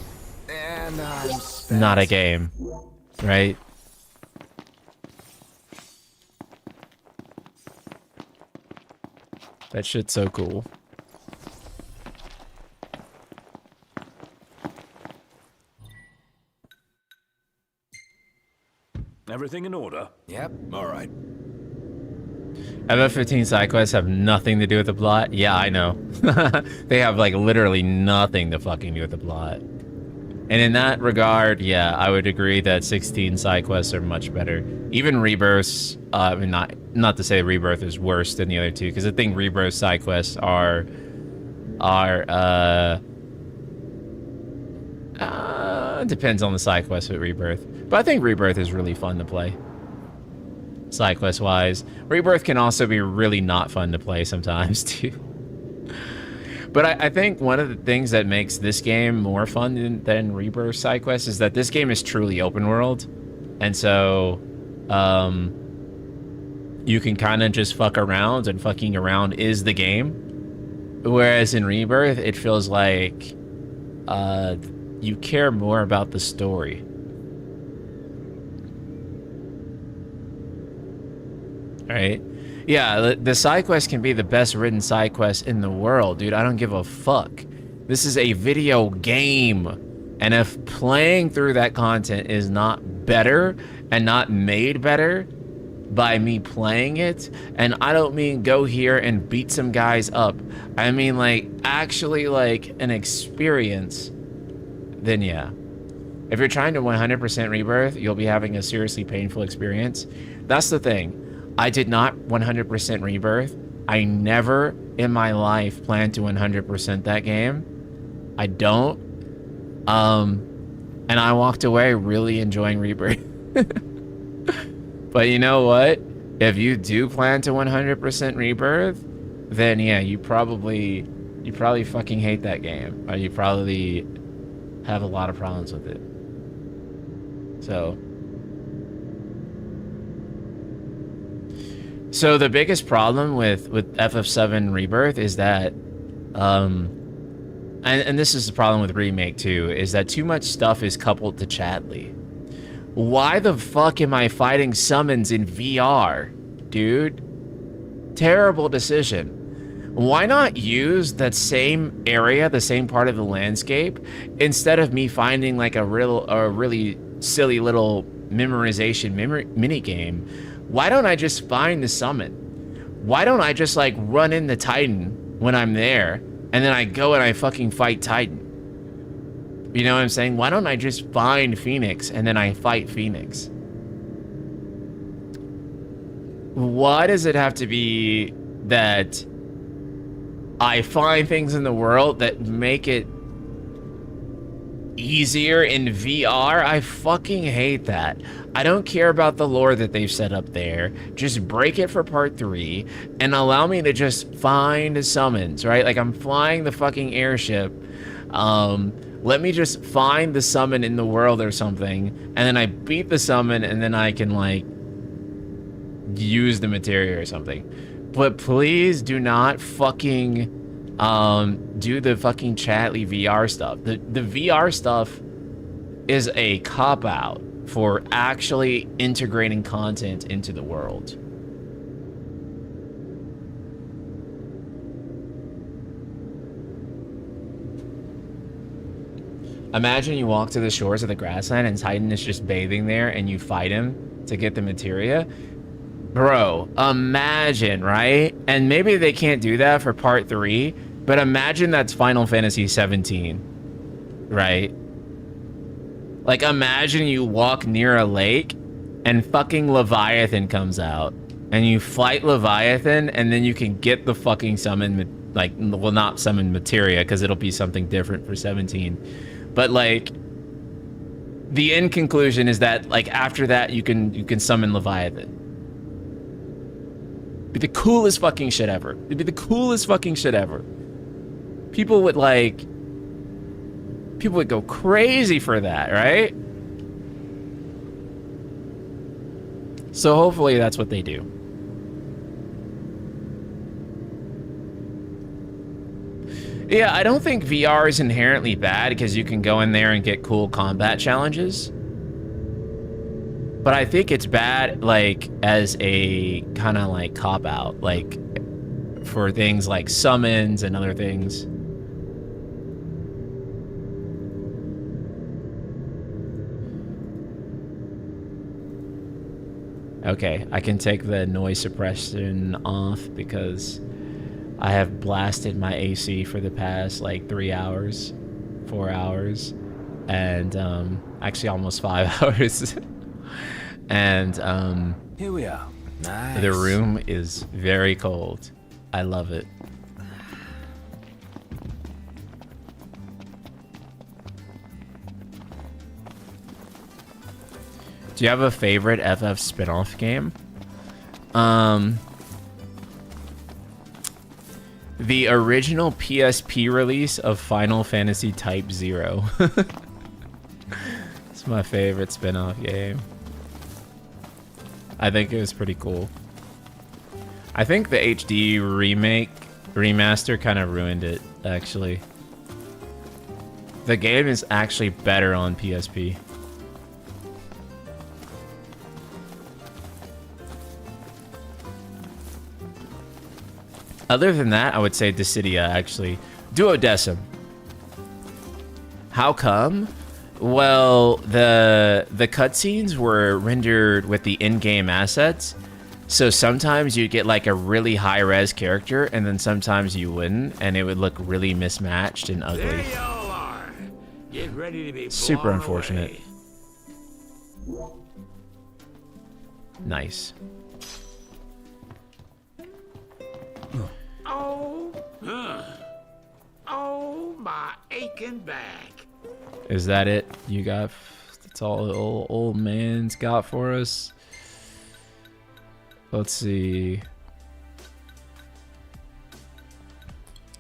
And not a game, right? That shit's so cool. Everything in order? Yep. All right. FF15 side quests have nothing to do with the plot. Yeah, I know. They have like literally nothing to fucking do with the plot. And in that regard, yeah, I would agree that 16 side quests are much better. Even Rebirth's, I mean, not to say Rebirth is worse than the other two, because I think Rebirth side quests depends on the side quest with Rebirth. But I think Rebirth is really fun to play. Side quest wise. Rebirth can also be really not fun to play sometimes too. But I think one of the things that makes this game more fun than Rebirth side quests is that this game is truly open world. And so you can kind of just fuck around, and fucking around is the game. Whereas in Rebirth, it feels like you care more about the story. Right? Yeah, the side quest can be the best written side quest in the world, dude. I don't give a fuck. This is a video game. And if playing through that content is not better and not made better by me playing it, and I don't mean go here and beat some guys up. I mean like actually like an experience, then yeah. If you're trying to 100% Rebirth, you'll be having a seriously painful experience. That's the thing. I did not 100% Rebirth. I never in my life plan to 100% that game. I don't. And I walked away really enjoying Rebirth. But you know what? If you do plan to 100% Rebirth, then yeah, you probably fucking hate that game. Or you probably have a lot of problems with it. So the biggest problem with FF7 Rebirth is that, and this is the problem with Remake too, is that too much stuff is coupled to Chadley. Why the fuck am I fighting summons in VR, dude? Terrible decision. Why not use that same area, the same part of the landscape, instead of me finding like a really silly little memorization mini game? Why don't I just find the summon? Why don't I just like run into Titan when I'm there, and then I go and I fucking fight Titan? You know what I'm saying? Why don't I just find Phoenix and then I fight Phoenix? Why does it have to be that I find things in the world that make it easier in VR. I fucking hate that. I don't care about the lore that they've set up there. Just break it for part 3 and allow me to just find summons, right? Like I'm flying the fucking airship. Let me just find the summon in the world or something, and then I beat the summon, and then I can like use the materia or something. But please do not fucking do the fucking Chatly VR stuff. The VR stuff is a cop-out for actually integrating content into the world. Imagine you walk to the shores of the grassland and Titan is just bathing there and you fight him to get the materia. Bro, imagine, right? And maybe they can't do that for part 3, but imagine that's Final Fantasy 17, right? Like imagine you walk near a lake and fucking Leviathan comes out and you fight Leviathan and then you can get the fucking summon, like, well, not summon materia because it'll be something different for 17. But like, the end conclusion is that like after that you can summon Leviathan. Be the coolest fucking shit ever. It'd be the coolest fucking shit ever. People would go crazy for that, right? So hopefully that's what they do. Yeah, I don't think VR is inherently bad because you can go in there and get cool combat challenges. But I think it's bad, like, as a kind of, like, cop-out, like, for things like summons and other things. Okay, I can take the noise suppression off because I have blasted my AC for the past like 3 hours, 4 hours, and actually almost 5 hours. And here we are. Nice. The room is very cold. I love it. Do you have a favorite FF spin-off game? The original PSP release of Final Fantasy Type 0. It's my favorite spin-off game. I think it was pretty cool. I think the HD remaster kind of ruined it, actually. The game is actually better on PSP. Other than that, I would say Dissidia, actually. Duodecim. How come? Well, the cutscenes were rendered with the in-game assets. So sometimes you'd get like a really high-res character, and then sometimes you wouldn't, and it would look really mismatched and ugly. There y'all are. Get ready to be Super blown unfortunate. away. Nice. Oh, my aching back. Is that it? You got? That's all the old man's got for us. Let's see.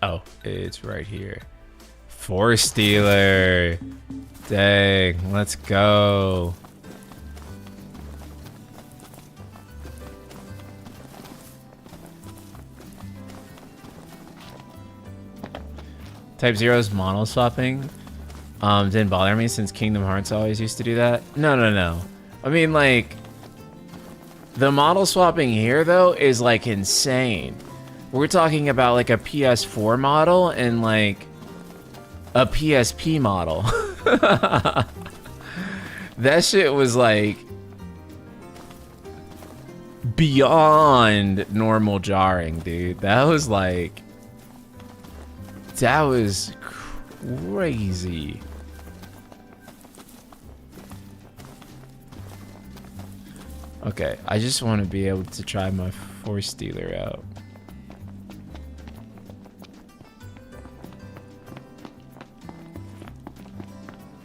Oh, it's right here. Force Stealer. Dang, let's go. Type 0's model swapping didn't bother me since Kingdom Hearts always used to do that. No. I mean, like, the model swapping here, though, is, like, insane. We're talking about, like, a PS4 model and, like, a PSP model. That shit was, like, beyond normal jarring, dude. That was, like... That was crazy. Okay, I just want to be able to try my Force Stealer out.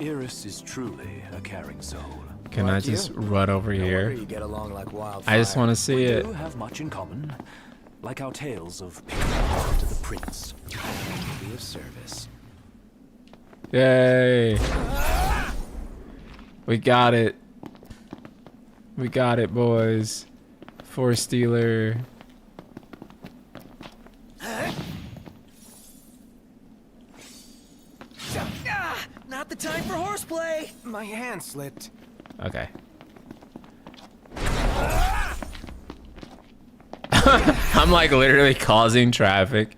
Iris is truly a caring soul. Can I just run over here? You get along like wildfire. I just want to see We it. do have much in common, like our tales of picking after the prince. Be of service. Yay! We got it. We got it, boys. Force Stealer. Not the time for horseplay. My hand slipped. Okay. I'm like literally causing traffic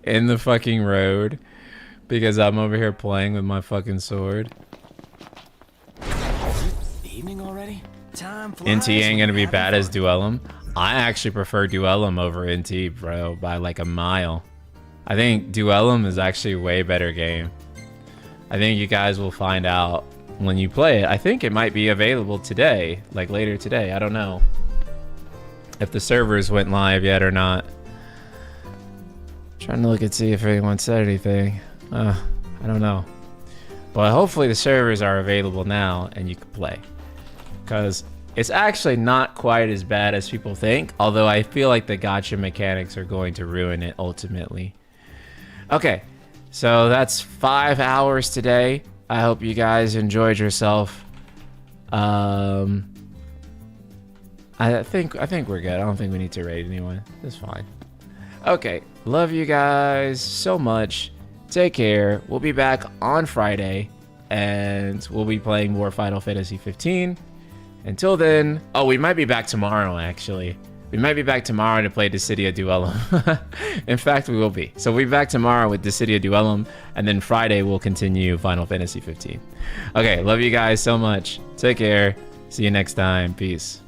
in the fucking road because I'm over here playing with my fucking sword. Evening already? Time flies. NT ain't gonna be bad as Duellum. I actually prefer Duellum over NT, bro, by like a mile. I think Duellum is actually a way better game. I think you guys will find out when you play it. I think it might be available today, like later today. I don't know if the servers went live yet or not. Trying to look and see if anyone said anything. I don't know. But hopefully the servers are available now and you can play. Because it's actually not quite as bad as people think. Although I feel like the gacha mechanics are going to ruin it ultimately. Okay. So that's 5 hours today. I hope you guys enjoyed yourself. I think we're good. I don't think we need to raid anyone. That's fine. Okay. Love you guys so much. Take care. We'll be back on Friday and we'll be playing more Final Fantasy 15. Until then, oh, we might be back tomorrow actually. We might be back tomorrow to play Dissidia Duellum. In fact, we will be. So we'll be back tomorrow with Dissidia Duellum, and then Friday we'll continue Final Fantasy 15. Okay, love you guys so much. Take care. See you next time. Peace.